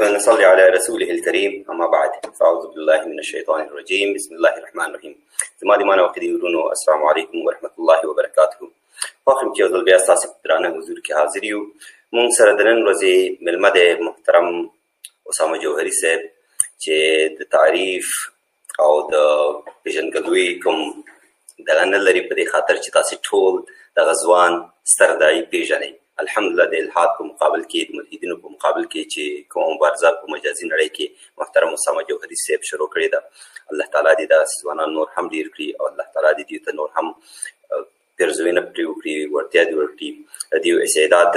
ونصلي على رسوله الكريم أما بعد فأعوذ بالله من الشيطان الرجيم بسم الله الرحمن الرحيم زما د ایمان او عقیدې ورونو السلام علیکم ورحمة الله وبرکاته. خوښ یم چې یو ځل بیا ستاسو په درانه حضور کې حاضر یو. مونږ سره د نن ورځې مېلمه دی محترم اسامه جوهري صاحب چې د تعریف او د پېژندګلوۍ کوم دغه نه لري په دې خاطر چې تاسې ټول د غزوان ستر داعي پېژنئ. الحمدلله د الحاد په مقابل کې د ملحدینو په مقابل کې چې کومه مبارزه په مجازي نړۍ کې محترم اسامه جوهري صاحب شروع کړې ده، الله تعالی دې داسې ځوانان نور هم ډېر کړي او الله تعالی دې دوی ته نور هم پیرزوینه پرې وکړي، وړتیا دې ورکړي. د دې استعداد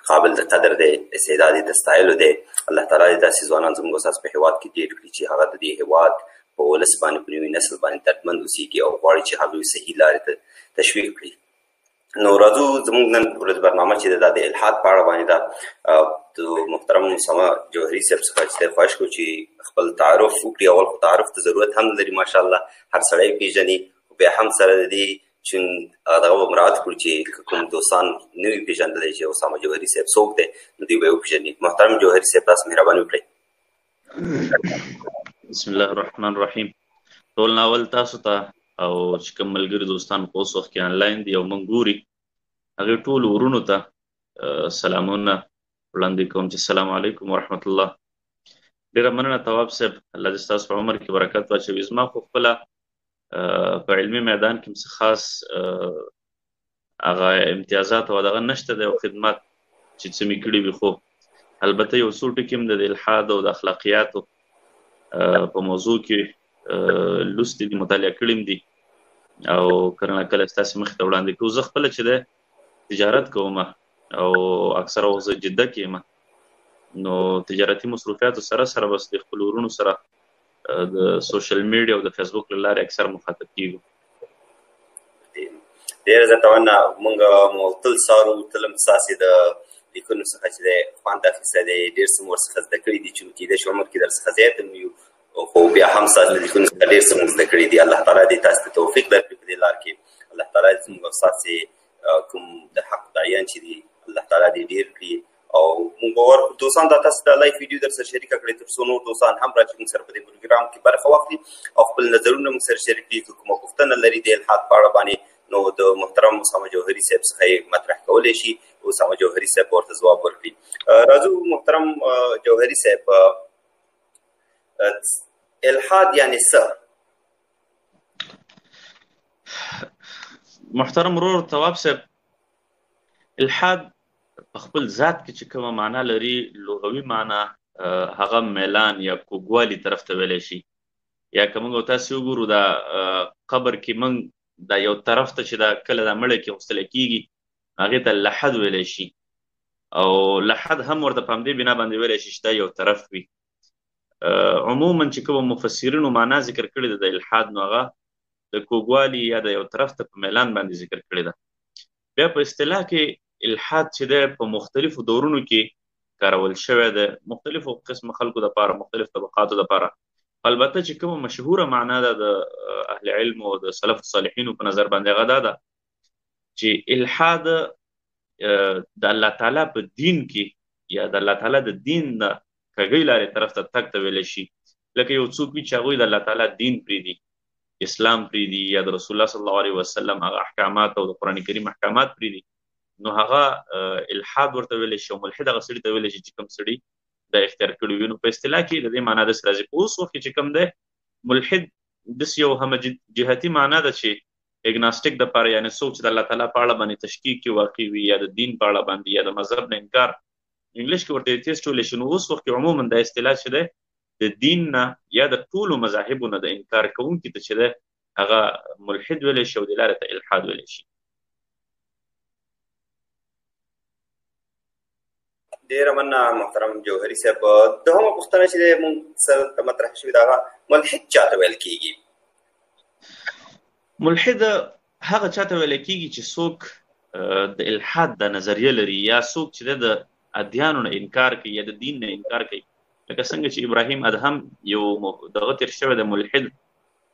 قابل د قدر دی، استعداد یې د ستایلو دی. الله تعالی دې داسې ځوانان زموږ ستاسو په هېواد کې ډېر کړي چې هغه د دې هېواد په ولس باندې په نوي نسل باندې دردمند اوسېږي او غواړي چې هغوی صحیح لارې ته تشویق کړي. نو راځو زموږ نن ورځ برنامه چې د الحاد په اړه باندې ده. د محترم اسامه جوهري صاحب څخه چې خواهش کوو چې خپل تعارف وکړي. اول خو تعارف ته ضرورت هم لري، ماشاءالله هر سړی پېژني، خو بیا هم سره د دې چې دغه به مراعات کړو چې کوم دوستان نه وي پېژندلی چې اسامه جوهري صاحب څوک دی نو دوی به یې وپېژني. محترم جوهري صاحب تاسو مهرباني وکړئ. بسم الله الرحمن الرحیم. ټول ناول تاسو ته او چې کوم ملګري دوستان په اوس وخت کې آنلاین دي او موږ ګوري هغې ټولو ورونو ته سلامونه وړاندې کوم چې السلام علیکم ورحمت الله. ډېره مننه تواب صاحب، الله دې ستاسو په عمر کې برکت واچوي. زما خو خپله په علمي میدان کې څه خاص هغه امتیازات او دغه نشته دی او خدمات چې څه مې کړي وي، خو البته یو څو ټکي هم د الحاد او د اخلاقیاتو په موضوع کې لوستي دي، مطالعه کړي دي او کله نه کله ستاسې مخې ته وړاندې کوو. زه خپله چې دی تجارت کوم او اکثره وخت زه جده کې یم، نو تجارتي مصروفیاتو سره سره بس د خپلو ورونو سره د سوشل میډیا او د فیسبوک له لارې اکثر مخاطب کېږو. ډېره زیاته مننه. مونږ مو تل څارو، تل هم ستاسې د لیکنو څخه چې دی خوند اخیستی دی، ډېر څه مو ورڅخه زده کړي دي چې نو کېدای شي عمر کې درڅخه زیات هم وي، خو بیا هم ستاسو د لیکنو څخه ډېر څه مو زده کړي دي. الله تعالی دې تاسو ته توفیق درکړي په دې لار کې. الله تعالی دې زموږ او ستاسې کوم د حق داعیان چې دي الله تعالی دې ډېر کړي او موږ باور دوستان دا تاسو د لایف ویډیو در سره شریکه کړئ تر څو نور دوستان هم راشي موږ سره په دې پروګرام کې برخه واخلي او خپل نظرونه موږ سره شریک کړي. که کومه پوښتنه لري د الحاد په اړه باندې نو د محترم اسامه جوهري صاحب څخه یې مطرح کولی شي، اسامه جوهري صاحب ورته ځواب ورکړي. راځو محترم جوهري صاحب، الحاد یعنې څه؟ محترم ورور تواب صاحب، الحاد په خپل ذات کې چې کومه معنا لري، لغوي معنا هغه میلان یا کوږوالي طرف ته ویلی شي. یا که موږ تاسې وګورو دا قبر کې موږ دا یو طرف ته چې دا کله دا مړی کې غوستلی کېږي هغې ته لحد ویلی شي او لحد هم ورته په همدې بنا باندې ویلی شي چې دا یو طرف وي. عموما چې کومه مفسرینو معنا ذکر کړې ده د الحاد نو هغه د کوږوالي یا د یو طرف ته په میلان باندې ذکر کړې ده. بیا په اصطلاح کې الحاد چې دی په مختلفو دورونو کې کارول شوی دی، مختلفو قسم خلکو دپاره، مختلف طبقاتو دپاره. البته چې کومه مشهوره معنا ده د اهل علم او د سلف صالحینو په نظر باندې هغه دا ده چې الحاد د الله تعالی په دین کې یا د الله تعالی د دین نه کږۍ لارې طرف ته تګ ته ویلی شي. لکه یو څوک وي چې هغوی د الله تعالی دین پرېږدي، اسلام پرېږدي یا د رسول الله صلی الله علیه وسلم هغه احکامات او د قرآن کریم احکامات پرېږدي، نو هغه الحاد ورته ویلی شي او ملحد هغه سړي ته ویلی شي چې کوم سړي دا اختیار کړي وي. نو په اصطلاح کې د دې معنا داسې راځي. په اوس وخت کې چې کوم دی ملحد داسې یو هم جهتي معنا ده چې اګناستیک دپاره، یعنې څوک چې د الله تعالی په اړه باندې تشکیک کې واقع وي یا د دین په اړه باندې یا د مذهب نه انکار، انګلیش کې ورته ایتیسټ ویلی شي. نو اوس وخت کې عموما دا اصطلاح چې دی د دین نه یا د ټولو مذاهبو نه د انکار کوونکي ته چې دی هغه ملحد ویلی شي او دې لارې ته الحاد ویلی شي. ډېره مننه محترم جوهري صاحب. دوهمه پوښتنه چې دی مونږ سره ته مطرح شوې ده هغه ملحد چاته ویل کېږي؟ ملحد هغه چاته ویل کېږي چې څوک د الحاد د نظریه لري یا څوک چې د ادیانو نه انکار کوي یا د دین نه انکار کوي. لکه څنګه چې ابراهیم ادهم یو دغه تېر شوی د ملحد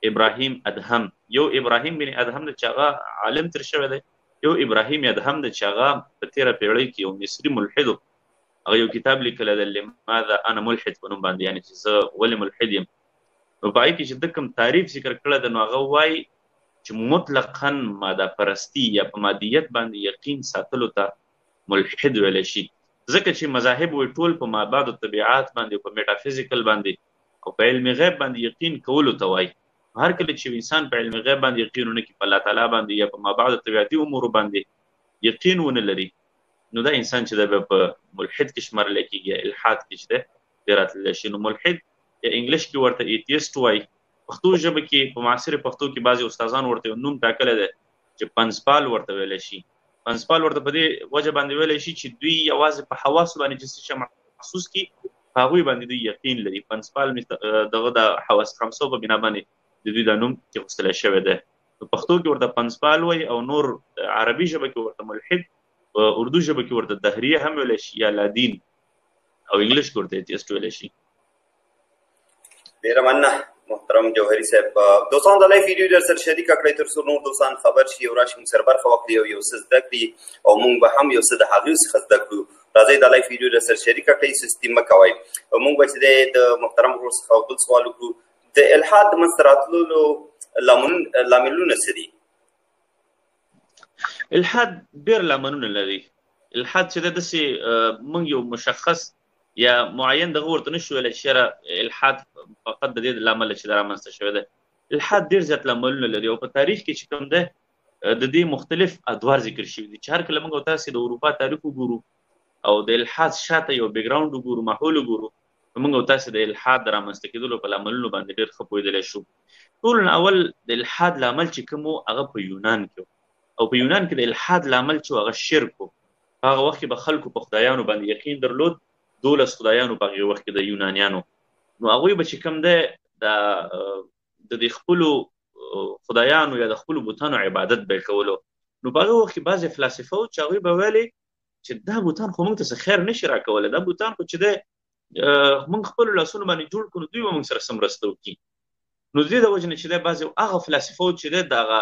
ابراهیم ادهم، یو ابراهیم بن ادهم د چې هغه عالم تېر شوی دی، یو ابراهیم ادهم د چې هغه په تېره پېړۍ کې یو مصري ملحد هغه یو کتاب لیکلی دی لماذا انا ملحد په نوم باندې، یعنی چې زه ولې ملحد یم. نو په هغې کې چې ده کوم تعریف ذکر کړی دی، نو هغه وایي چې مطلقا ماده پرستی یا په مادیت باندې یقین ساتلو ته ملحد ویلی شي. ځکه چې مذاهب وایي ټول په مابعد الطبیعات باندې، په میټافیزیکل باندې او په علم غیب باندې یقین کولو ته وایي. هر کله چې انسان په علم غیب باندې یقین ونه کړي، په الله تعالی باندې یا په مابعد الطبیعتي امورو باندې یقین ونه لري، نو دا انسان چې دی په ملحد کې شمارلی کېږي، یا الحاد کې چې دی دی راتللی شي. نو ملحد یا انګلیش کې ورته ایتیسټ وایي. پښتو ژبه کې په معاصر پښتو کې بعضې استادان ورته یو نوم ټاکلی دی چې پنځپال ورته ویلی شي. پنځپال ورته په دې وجه باندې ویلی شي چې دوی یوازې په حواسو باندې چې څه شی محسوس کړي په هغوی باندې دوی یقین لري. پنځپال دغه د حواس خمسو په بنا باندې د دوی دا نوم اخیستلی شوی دی. په پښتو کې ورته پنځپال وایي، او نور عربي ژبه کې ورته ملحد، په اردو ژبه کې ورته دهریه هم ویلی شي یا لادین، او انګلیش کې ورته ایتیسټ ویلی شي. ډېره مننه محترم جوهري صاحب. دوستان دا لایف ویډیو در سره شریکه کړئ تر څو نور دوستان خبر شي او راشي موږ سره برخه واخلي او یو څه زده کړي، او موږ به هم یو څه د هغوی څخه زده کړو. راځئ دا لایف ویډیو در سره شریکه کړئ، سستي مه کوئ. موږ به چې دی د محترم ورور څخه بل سوال وکړو، د الحاد د منځته راتللو لاملونه څه دي؟ الحاد ډېر لاملونه لري. الحاد چې دی داسې موږ یو مشخص یا معین دغه ورته نشو ویلی چې یاره الحاد فقط د دې د لامله چې دا رامنځته شوی دی. الحاد ډېر زیات لاملونه لري، او په تاریخ کې چې کوم دی د دې مختلف ادوار ذکر شوي دي. چې هر کله موږ او تاسې د اروپا تاریخ وګورو او د الحاد شاته یو بیکګراونډ وګورو، ماحول وګورو، نو موږ او تاسې د الحاد د رامنځته کېدلو په لاملونو باندې ډېر ښه پوهېدلی شو. ټولو نه اول د الحاد لامل چې کوم و هغه په یونان کې و، او په یونان کې د الحاد لامل چې و هغه شرک و. په هغه وخت کې به خلکو په خدایانو باندې یقین درلود، 12 خدایانو په هغې وخت کې د یونانیانو. نو هغوی به چې کوم دی د دې خپلو خدایانو یا د خپلو بوتانو عبادت به یې کولو. نو په هغه وخت کې بعضې فلاسفه وو چې هغوی به ویلې چې دا بوتان خو موږ ته څه خیر نشي راکولی، دا بوتان خو چې دی موږ خپلو لاسونو باندې جوړ کړو، نو دوی به موږ سره څه مرسته وکړي. نو د دې د وجې نه چې دی بعضې هغه فلاسفه وو چې دی د هغه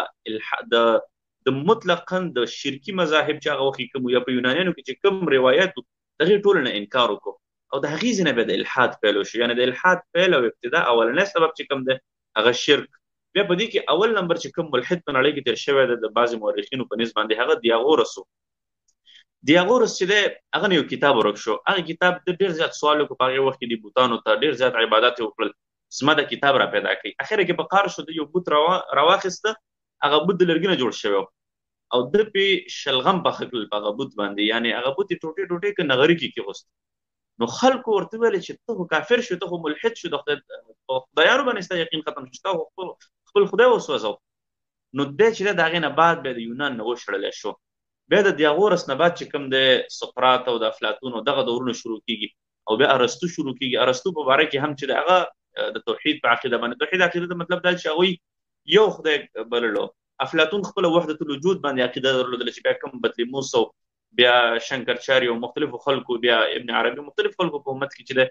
د مطلقا د شرکي مذاهب چې هغه وخت کې کوم یا په یونانیانو کې چې کوم روایت و د هغې ټولو نه انکار وکړو، او د هغې ځای نه بیا د الحاد پیل وشو. یعنې د الحاد پیل او ابتدا اولنی سبب چې کوم دی هغه شرک. بیا په دې کې اول نمبر چې کوم ملحد په نړۍ کې تېر شوی دی د بعضې مورخینو په نسبت باندې هغه دیاغورس و. دیاغورس چې دی هغه نه یو کتاب ورک شو. هغه کتاب د ډېر زیات سوال وکړو په هغې وخت کې د بوتانو ته ډېر زیات عبادت یې وکړل، زما د کتاب را پیدا کړي. اخره کې په قار شو د یو بوت راواخیسته، هغه بوت د لرګي نه جوړ شوی و، او ده پې شلغم پاخه کړل په هغه بوت باندې، یعنې هغه بوت یې ټوټې ټوټې که نغري کې کېغوست. نو خلکو ورته ویلې چې ته خو کافر شو، ته خو ملحد شو، د خدایانو باندې ستا یقین ختم شو، تا خپل خدای وسوځو. نو دی چې دی د هغې نه بعد بیا د یونان نه وشړلی شو. بیا د دیاغورس نه بعد چې کوم د سقراط او د افلاطون او دغه دورونه شروع کېږي، او بیا ارسطو شروع کېږي. ارسطو په باره کې هم چې دی هغه د توحید په عقیده باندې، توحید عقیده د مطلب دا چې هغوی یو خدای بللو. افلاطون خپله وحدت الوجود باندې عقیده درلودله چې بیا کوم بطلیموس او بیا شنکرچاري او مختلفو خلکو، بیا ابن عربي، مختلف خلکو په امت کې چې دی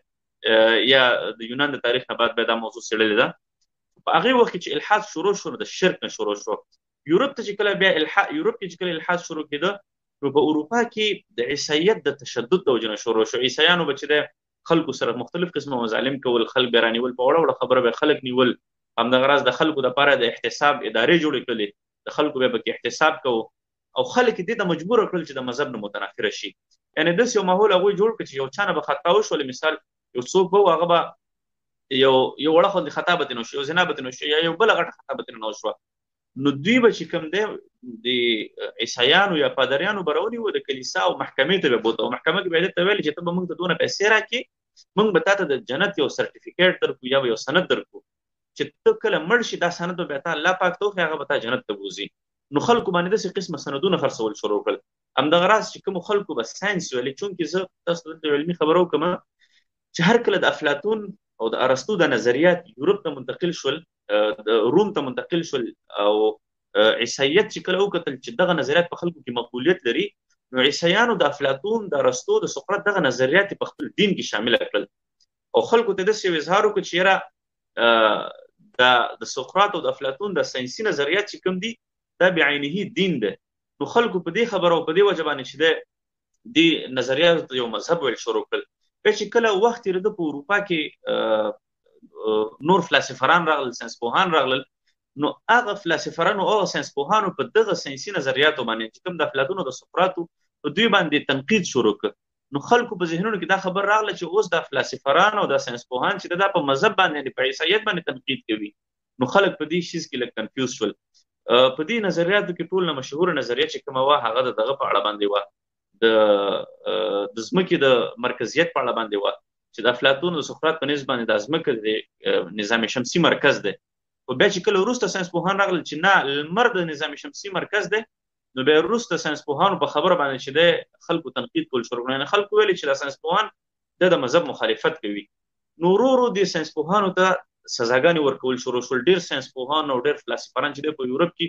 یا د یونان د تاریخ نه بعد بیا دا موضوع څېړلې ده. په هغې وخت کې چې الحاد شروع شو نو د شرک نه شروع شو. یورپ ته چې کله بیا یورپ کې چې کله الحاد شروع کېده، نو په اروپا کې د عیسایت د تشدد د وجې نه شروع شو. عیسایانو به چې دی خلکو سره مختلف قسمه مظالم کول، خلک به رانیول، په وړه وړه خبره به خلک نیول. همدغه راز د خلکو دپاره د احتساب ادارې جوړې کړلې، د خلکو بیا پکې احتساب کوو، او خلک دې ته مجبور کړل چې د مذهب نه متنفره شي. یعنې داسې یو ماحول هغوی جوړ کړ چې یو چا نه به خطا وشوله، مثال یو څوک به و هغه به یو وړه خوندې خطا به ترې نه وشو، یو زنا به ترې نه وشو، یا یو بله غټه خطا به ترې نه وشوه. نو دوی به چې کوم دی د عیسایانو یا پادریانو به راونیوه د کلیسا او محکمې ته به بوته، او محکمه کې به یې درته ویل چې ته به موږ ته دونه پیسې راکړې، موږ به تا ته د جنت یو سرټیفیکیټ درکړو یا به یو سند درکړو چې ته کله مړ شي دا سند به بیا تا الله پاک ته وښایي، هغه به تا جنت ته بوځي. نو خلکو باندې داسې قسمه سندونه خرڅول شروع کړل. همدغه راز چې کومو خلکو به ساینس ویلې، چونکې زه تاسو ته دلته علمي خبره وکړم چې هر کله د افلاطون او د ارسطو د نظریات یورپ ته منتقل شول، روم ته منتقل شول، او عیسایت چې کله وکتل چې دغه نظریات په خلکو کې مقبولیت لري، نو عیسایانو د افلاطون، د ارسطو، د سقراط دغه نظریات په خپل دین کې شامل کړل، او خلکو ته داسې یو اظهار وکړ چې یاره د سقراط او د افلاطون د ساینسي نظریات چې کوم دي دا بعینه دین ده. نو خلکو په دې خبره او په دې وجه باندې چې دی دې نظریاتو ته یو مذهب ویل شروع کړل. بیا چې کله وخت تېرېده په اروپا کې نور فلسفران راغلل، ساینسپوهان راغلل، نو هغه فلسفرانو او ساینسپوهانو په دغه ساینسي نظریاتو باندې چې کوم د افلاطون او د سقراط په دوی باندې تنقید شروع کړ. نو خلکو په ذهنونو کې دا خبر راغله چې اوس د فلسفران او د ساینسپوهان چې دا په مذهب باندې په عیسایت باندې تنقید کوي. نو خلک په دې شیز کې لږ کنفیوز شول. په دې نظریاتو کې ټول نه مشهور نظریه چې کومه وه هغه دغه په اړه باندې وه، د ځمکې د مرکزیت په اړه باندې وه، چې د افلاطون او سقراط په نسبت باندې د ځمکه د نظام شمسي مرکز دی. خو بیا چې کله وروسته ساینسپوهان راغلل چې نه لمر د نظام شمسي مرکز دی، نو بیا وروسته ساینسپوهانو په خبره باندې چې د خلکو تنقید کول شروع کړل. خلکو ویلي چې د ساینسپوهان د مذهب مخالفت کوي. نو ورو ورو د ساینسپوهانو ته سزاګانې ورکول شروع شول. ډېر ساینسپوهان او ډېر فلسفران چې په یورپ کې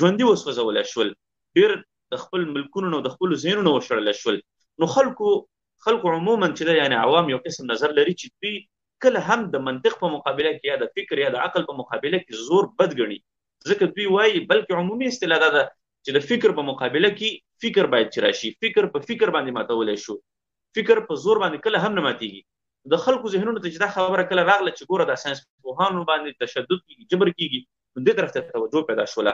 ژوندي وسوځول شول، ډېر د خپل ملکونو او د خپل ذهنونو وشړل شول. نو خلکو عموما چې یعنی عوام یو قسم نظر لري چې دوی کله هم د منطق په مقابله کې یا د فکر یا د عقل په مقابله کې زور بد ګڼي. ځکه دوی وایي بلکې عمومي اصطلاح ده چې د فکر په مقابله کې فکر باید چې راشي، فکر په فکر باندې ماتولی شو، فکر په زور باندې کله هم نه ماتېږي. د خلکو ذهنونو ته چې دا خبره کله راغله چې ګوره د ساینسپوهانو باندې تشدد کېږي، جبر کېږي، نو دې طرف ته توجه پیدا شوله.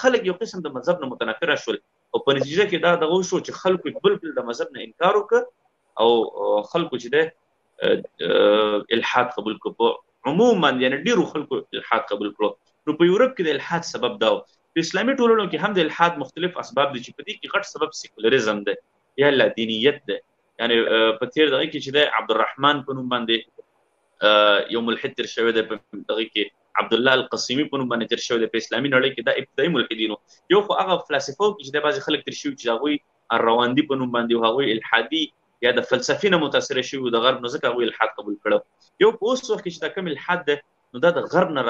خلک یو قسم د مذهب نه متنفره شول او په نتیجه کې دا دغه شو چې خلکو بالکل د مذهب نه انکار وکړ او خلکو چې د الحاد قبول کړو. عموما یعنی ډیرو خلکو الحاد قبول کړو. نو په یورپ کې د الحاد سبب دا و. په اسلامي ټولنو کې هم د الحاد مختلف اسباب دي چې په دې کې غټ سبب سیکولریزم دی یا لادینیت دی. یعنی په تیر دغه کې چې د عبدالرحمن په نوم باندې یو ملحد تیر شوی دی، په دغه کې عبدالله القسیمی په نوم باندې تیر شوی دی. په اسلامي نړۍ کې دا ابتدایي ملحدینو. یو خو هغه فلسفو کې چې د بعضې خلک تیر شوي چې هغوی الرواندي په نوم باندې هغوی الحادي یا د فلسفې نه متاثره شوي د غرب، نو ځکه هغوی الحاد قبول کړه. یو په اوس وخت کې چې دا کوم الحاد دی نو دا د غرب نه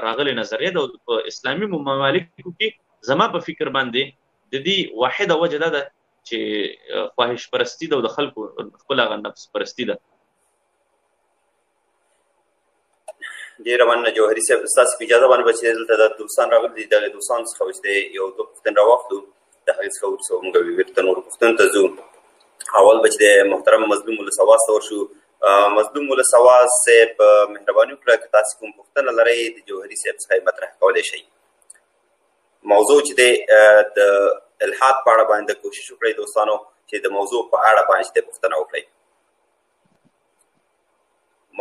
راغلی نظریه ده. په اسلامي ممالکو کې زما په فکر باندې د دې واحده وجه دا ده چې خواهش پرستی ده او د خلکو خپل هغه نفس پرستی ده. ډېره مننه جوهري صاحب. ستاسو په اجازه باندې به چې دلته د دوستان راغلي دي، دغه دوستانو څخه به چې یو دوه پوښتنې راواخلو، د هغې څخه وروسته موږ بیرته نورو پوښتنو ته ځو. اول به چې د محترم مظلوم ملا سواز ته ورشو. مظلوم ملا سواز صاحب مهرباني وکړه که تاسو کوم پوښتنه لرئ د جوهري صاحب څخه مطرح کولی شئ. موضوع چې دی د الحاد په اړه باندې کوشش وکړئ دوستانو چې د موضوع په اړه باندې چې پوښتنه وکړئ.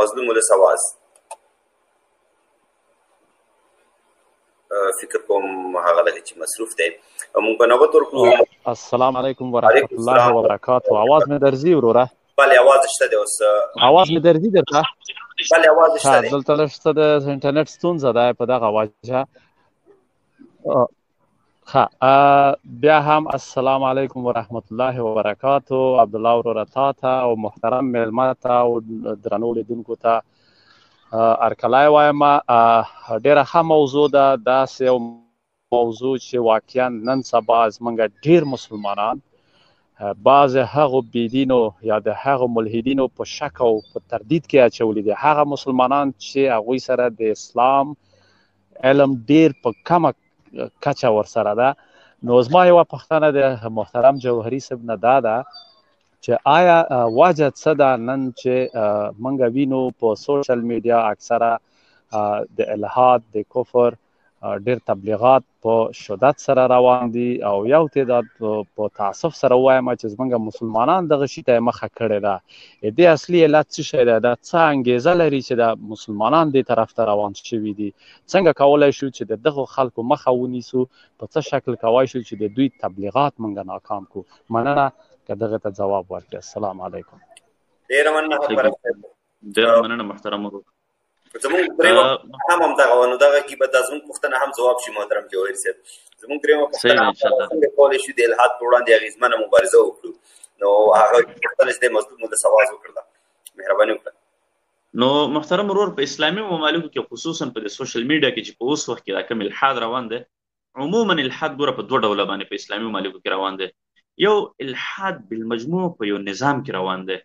مظلوم ملا سواز فکر کوم هغه لږ چې مصروف دی. موږ په نوبت ورکړو. السلام علیکم ورحمت الله وبرکاته. آواز مې درځي وروره؟ بله آواز شته دی. اوس آواز مې درځي درته؟ بله آواز شته دی. دلته لږ څه د انټرنیټ ستونزه ده په دغه وجه. بیا هم السلام علیکم ورحمت الله وبرکاته. عبدالله وروره تا ته او محترم میلمه ته او درنو لیدونکو ته ارکلای وایم. ډیره ښه موضوع ده. داسې یو موضوع چې واقعا نن سبا زموږ ډیر مسلمانان بعضې هغو بېدینو یا د هغو ملحدینو په شک او په تردید کې اچولي دي. هغه مسلمانان چې هغوی سره د اسلام علم ډیر په کمه کچه ورسره ده. نو زما یوه پوښتنه د محترم جوهري صاحب نه دا ده چې آیا وجه څه ده نن چې موږ وینو په سوشل میډیا اکثره د الحاد د کفر ډېر تبلیغات په شدت سره روان دي او یو تعداد په تعصب سره ووایم چې زموږ مسلمانان دغه شي ته مخه کړې ده. د دې اصلي علت څه شی دی؟ دا څه انګیزه لري چې د مسلمانان دې طرف ته روان شوي دي؟ څنګه کولی شو چې د دغو خلکو مخه ونیسو؟ په څه شکل کولی شو چې د دوی تبلیغات موږ ناکام کړو؟ مننه که دغه ته جواب ورکړي. السلام علیکم. ډېره مننه. ډېره مننه محترم ورور. زمونږ درېیمه هم همدغه وه. نو دغه کې به دا زمونږ پوښتنه هم ځواب شي محترم جوهري صاحب. زمونږ درېیمه پوښتنه څنګه کولی شو د الحاد په وړاندې اغېزمنه مبارزه وکړو؟ نو هغه پوښتنه چې دی مظلوم ملا سواز وکړله، مهرباني وکړه. نو محترم ورور، په اسلامي ممالکو کې خصوصا په د سوشل میډیا کې چې په اوس وخت کې دا کوم الحاد روان دی، عموما الحاد ګوره په دوه ډوله باندې په اسلامي ممالکو کې روان دی. یو الحاد بالمجموع په یو نظام کې روان دی،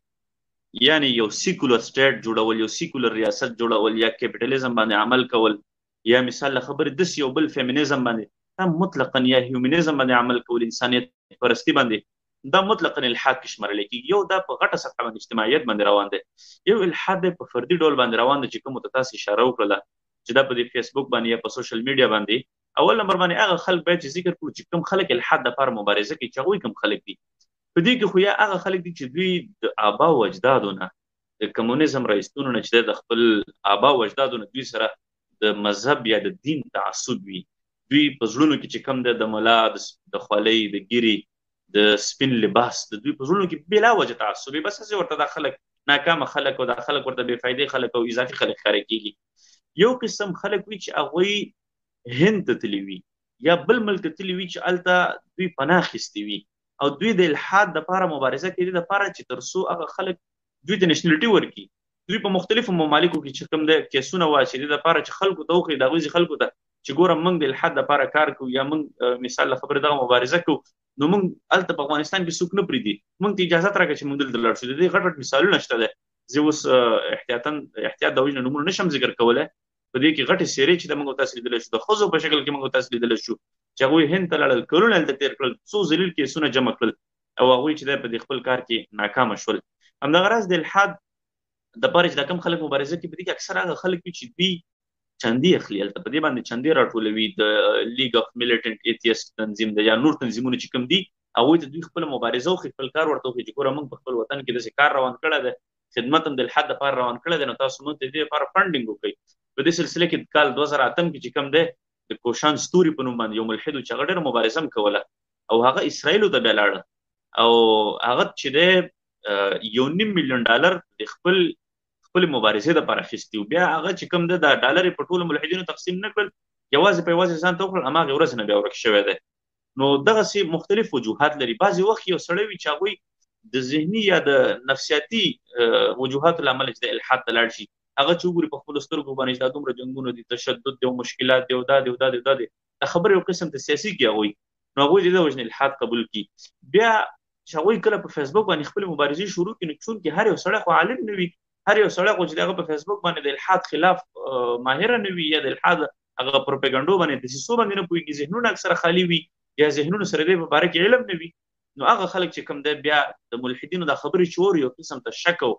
یعنی یو سیکولر سټیټ جوړول، یو سیکولر ریاست جوړول، یا کیپیټالیزم باندې عمل کول، یا مثال خبرې داسې یو بل فیمینیزم باندې، مطلقا یا هیومنیزم باندې عمل کول، انسانیت پرستی باندې. دا مطلقاً الحاد کې شمارل کېږي. یو دا په غټه سطحه باندې اجتماعیت باندې روان دی، یو الحاد په فردي ډول باندې روان دی چې کوم ته تاسو اشاره وکړه چې دا په دې فیسبوک باندې یا په سوشل میډیا باندې اول نمبر باندې هغه خلک باید چې ذکر کړو چې کوم خلک الحاد لپاره مبارزه کوي، چې هغوی کوم خلک دي. په دې کې خو یا هغه خلک دي چې دوی د آبا او اجدادو نه د کمونیزم رئیستونو نه چې د خپل آبا او اجدادو نه دوی سره د مذهب یا د دین تعصب وي. دوی په زړونو کې چې کوم د ملا د خولۍ د ګیري د سپین لباس د دوی په زړونو کې بلا وجه تعصب وي. بس هسې ورته دا خلک ناکامه خلک او دا خلک ورته بې فایدې خلک او اضافي خلک ښکاره کېږي. یو قسم خلک وي چې هغوی هند ته تللي وي یا بل ملک ته تللي وي چې هلته دوی پناه اخیستې وي او دوی د الحاد دپاره مبارزه کوي د دپاره چې تر څو هغه خلک دوی ته نیشنلټي ورکړي. دوی په مختلفو ممالکو کې چې کوم د کیسونه واچي د دپاره چې خلکو ته وښیي د هغوی خلکو ته چې ګوره موږ د الحاد دپاره کار کوو یا موږ مثال له خبرې دغه مبارزه کوو، نو موږ هلته په افغانستان کې څوک نه پرېږدي، موږ ته اجازت راکړه چې موږ دلته لاړ شو. د دې غټ غټ مثالونه شته دی. زه اوس احتیاط د وجې نه نومونه نشم ذکر کولی. په دې کې غټې څېرې چې د موږ تاسو لیدلی شو د ښځو په شکل کې موږ تاسو لیدلی شو چې هغوی هند ته لاړل، کلونه هلته تېر کړل، څو ذلیل کیسونه جمع کړل او هغوی چې دی په دې خپل کار کې ناکامه شول. همدغه راز د الحاد دپاره چې دا کوم خلک مبارزه کوي په دې کې اکثر هغه خلک وي چې دوی چندې اخلي، هلته په دې باندې چندې راټولوي. د لیګ اف میلیټنټ ایتیسټ تنظیم دی یا نور تنظیمونه چې کوم دي هغوی ته دوی خپله مبارزه وښي، خپل کار ورته وښي چې ګوره موږ په خپل وطن کې داسې کار روان کړی دی، خدمت هم د الحاد دپاره روان کړی دی، نو تاسو موږ ته د دې لپاره فنډینګ وکړئ. په دې سلسله کې کال 2008 کې چې کوم دی د کوشان ستوري په نوم باندې یو ملحد و چې هغه ډېره مبارزه هم کوله او هغه اسرائیلو ته بیا لاړه او هغه چې دی $1.5 میلیون د خپل مبارزې دپاره اخیستي و. بیا هغه چې کوم دی دا ډالر یې په ټولو ملحدینو تقسیم نه کړل، یوازې په یوازې ځان ته وکړل، هماغې ورځې نه بیا ورک شوی دی. نو دغسې مختلف وجوهات لري. بعضې وخت یو سړی وي چې هغوی د ذهني یا د نفسیاتي وجوهاتو له امله چې د الحاد ته لاړ شي، هغه چې وګوري په خپلو سترګو باندې چې دا دومره جنګونه دي، تشدد دی او مشکلات دی او دا دی او دا دی او دا دی، دا خبرې یو قسم ته سیاسي کړي هغوی، نو هغوی د دې وجې نه الحاد قبول کړي. بیا چې هغوی کله په فیسبوک باندې خپلې مبارزې شروع کړي، نو چونکې هر یو سړی خو عالم نه وي، هر یو سړی خو چې د هغه په فیسبوک باندې د الحاد خلاف ماهره نه وي یا د الحاد هغه پروپاګنډو باندې دسیسو باندې نه پوهېږي، ذهنونه اکثره خالي وي یا ذهنونو سره دې په باره کې علم نه وي، نو هغه خلک چې کوم دی بیا د ملحدینو دا خبرې چې اوري یو قسم ته شک او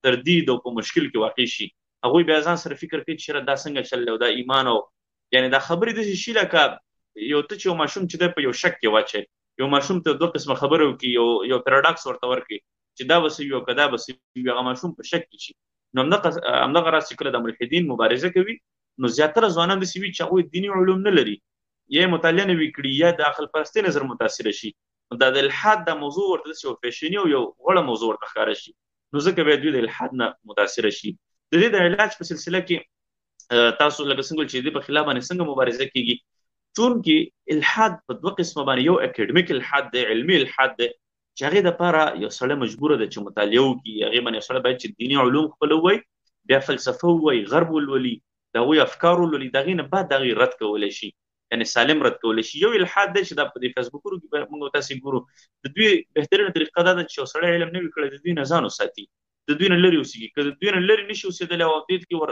تردید او په مشکل کې واقع شي. هغوی بیا ځان سره فکر کوي چې دا څنګه چل دی او دا ایمان او یعنې دا خبرې داسې شي لکه یو ته چې یو ماشوم چې دی په یو شک کې واچوي، یو ماشوم ته دوه قسمه خبره وکړي، یو پیراډاکس ورته ورکړي چې دا به څه وي او که دا به څه وي، هغه ماشوم په شک کې شي. نو همدغه راز چې کله د ملحدین مبارزه کوي، نو زیاتره ځوانان داسې وي چې هغوی دیني علوم نه لري یا مطالعه نه وي کړي یا د عقل پرستۍ نظر متاثره شي، نو دا د الحاد دا موضوع ورته داسې یو فیشني او یو غوړه موضوع ورته ښکاره شي، نو ځکه بیا دوی د الحاد نه متاثره شي. د دې د علاج په سلسله کې تاسو لکه څنګه چې د په خلاف باندې څنګه مبارزه کیږي، چونکې الحاد په دوه قسمه باندې، یو اکیډمیک الحاد دی، علمي الحاد دی، چې هغې دپاره یو سړی مجبوره ده چې مطالعه وکړي، هغې باندې یو سړی باید چې دیني علوم خپل ووایي، بیا فلسفه ووایي، غرب ولولي، د هغوی افکار ولولي، د هغې نه بعد د هغې رد کولی شي، یعنې سالم رد کولی شي. یو الحاد دی چې دا په دې فیسبوکونو کې موږ تاسې ګورو، د دوی بهترینه طریقه دا ده چې یو سړی علم نه وي کړی د دوی نه ځان وساتي، د دوی نه لرې اوسېږي. که د دوی نه لرې نه شي اوسېدلی او دې کې ور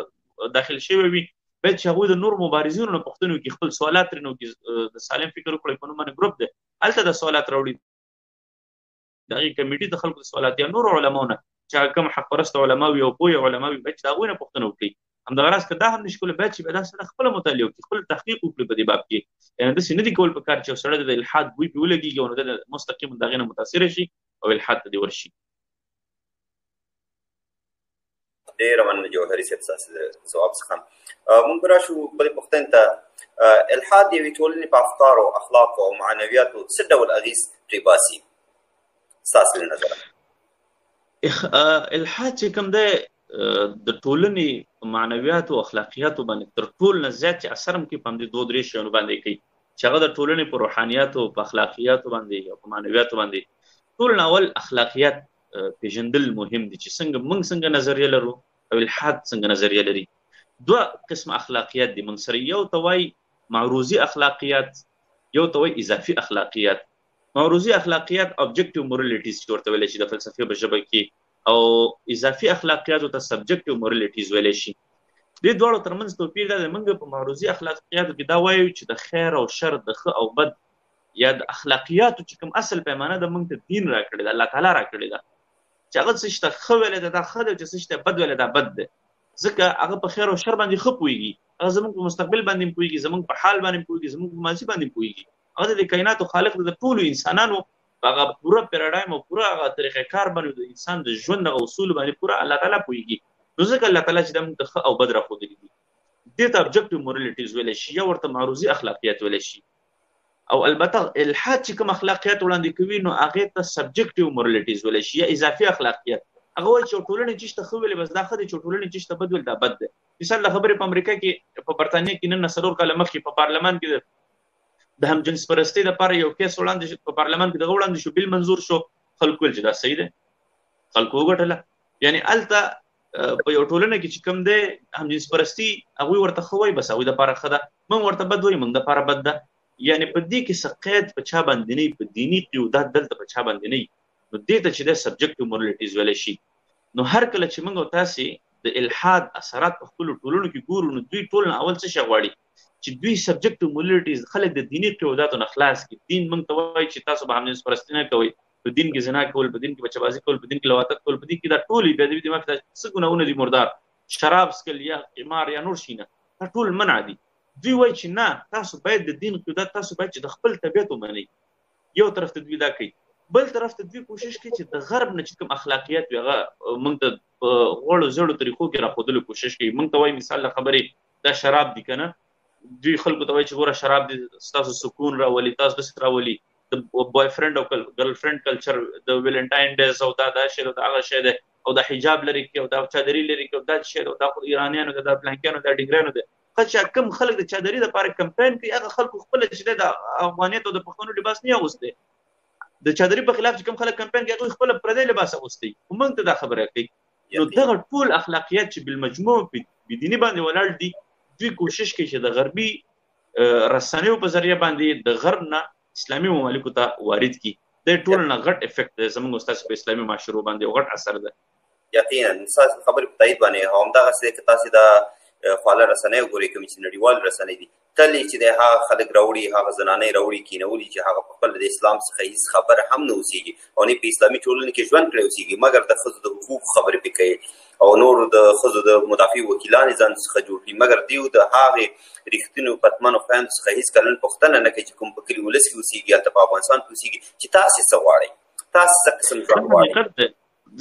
داخل شوی وي، باید چې هغوی د نور مبارزینو نه پوښتنې وکړي، خپل سوالات ترېنه وکړي، د سالم فکر وکړي په نوم باندې ګروپ دی، هلته د سوالات راوړي، د هغې کمیټې د خلکو د سوالات یا نورو علماو نه چې کوم حق پرسته علما وي او پوهې علما وي، باید چې د هغوی نه پوښتنه وکړي. همدغه راز که دا هم نشي کولی، باید چې بیا دا سړی خپله مطالعه وکړي، خپل تحقیق وکړي په دې باب کې. یعنې داسې نه دي کول پکار چې یو سړی د الحاد بوی پرې ولګېږي او نو د مستقیم د هغې نه متاثره شي او الحاد ته دې ورشي. ډېره مننه جوهري صاحب ستاسو د ځواب څخه. موږ به راشو بلې پوښتنې ته. الحاد د یوې ټولنې په افکارو، اخلاقو او معنویاتو څه ډول اغېز پرې باسي ستاسو له نظره؟ الحاد چې کوم دی د ټولنې په معنویاتو او اخلاقیاتو باندې تر ټولو نه زیات چې اثر هم کوي په همدې دوه درې شیانو باندې کوي چې هغه د ټولنې په روحانیاتو، په اخلاقیاتو باندې او په معنویاتو باندې. ټول اول اخلاقیات پیژندل مهم دي چې څنګه نظریه لرو او الحاد څنګه نظریه لري. دوه قسم اخلاقیات دي موږ سره، یو ته وایي معروضي اخلاقیات، یو ته وایي اضافي اخلاقیات. معروضي اخلاقیات objective moralities چې ورته ویلی شي د فلسفې په ژبه کې، او اضافي اخلاقیاتو ته subjective moralities ویلی شي. دې دواړو ترمنځ توپیر دا دی، موږ په معروضي اخلاقیاتو کې دا وایو چې د خیر او شر، د ښه او بد یا د اخلاقیاتو چې کوم اصل پیمانه د موږ ته دین راکړی ده، الله تعالی راکړی ده چې هغه څه شته ښه ویلی ده دا ښه دی، چې څه شته بد ویلی دا بد دی. ځکه هغه په خیر او شر باندې ښه پوهېږي، هغه زموږ په مستقبل باندې پوهېږي، زموږ په حال باندې پوهېږي، زموږ په ماضي باندې پوهېږي. هغه د کائناتو خالق د ټولو انسانانو هغه پوره پیراډایم او پوره هغه طریقې کار باندې د انسان د ژوند هغه اصول باندې پوره الله تعالی پوهېږي. نو ځکه الله تعالی چې دا موږ ته ښه او بد راښودلي دي. دې ته ابجکټیو مورالټیز ویلی شي یا ورته معروضي اخلاقیات ویلی شي. او البته الحاد چې کوم اخلاقیات وړاندې کوي نو هغې ته سبجکټیو مورالټیز ویلی شي یا اضافي اخلاقیات. هغه وایي چې ټولنې چې شته ښه ویلې بس دا ښه دی، چې ټولنې چې شته بد ویل دا بد دی. مثال د خبرې په امریکا کې په برطانیه کې نن 4 کاله مخکې په پارلمان کې د همجنس پرستۍ دپاره یو کیس وړاندې شو، په پارلمان کې دغه وړاندې شو، بیل منظور شو. خلکو ویل چې دا صحیح دی، خلکو وګټله. یعنې هلته په یو ټولنه کې چې کوم دی همجنس پرستي هغوی ورته ښه وایي بس هغوی دپاره ښه ده، موږ ورته بد وایي موږ دپاره بد ده. یعنې په دې کې څه قید په چا باندې نه وي، په دیني قیودات دلته په چا باندې نه وي. نو دې ته چې دی سبجکټیو مورالټیز ویلی شي. نو هر کله چې موږ او تاسې د الحاد اثرات په خپلو ټولنو کې ګورو نو دوی ټول نه اول څه شی غواړي چې دوی سبجکټیو مورالټیز خلک د دیني قیوداتو نه خلاص کړي. دین موږ ته وایي چې تاسو به همجنس پرستي نه کوئ، په دین کې زنا کول، په دین کې بچه‌بازي کول، په دین کې لواطت کول، په دین کې دا ټول بېادبي دماغ ته څه ګناهونه دي مردار، شراب څښل یا قمار یا نور شي نه، دا ټول منع دي. دوی وایي چې نه تاسو باید د دین قیودات تاسو باید چې د خپل طبیعت ومنئ. یو طرف ته دوی دا کوي، بل طرف ته دوی کوشش کوي چې د غرب نه چې کوم اخلاقیات وي هغه موږ ته په غوړو زړو طریقو کې راښودلو کوشش کوي. موږ ته وایي مثال د خبرې دا شراب دي که نه، دوی خلکو ته وایي چې ګوره شراب دي ستاسو سکون راولي، تاسو داسې راولي. د بوای فرینډ او ګرل فرینډ کلچر، د ویلنټاین ډیز او دا شی او دا هغه شی دی، او دا حجاب لري کې او دا چادري لري کې او دا شی او دا خو ایرانیانو دا بلانکیانو دا ډیګریانو دی. چې کوم خلک د چادري دپاره کمپاین کوي هغه خلکو خپله چې دی د افغانیت او د پښتنو لباس نه اغوستی. د چادري په خلاف چې کوم خلک کمپاین کوي هغوی خپله پردی لباس اغوستی، خو موږ ته دا خبره کوي. نو دغه ټول اخلاقیات چې بالمجموع بدیني باندې ولاړ دي، دوی کوشش کوي چې د غربي رسنیو په ذریعه باندې د غرب نه اسلامي ممالکو ته وارد کړي. د ټول نه غټ افیکټ دی زموږ ستاسو په اسلامي معاشرو باندې غټ اثر ده. یقینا ستاسو خبرې په تایید باندې همدغسې که تاسې دا خواله رسنۍ وګورئ کومې چې نړیوال رسنۍ دي تل چې دی هغه خلک راوړي، هغه زنانۍ راوړي کینولي چې هغه په خپل د اسلام څخه هېڅ خبر هم نه اوسېږي او نه په اسلامي ټولنه کې ژوند کړی اوسېږي، مګر د ښځو د حقوقو خبرې پرې کوي او نور د ښځو د مدافع وکیلان ځان څخه جوړ کړي، مګر دوی د هغې رښتینو پتمنو خویندو څخه هېڅکله پوښتنه نه کوي چې کوم په کلي ولس کې اوسېږي هلته په افغانستان کې اوسېږي چې تاسې څه غواړئ، تاسې څه قسم ژوند غواړئ.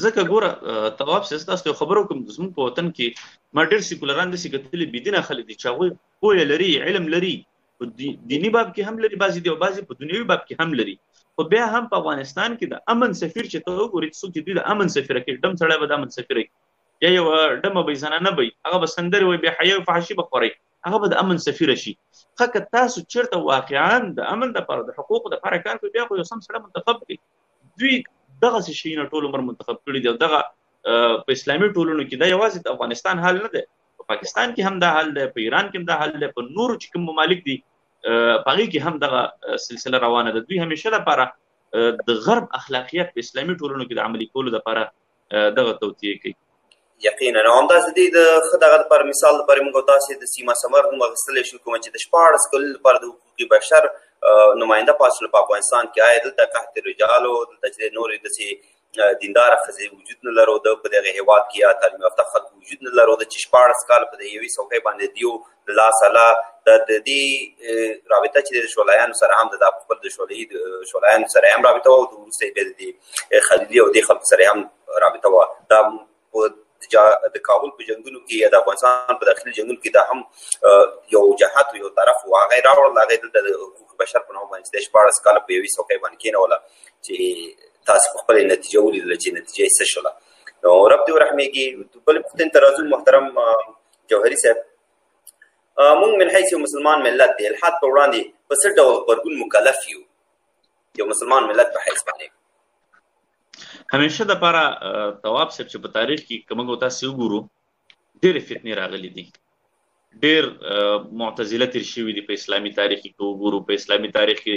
ځکه ګوره تواب صاحب تاسو ته خبرو کوم زموږ په وطن کې ما ډېر سیکولران داسې کتلي بېدینه خلک دي چې هغوی پوهه لري، علم لري، په دیني باب کې هم لري بعضې دي او بعضې په دنیوي باب کې هم لري، خو بیا هم په افغانستان کې د امن سفیر چې ته وګورې څوک چې دوی د امن سفیره کوي، ډم سړی به د امن سفیره کوي یا یو ډمه به زنانه به هغه به سندرې وایي، بې حیا او فحاشي به خورئ، هغه به د امن سفیره شي. ښه که تاسو چېرته واقعا د امن دپاره د حقوقو دپاره کار کوي بیا خو یو سم سړی منتخب کړي. دوی دغسې شیونه ټول عمر منتخب کړي دي او دغه په اسلامي ټولنو کې دا یوازې د افغانستان حال نه دی، په پاکستان کې هم دا حال دی، په ایران کې هم دا حال دی، په نورو چې کوم ممالک دي په هغې کې هم دغه سلسله روانه ده. دوی همیشه دپاره د غرب اخلاقیات په اسلامي ټولنو کې د عملي کولو دپاره دغه توطیې کوي. یقینا او همداسې دی د ښه دغه دپاره مثال دپاره موږ او تاسې د سیما سمر هم اخیستلی شو، کومه چې د 14 کلونو لپاره د حقوق بشر نماینده پاتې شول په افغانستان کې. آیا دلته قحط رجالو دلته چې نورې داسې دینداره ښځې وجود نه لرو په دغه هېواد کې یا تعلیم یافته خلک وجود نه لرو چې 14 کاله په د یوې څوکۍ باندې دیو د لاسله د دې رابطه چې د شولیانو سره هم د خپل د شولیانو سره هم رابطه وه او وروسته بیا د خلیلي او دې خلکو سره هم رابطه وه. دا د کابل په جنګونو کې یا د افغانستان په داخلي جنګونو کې دا هم یو جهت و یو طرف و، هغه یې راوړل، هغه یې دلته د حقوق بشر په نوم باندې 14 کاله په یوې څوکۍ باندې کېنوله چې تاسو په خپله نتیجه ولیدله چې نتیجه یې څه شوله. نو رب دې ورحمېږي. بلې پوښتنې ته راځو محترم جوهري صاحب، موږ من حیث یو مسلمان ملت د الحاد په وړاندې په څه ډول غبرګون مکلف یو یو مسلمان ملت په حیث باندې؟ همیشه دپاره تواب صاحب چې په تاریخ کې که موږ تاسې وګورو ډېرې فتنې راغلي دي، ډېر معتزله تېر شوي دي په اسلامي تاریخ کې. که وګورو په اسلامي تاریخ کې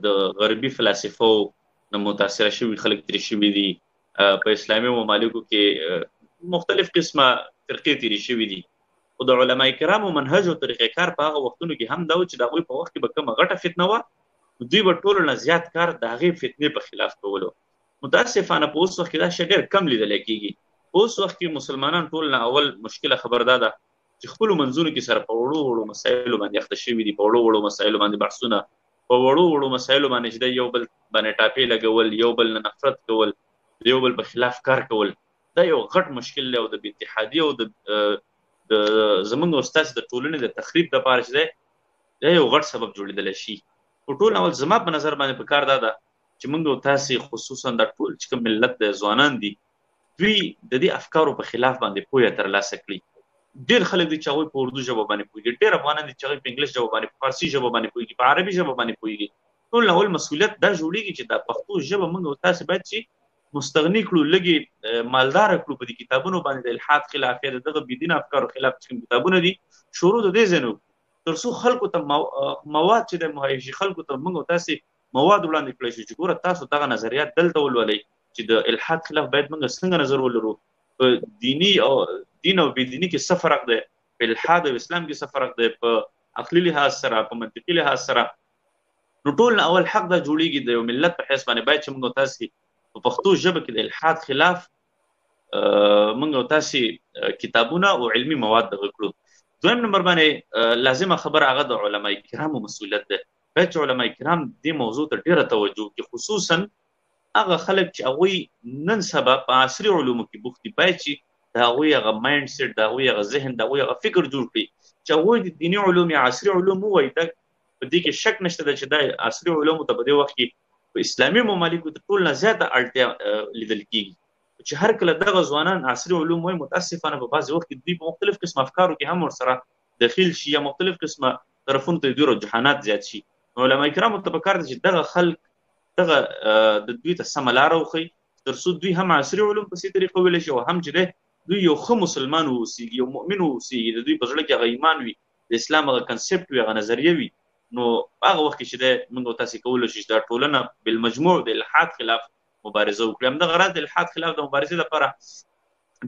د غربي فلاسفو نه متاثره شوي خلک تېر شوي دي، په اسلامي ممالکو کې مختلف قسمه فرقې تېرې شوي دي، خو د علما کرامو منهج او طریقې کار په هغه وختونو کې هم دا و چې د هغوی په وخت کې به کومه غټه فتنه وه دوی به ټولو نه زیات کار د هغې فتنې په خلاف کولو. متاسفانه په اوس وخت کې دا شی ډېر کم لیدلی کېږي. په اوس وخت کې مسلمانان ټول نه اول مشکله خبر دا ده چې خپلو منځونو کې سره په وړو وړو مسایلو باندې اخته شوي دي، په وړو وړو مسایلو باندې بحثونه، په وړو وړو مسایلو باندې چې د یو بل باندې ټاپې لګول، یو بل نه نفرت کول، د یو بل په خلاف کار کول، دا یو غټ مشکل دی او د بې اتحادي او د زمونږ او ستاسې د ټولنې د تخریب دپاره چې دی دا یو غټ سبب جوړېدلی شي. په ټول اول زما په نظر باندې په کار دا ده چې موږ او تاسې خصوصا دا ټول چې کوم ملت د ځوانان دي دوی د دې افکارو په خلاف باندې پوهه ترلاسه کړي. ډېر خلک دي چې هغوی په اردو ژبه باندې پوهېږي، ډېر افغانان دي چې هغوی په انګلیش ژبه باندې، په فارسي ژبه باندې پوهېږي، په عربي ژبه باندې پوهېږي. ټول اول مسؤلیت دا جوړېږي چې دا پښتو ژبه موږ او تاسې باید چې مستغني کړو، لږې مالداره کړو په دې کتابونو باندې د الحاد خلاف یا د دغه بېدینه افکارو خلاف چې کوم کتابونه دي شروع د دې ځای نه وکړو تر څو خلکو ته مواد چې دی مهیا شي، خلکو ته موږ او تاسې مواد وړاندې کړی شي چې ګوره تاسو دغه نظریات دلته ولولئ چې د الحاد خلاف باید موږ څنګه نظر ولرو، په دین او بېدیني کې څه فرق دی، په الحاد او اسلام کې څه فرق دی، په عقلي لحاظ سره، په منطقي لحاظ سره. نو ټول نه اول حق دا جوړېږي د یو ملت په حیث باندې باید چې موږ او تاسې په پښتو ژبه کې د الحاد خلاف موږ او تاسې کتابونه او علمي مواد دغه کړو. دویم نمبر باندې لازمه خبره هغه د علماء کرامو مسؤلیت ده. باید چې علماء کرام دې موضوع ته ډېره توجه وکړي، خصوصا هغه خلک چې هغوی نن سبا په عصري علومو کې بوخت دي. باید چې د هغوی هغه مایند سیټ، د هغوی هغه ذهن، د هغوی هغه فکر جوړ کړي چې هغوی د دیني علوم یا عصري علوم ووایي. دا په دې کې شک نشته ده چې دا عصري علومو ته په دې وخت کې په اسلامي ممالکو ته ټول نه زیاته اړتیا لیدل کېږي چې هر کله دغه ځوانان عصري علوم وایي، متاسفانه په بعضې وخت کې دوی په مختلف قسم افکارو کې هم ورسره دخیل شي یا مختلف قسمه طرفونو ته دوی رجحانات زیات شي. نو علما کرامو ته پکار ده چې دغه خلک دغه د دوی ته سمه لاره وښیي تر څو دوی هم عصري علوم په سي طریقه ویلی شي او هم چې دی دوی یو ښه مسلمان واوسېږي، یو مؤمن واوسېږي، د دوی په زړه کې هغه ایمان وي، د اسلام هغه کنسپټ وي، هغه نظریه وي. نو هغه وخت کې چې دی موږ او تاسې کولی شي چې دا ټولنه بالمجموع د الحاد خلاف مبارزه وکړي. همدغه راز د الحاد خلاف د مبارزې لپاره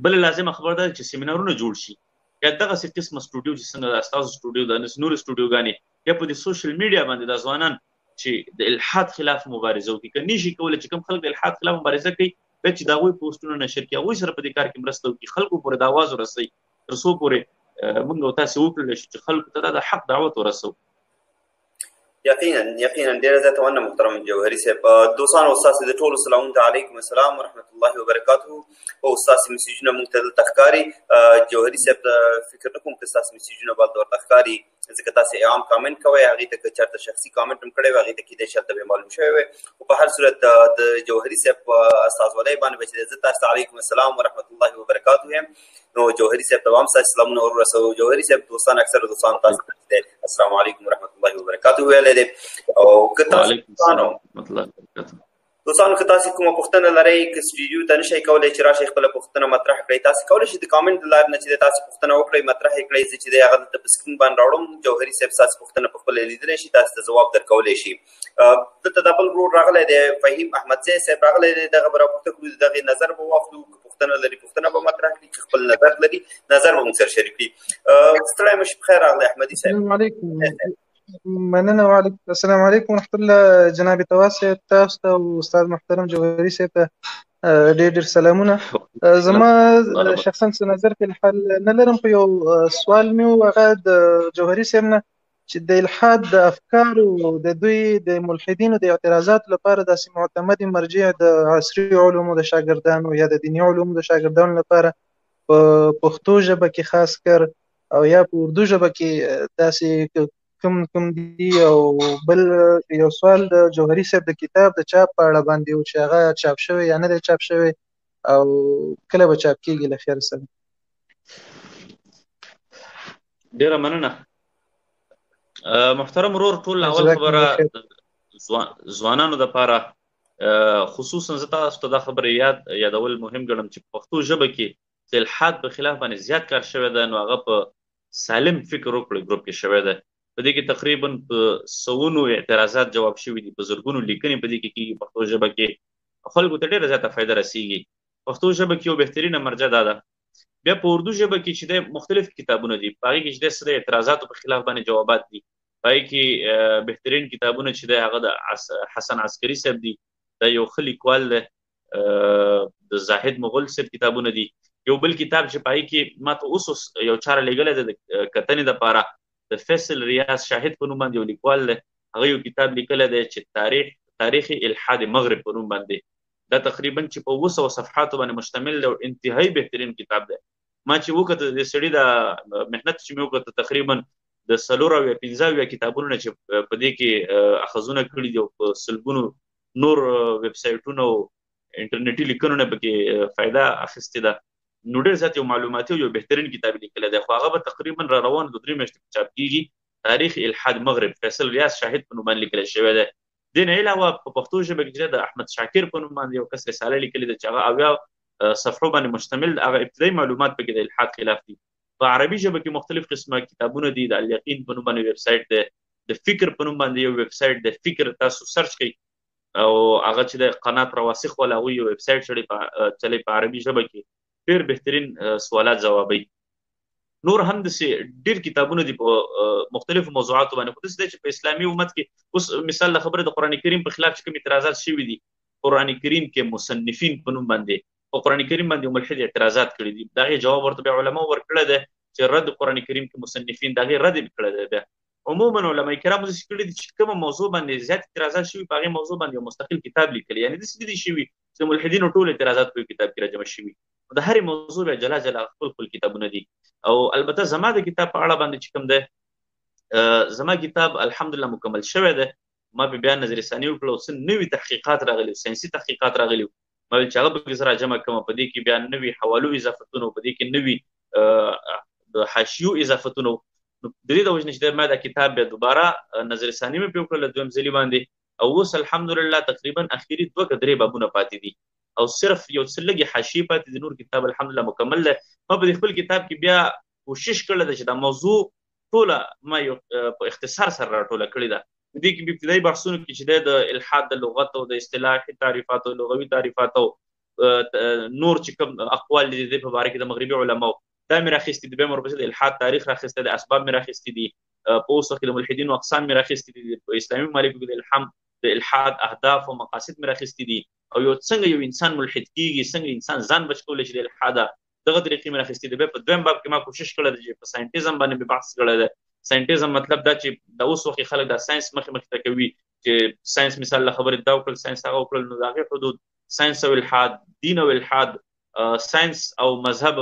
بله لازمه خبره ده چې سیمینارونه جوړ شي، یا دغسې قسمه سټوډیو چې څنګه د ستاسو سټوډیو ده، نورې سټوډیوګانې، یا په دې سوشل میډیا باندې دا ځوانان چې د الحاد خلاف مبارزه وکړي. که نشي کولی چې کوم خلک د الحاد خلاف مبارزه کوي باید چې د هغوی پوسټونه نشر کړي، هغوی سره په دې کار کې مرسته وکړي، خلکو پورې د آواز ورسوي تر څو پورې موږ او تاسې وکړلی شو چې خلکو ته دا د حق دعوت ورسوو. یقینا ډېره زیاته مننه محترم جوهري صاحب. دوستانو ستاسې د ټولو سلامونه ته علیکم السلام ورحمت الله وبرکاته. او ستاسې میسیجونه موږ ته دلته ښکاري. جوهري صاحب فکر نه کوم که ستاسې میسیجونه به هلته ورته ښکاري، ځکه تاسې عام کامنټ کوئ، هغې ته که چېرته شخصي کامنټ هم کړی وي هغې ته کیدای شي هلته بې معلوم شوی وي. خو په هر صورت د جوهري صاحب په استازولۍ باندې به چې زه تاسو ته علیکم السلام ورحمت الله وبرکاته یم، نو جوهري صاحب ته به هم ستاسې سلامونه ورسوو. جوهري صاحب دوستان اکثره دوستان تاسو ته السلام علیکم ورحمت الله وبرکاته ویلی دی. او که دوستانو که تاسې کومه پوښتنه لرئ، که سټوډیو ته نشئ کولی چې راشئ خپله پوښتنه مطرح کړئ، تاسې کولی شئ د کامنټ د لارې نه چې دی تاسې پوښتنه وکړئ، مطرح یې کړئ. زه چې دی هغه دلته په سکرین باندې راوړم، جوهري صاحب ستاسې پوښتنه پخپله لیدلی شي، تاسې ته ځواب درکولی شي. دلته دا بل ورور راغلی دی فهیم احمدزی صاحب راغلی دی، دغه به راپورته کړو، د دغې نظر به واخلو، که پوښتنه لري پوښتنه به مطرح کړي، که خپل نظر لري نظر به موږ سره شریک کړي. ستړی مه شي، بخیر راغلی احمدي صاحب. السلام علیکم. مننه. وعلیکم السلام علیکم ورحمت الله. جناب تواصل تاسو ته او استاد محترم جوهري صاحب ته ډېر سلامونه. زما شخصا څه نظر په الحال نه لرم، خو یو سوال مې و هغه د جوهري صاحب نه چې د الحاد د افکارو د دوی د ملحدینو د اعتراضاتو لپاره داسې معتمد مرجع د عصري علومو د شاګردانو یا د دیني علومو د شاګردانو لپاره په پښتو ژبه کې خاص کر او یا په اردو ژبه کې داسې کوم دي. او بل یو سوال د جوهري صاحب د کتاب د چاپ په اړه باندې و چې هغه چاپ شوی یا نه دی چاپ شوی او کله به چاپ کېږي له خیر سره. ډېره مننه محترم ورور. ټول اول خبره ځوانانو دپاره خصوصا زه تاسو ته دا خبره یادول مهم ګڼم چې په پښتو ژبه کې د الحاد په خلاف باندې زیات کار شوی دی، نو هغه په سالم فکر وکړئ ګروپ کې شوی دی. په دې کې تقریبا په سوونو اعتراضات جواب شوي دي، په زرګونو لیکنې په دې کې کېږي. پښتو ژبه کې خلکو ته ډېره زیاته فایده رسېږي. پښتو ژبه کې یو بهترینه مرجع دا ده. بیا په اردو ژبه کې چې د مختلف کتابونه دي، په هغې کې چې د اعتراضاتو په خلاف باندې جوابات دي، پای کې بهترین کتابونه چې دی هغه د حسن عسکري صاحب دي، دا یو ښه لیکوال دی. د زاهد مغل صاحب کتابونه دي. یو بل کتاب چې پای کې ما ته اوس یو چاره لېږلی دی د کتنې دپاره، د فیصل ریاض شاهد په نوم باندې یو لیکوال دی، هغه یو کتاب لیکلی دی چې تاریخ الحاد مغرب په نوم باندې. دا تقریبا چې په 200 صفحاتو باندې مشتمل دی او انتهایی بهترین کتاب دی. ما چې وکړه د سړي د محنت چې مې وکړه تقریبا د 4 کتابونه چې په دې کې اخذونه کړي دي او په سلګونو نور ویب سایټونو او انټرنیټي لیکنو نه پکې فایده اخیستې ده. نو ډېر زیات یو معلوماتي او یو بهترین کتاب لیکلی دی، خو هغه به تقریبا را روان 2-3 میاشتې چاپ کېږي. تاریخ الحاد مغرب فیصل ریاض شاهد په نوم باندې لیکلی شوی دی. دې نه علاوه په پښتو ژبه کې د احمد شاکر په نوم باندې یو کس رساله لیکلې ده چې هغه 80 صفحو باندې مشتمل، هغه ابتدایي معلومات پکې د الحاد خلاف دي. په عربي ژبه کې مختلف قسمه کتابونه دي. د الیقین په نوم باندې ویب سایټ دی، د فکر په نوم باندې یو ویب سایټ دی، فکر تاسو سرچ کړئ او هغه چې د قنات رواسخ ولا هغوی یو ویب سایټ چلی په عربي ژبه کې ډېر بهترین سوالات جوابوي. نور هم داسې ډېر کتابونه دي په مختلفو موضوعاتو باندې، خو داسې دی چې په اسلامي امت کې اوس مثال د خبره د قرآن کریم په خلاف چې کوم اعتراضات شوي دي، قرآن کریم کې مصنفین په نوم باندې په قرآن کریم باندې ملحد اعتراضات کړي دي، د هغې جواب ورته بیا علماو ورکړی دی چې رد قرآن کریم کې مصنفین د هغې رد یې کړی دی. بیا عموما علما کرامو داسې کړي دي چې کومه موضوع باندې زیات اعتراضات شوي په هغې موضوع باندې یو مستقل کتاب لیکلی، یعنې داسې نه دي شوي چې د ملحدینو ټول اعتراضات په یو کتاب کې راجمع شوي. د هرې موضوع بیا جلا جلا خپل کتابونه دي. او البته زما د کتاب په اړه باندې چې کوم دی، زما کتاب الحمدلله مکمل شوی دی. ما په بیا نظر ثاني وکړه او څه نوي تحقیقات راغلي، ساینسي تحقیقات راغلي، ما ویل چې هغه پکې زه راجمع کړم. په دې کې بیا نوي حوالو اضافتونه، په دې کې نوي د حاشیو اضافتونه. د دې د وجې نه چې ما دا کتاب بیا دوباره نظر ثاني مې پرې وکړله دویم ځلي باندې، او اوس الحمدلله تقریبا اخري 2-3 بابونه پاتې دي او صرف یو څه لږې حاشیې پاتې دي. نور کتاب الحمدلله مکمل دی. ما په خپل کتاب کې بیا کوشش کړی ده چې دا موضوع ټوله ما یو په اختصار سره راټوله کړې ده. په دې کې ابتدایي بحثونو کې چې دی د الحاد د لغت او د اصطلاحي تعریفات او لغوي تعریفات او نور چې کوم اقوال دي د په باره کې د مغربي علماو دا مې راخیستي دي. بیا مې ورپسې د الحاد تاریخ راخیستی دی، اسباب مې راخیستي دي، په اوس وخت کې د ملحدینو اقسام مې راخیستي دي، په اسلامي ممالکو کې د الحاد اهداف او مقاصد مې راخیستي دي، او یو څنګه یو انسان ملحد کېږي، څنګه انسان ځان بچ کولی شي د الحاده، دغه طریقې مې راخیستي دي. بیا په دویم باب کې ما کوشش کړی دی چې په ساینټیزم باندې مې بحث کړی دی. ساینټیزم مطلب دا چې د اوس وخت خلک دا ساینس مخې ته کوي چې ساینس مثال له خبرې دا وکړل، ساینس هغه وکړل، نو د هغې حدود ساینس او الحاد، دین او الحاد، ساینس او مذهب،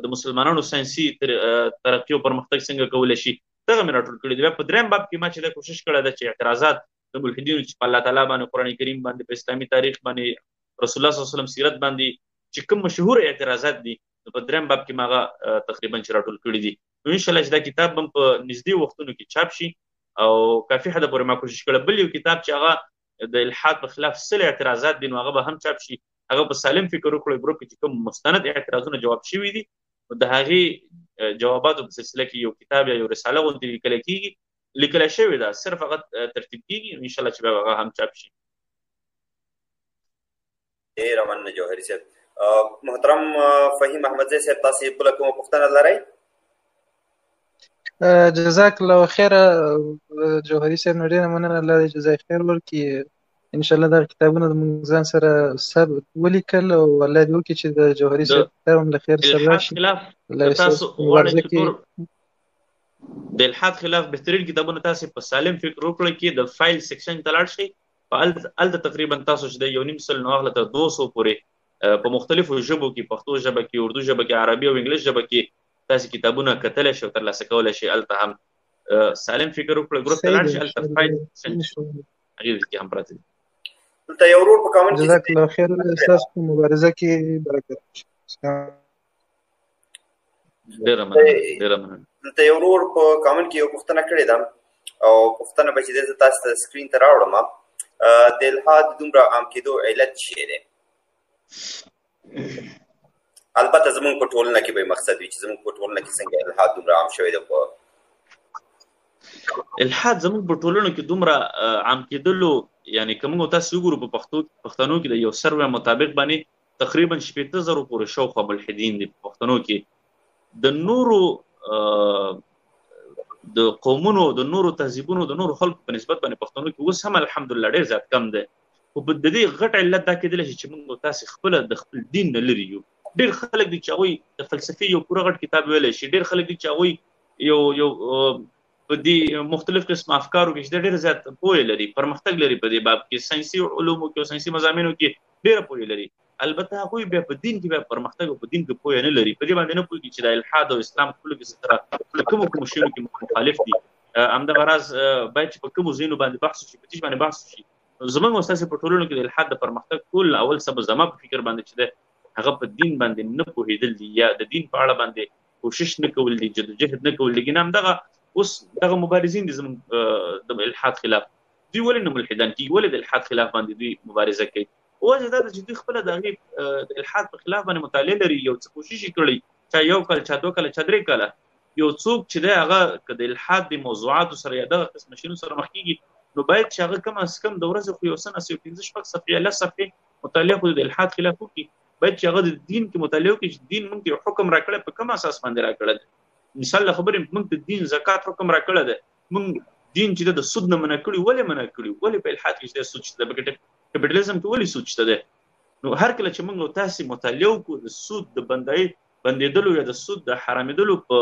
د مسلمانانو ساینسي ترقي او پرمختګ څنګه کولی شي، دغه مې راټول کړي دي. بیا په دریم باب کې ما چې دا کوشش کړی ده چې اعتراضات د ملحدینو چې په الله تعالی باندې، قرآن کریم باندې، په اسلامي تاریخ باندې، رسول الله صلی الله علیه وسلم سیرت باندې چې کوم مشهور اعتراضات دي، نو په دریم باب کې ما هغه تقریبا چې راټول کړي دي. نو انشاءالله چې دا کتاب هم په نږدې وختونو کې چاپ شي او کافي حده پورې ما کوشش کړی. بل یو کتاب چې هغه د الحاد په خلاف 100 اعتراضات دي، نو هغه به هم چاپ شي. هغه په سالم فکر وکړو ګروپ کې چې کوم مستند اعتراضونه جواب شوي دي، د هغې جواباتو په سلسله کې یو کتاب یا یو رساله غوندې لیکلی کېږي، لیکلی شوې ده، صرف هغه ترتیب کېږي. انشاءالله چې بیا هغه هم چاپ شي. ډېره مننه جوهري صاحب. محترم فهیم احمدزی صاحب، تاسې بله کومه پوښتنه لرئ؟ جزاک الله خیر جوهري صاحب، نو ډېره مننه، الله دې جزای خیر ورکړي. انشاءالله دا کتابونه زموږ ځان سره ثبت ولیکل او الله دې وکړي چې د جوهري صاحب کتاب هم له خیر سره راشي. تاسو غواړئ چې د الحاد خلاف بهترین کتابونه تاسې په سالم فکر وکړئ کې د فایل سیکشن ته لاړ شئ، په هلته تقریبا تاسو چې د 1.5 سل نه اخله تر 200 پورې په مختلفو ژبو کې، پښتو ژبه کې، اردو ژبه کې، عربي او انګلیش ژبه کې تاسې کتابونه کتلی شئ او ترلاسه کولی شئ. هلته هم سالم فکر وکړئ، ګروپ ته لاړ شئ، هلته فایل سیکشن هغې کې هم پراته دي. دلته یو ورور په کامنټ کې جزاک الله خیر، ستاسو په مبارزه کې برکت. ډېره مننه. دلته یو ورور په کامنټ کې یو پوښتنه کړې ده او پوښتنه به چې دی زه تاسو ته سکرین ته راوړم، د الحاد دومره عام کېدو علت څه دی؟ البته زموږ په ټولنه کې به مقصد وي چې زموږ په ټولنه کې څنګه الحاد دومره عام شوی دی. الحاد زموږ په ټولنو کې دومره عام کېدلو، یعنی که موږ تاسو وګورو په پښتنو کې د یو سروې مطابق باندې تقریبا 80,000 پورې شاوخوا ملحدین دي په پښتنو کې. د نورو د قومونو د نورو تهذیبونو د نورو خلکو په نسبت باندې پښتنو کې اوس هم الحمدلله ډېر زیات کم دی. خو د دې غټ علت دا کېدلی شي چې موږ تاسې خپله د خپل دین نه لرې یو. ډېر خلک دي چې هغوی د فلسفې یو پوره غټ کتاب ویلی شي. ډېر خلک دي چې هغوی یو په دې مختلف قسم افکارو کې چې ډېر زیات پوهه لري، پرمختګ لري په دې باب کې، ساینسي علومو کې او ساینسي مضامینو کې ډېره پوهه لري. البته هغوی بیا په دین کې بیا پرمختګ او په دین کې پوهه نه لري. په دې باندې نه پوهېږي چې د الحاد او اسلام خپلو کې سره کومو شیانو کې مخالف دي. همدغه راز باید چې په کومو ځایونو باندې بحث وشي، په دې باندې بحث وشي. زموږ او ستاسې په ټولنو کې د الحاد د پرمختګ ټول اول سبب زما په فکر باندې چې دی هغه په دین باندې نه پوهېدل دي یا د دین په اړه باندې کوشش نه کول دي، جدوجهد نه کول دي. ګینه همدغه اوس دغه مبارزین دي زموږ د الحاد خلاف. دوی ولې نه ملحدان کېږي؟ ولې د الحاد خلاف باندې دوی مبارزه کوي؟ وجه دا ده چې دوی خپله د هغې د الحاد په خلاف باندې مطالعه لري، یو څه کوشش یې کړی، چا یو کال، چا 2 کاله، چا 3 کاله. یو څوک چې دی هغه که د الحاد د موضوعاتو سره یا دغه قسم شیانو سره مخ کېږي، نو باید چې هغه کم از کم د ورځې خو یو څه نه 15-16 صفحې یا 10 صفحې مطالعه خو د الحاد خلاف وکړي. باید چې هغه د دین کې مطالعه وکړي چې دین موږ ته یو حکم راکړی، په کوم اساس باندې راکړی دی. مثال له خبرې موږ ته دین زکات حکم راکړی دی، موږ دین چې د سود نه منع کړي، ولې منع کړي؟ ولې په الحاد کې چې سود شته، په کپټالیزم کې ولې سود شته دی؟ نو هر کله چې موږ تاسې مطالعه وکړو د سود د بندېدلو یا د سود د حرامېدلو په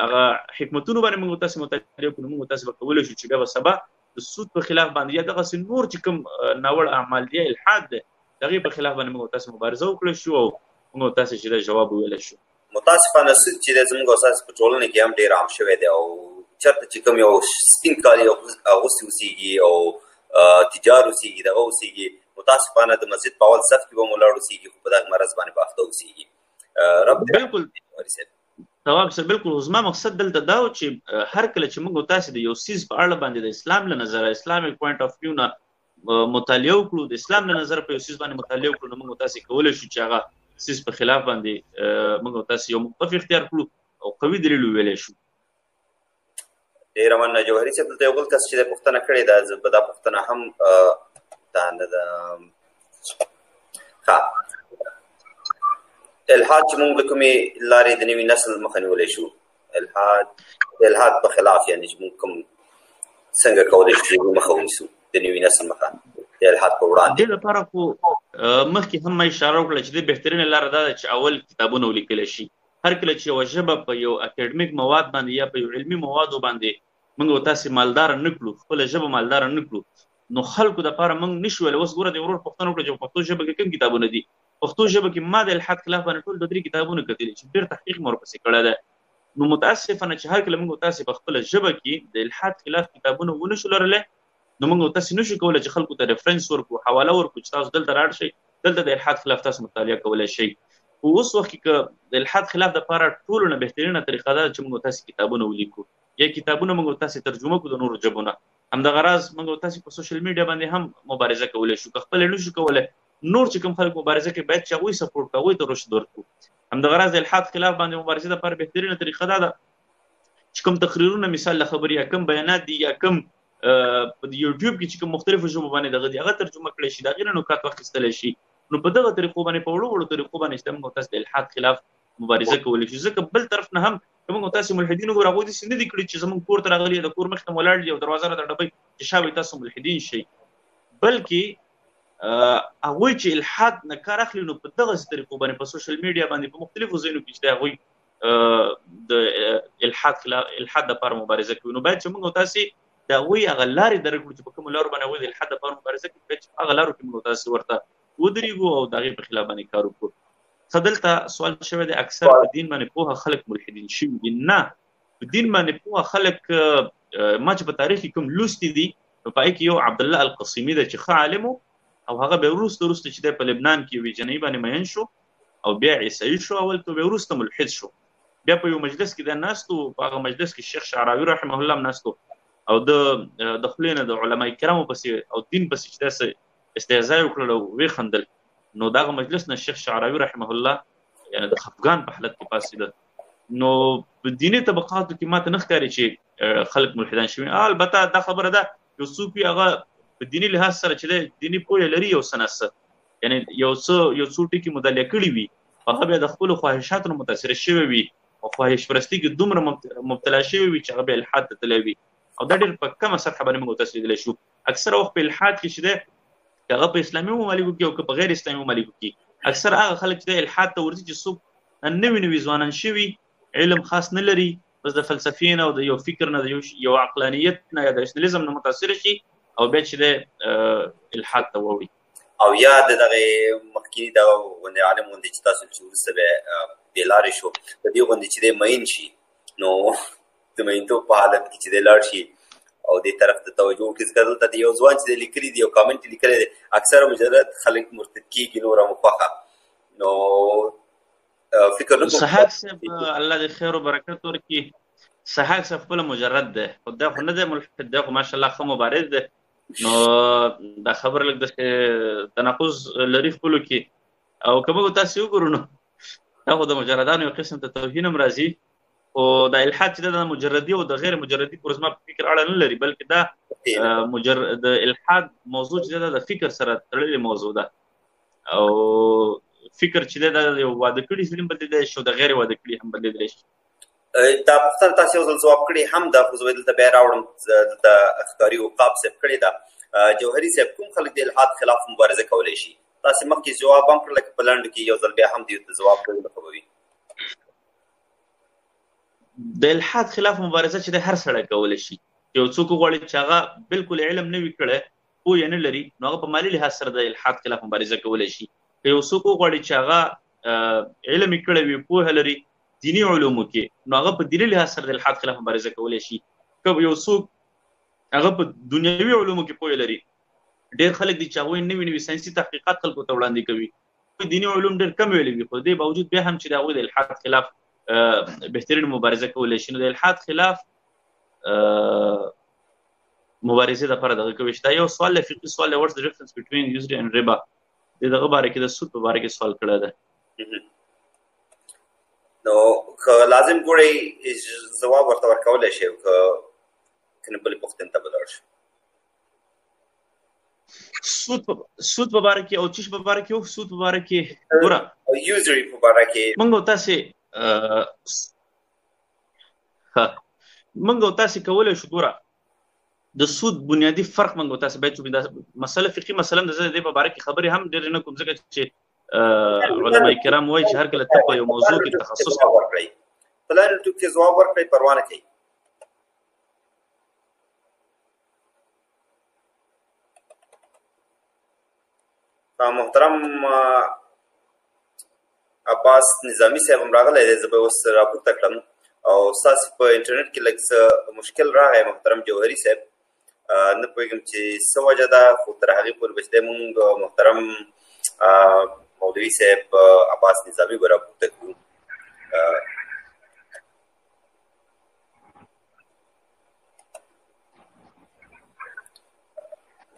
هغه حکمتونو باندې موږ تاسې مطالعه وکړو، موږ تاسې به کولی شو چې بیا به سبا د سود په خلاف باندې یا دغسې نور چې کوم ناوړه اعمال دي الحاد دی، د هغې په خلاف باندې موږ تاسې مبارزه وکړی شو او موږ تاسې چې دا جواب وویلی شو. متاسفانه سود چې دی زموږ او ستاسې په ټولنه کې هم ډېر عام شوی دی او چېرته چې کوم یو سپین کالي اغوستي اوسېږي او تجار اوسېږي، دغه اوسېږي، متاسفانه د مسجد په اول صف کې به مو ولاړ اوسېږي، خو په دغه مرض باندې به اخته اوسېږي. بلکل تواب صاحب، بلکل زما مقصد دلته دا و چې هر کله چې موږ تاسې د یو څیز په اړه باندې د اسلام له نظره، اسلامک پوینټ اف ویو نه مطالعه وکړو، د اسلام له نظره په یو څیز باندې مطالعه وکړو، نو موږ تاسې کولی شو چې هغه څیز په خلاف باندې موږ تاسې یو موقف اختیار کړو او قوي دلیل وویلی شو. ډېره مننه جوهري صاحب. دلته یو بل کس چې دا پوښتنه کړې ده، زه به دا پوښتنه هم دا نه ده الحاد چې موږ د کومې لارې د نوي نسل مخه نیولی شو، الحاد په خلاف یعنې چې موږ کوم څنګه کولی شو چې مخه ونیسو د نوي نسل مخه د الحاد په وړاندې؟ دې لپاره خو مخکې هم ما اشاره وکړه چې د بهترینه لاره دا ده چې اول کتابونه ولیکلی شي. هر کله چې یوه ژبه په یو اکاډمیک مواد باندې یا په یو علمي موادو باندې موږ تاسې مالداره نه کړو، خپله ژبه مالداره نه کړو، نو خلکو دپاره موږ نه شو ویلی. اوس ګوره د ورور پوښتنه وکړه چې په پښتو ژبه کې کوم کتابونه دي. پښتو ژبه کې ما د الحاد خلاف باندې ټول 2-3 کتابونه کتلي چې ډېر تحقیق مې ورپسې کړی دی. نو متاسفانه چې هر کله موږ تاسې په خپله ژبه کې د الحاد خلاف کتابونه ونه شو لرلی، نو موږ تاسې نه شو کولی چې خلکو ته ریفرنس ورکړو، حواله ورکړو چې تاسو دلته راړ شئ، دلته د الحاد خلاف تاسو مطالعه کولی شئ. خو اوس وخت کې که د الحاد خلاف دپاره ټولو نه بهترینه طریقه ده چې موږ تاسې کتابونه ولیکو، یا کتابونه موږ تاسې ترجمه کړو د نورو ژبو نه. همدغه راز موږ تاسې په سوشل میډیا باندې هم مبارزه کولی شو. که خپله نه شو کولی، نور چې کوم خلک مبارزه کوي باید چې هغوی سپورټ کړو، هغوی ته رشد ورکړو. همدغه راز د الحاد خلاف باندې مبارزې دپاره بهترینه طریقه دا ده چې کوم تقریرونه مثال له خبرې یا کوم بیانات دي یا کوم په یوټیوب کې چې کوم مختلفو ژبو باندې دغه دي هغه ترجمه کړی شي، د هغې نه نکات واخیستلی شي. نو په دغه طریقو باندې په وړو وړو طریقو باندې چې موږ تاسې د الحاد خلاف مبارزه کولی شو. ځکه بل طرف نه هم که موږ تاسې ملحدین وګورو، هغوی داسې نه دي کړي چې زموږ کور ته راغلي، د کور مخې ته ولاړ دي او دروازه راته ډبوي چې شا وایي تاسو ملحدین شئ، بلکې هغوی چې الحاد نه کار اخلي، نو په دغسې طریقو باندې په سوشل میډیا باندې په مختلفو ځایونو کې چې دی هغوی د الحاد دپاره مبارزه کوي. نو باید چې موږ تاسې د هغوی هغه لارې درک کړو چې په کومو لارو باندې هغوی د الحاد دپاره مبارزه کوي، باید چې هغه لارو کې موږ تاسې ورته ودرېږو او د هغې په خلاف باندې کار وکړو. څه دلته سوال شوی دی اکثر په دین باندې پوهه خلک ملحدین شوي دي. نه، په دین باندې پوهه خلک ما چې په تاریخ کې کوم لوستي دي، نو په هغې کې یو عبدالله القصیمي دی چې ښه عالم و او هغه بیا وروسته چې دی په لبنان کې یوې جنۍ باندې مین شو او بیا عیسوي شو اول، بیا وروسته ملحد شو. بیا په یو مجلس کې دی ناست و، په هغه مجلس کې شیخ شعراوي رحمه الله هم ناست و او د خولې نه د علما کرامو پسې او دین پسې چې داسې استهزا یې وکړل او ویې خندل. نو دغه مجلس نه شیخ شعراوي رحمه الله یعنې د خفګان په حالت کې پاڅېده. نو په دیني طبقاتو کې ماته نه ښکاري چې خلک ملحدان شوي. البته دا خبره ده یو څوک وي هغه په دیني لحاظ سره چې دی دیني پوهه لري، یو څه نسه یعنې یو څو ټکي مطالعه کړي وي، هغه بیا د خپلو خواهشاتو نه متاثره شوی وي او خواهش پرستی کې دومره مبتلا شوي وي چې هغه بیا الحاد ته تللی وي او دا ډېر په کمه سطحه باندې موږ تاسو لیدلی شو اکثره وخت په الحاد کې چې دی که هغه په اسلامي ممالکو کې او که په غیر اسلامي ممالکو کې اکثر هغه خلک چې د الحاد ته ورځي چې څوک نوي ځوانان شوي علم خاص نه لري بس د فلسفې نه او د یو فکر نه د یو عقلانیت نه یا د راشنالیزم نه متاثر شي او بیا چې د الحاد ته ووړي او یا دغه مخکې دا غونډه عالم غونډه چې تاسو چې وروسته به بېلارې شو د دې غونډې چې د مین شي نو د مینتوب په حالت کې چې د لاړ شي او دې طرف ته توجه وکړي ځکه دلته د یو ځوان چې لیکلي دي یو کامنټ لیکلی دی اکثره مجرد خلک مرتد کېږي نوره مخوښه نو فکر نه سحاق صاحب الله دې خیر او برکت ورکړي سحاق صاحب خپله مجرد دی خو دا خو نه دی ملحد دی خو ماشاءالله ښه مبارز دی نو دا خبره لږ داسې تناقض لري خپلو کې او که موږ تاسې وګورو نو دا خو د مجردانو یو قسم ته توهین هم راځي خو دا الحاد چې د مجردي او د غیر مجردي پورې زما په فکر اړه نه لري بلکې دا د الحاد موضوع چې ده د فکر سره تړلې موضوع ده او فکر چې ده د یو واده کړي سړي هم بدلېدلی شي او د غیر واده کړي هم بدلېدلی شي دا پوښتنه تاسو یو ځل ځواب کړې هم ده خو زه دلته بیا راوړم دلته ښکاري عقاب صاحب کړې ده جوهري صاحب کوم خلک د الحاد خلاف مبارزه کولی شي تاسو مخکې جواب هم کړ لکه په لنډو کې یو ځل بیا هم دې ته ځواب کړی لکه به وي د الحاد خلاف مبارزه چې د هر سړی کولی شي یو څوک وغواړي چې هغه بالکل علم نه وي کړی پوه یې نه لري نو هغه په مالي لحاظ سره د الحاد خلاف مبارزه کولی شي که یو څوک وغواړي چې هغه علم یې کړی وي پوهه لري دینی علومو کې نو هغه په دیني لحاظ سره د الحاد خلاف مبارزه کولی شي که یو څوک هغه په دنیوي علومو کې پوهه لري ډېر خلک دي چې هغوی نوي ساینسي تحقیقات خلکو ته وړاندې کوي دیني علوم ډېر کم ویلي وي خو دې باوجود بیا هم چې د هغوی د الحاد خلاف بهترین مبارزه کولی شي نو د الحاد خلاف مبارزې دپاره دغه کوي چې دا یو سوال دی فقهي سوال دی what's the difference between usury and riba د دغه باره کې د سود په باره کې سوال کړی دی نو که لازم ګورئ ځواب ورته ورکولی شي که نه بلې پوښتنې ته به لاړ شو سود په باره کې او چیش په باره کې سود په باره کې ګوره یوزري په باره کې موږ تاسې کولی شو ګوره د سود بنیادي فرق موږ تاسې باید وکړو دا مسله فقهي مثلا د زه د دې په باره کې خبرې هم ډېرې نه کوم ځکه چې علما کرام وایي چې هر کله ته په یو موضوع کې تخصص ورکړئ په لاندې ټکو کې ځواب ورکړئ پروا نه کوي محترم عباس نظامي صاحب هم راغلی دی زه به اوس راپورته کړم او ستاسې په انټرنیټ کې لږ څه مشکل راغی محترم جوهري صاحب نه پوهېږم چې څه وجه ده خو تر هغې پورې به چې دی مونږ محترم مولوي صاحب عباس نظامي به راپورته کړو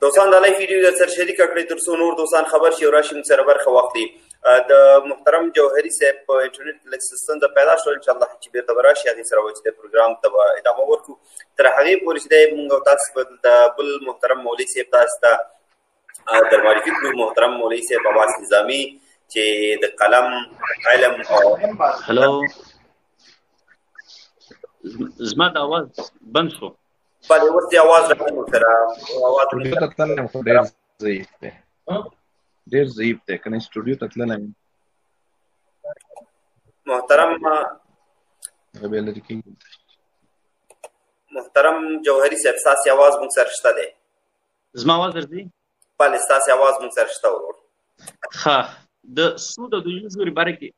دوستان دا لایف ویډیو در سره شریکه کړئ تر څو نور دوستان خبر شي او راشي موږ سره برخه واخلي د محترم جوهري صاحب په انټرنیټ کې لږ څه ستونزه پیدا شوه انشاءالله چې بېرته به راشي هغې سره به چې د پروګرام ته به ادامه ورکړو تر هغې پورې چې دی مونږ او تاسو به د بل محترم مولوي صاحب تاسو ته در معرفي کړو محترم مولوي صاحب عباس نظامي چې د قلم علم او هلو زما د اواز بند شو بله اوس دې اواز راځي مو سره اواز سټوډیو ته تللی خو ډېر ضعیف دی ډېر ضعیف دی که نه سټوډیو ته تللی محترم جوهري صاحب ستاسې اواز مونږ سره شته دی زما اواز درځي بله ستاسې اواز مونږ سره شته ورور ښه د سود او د یوزوري باره کې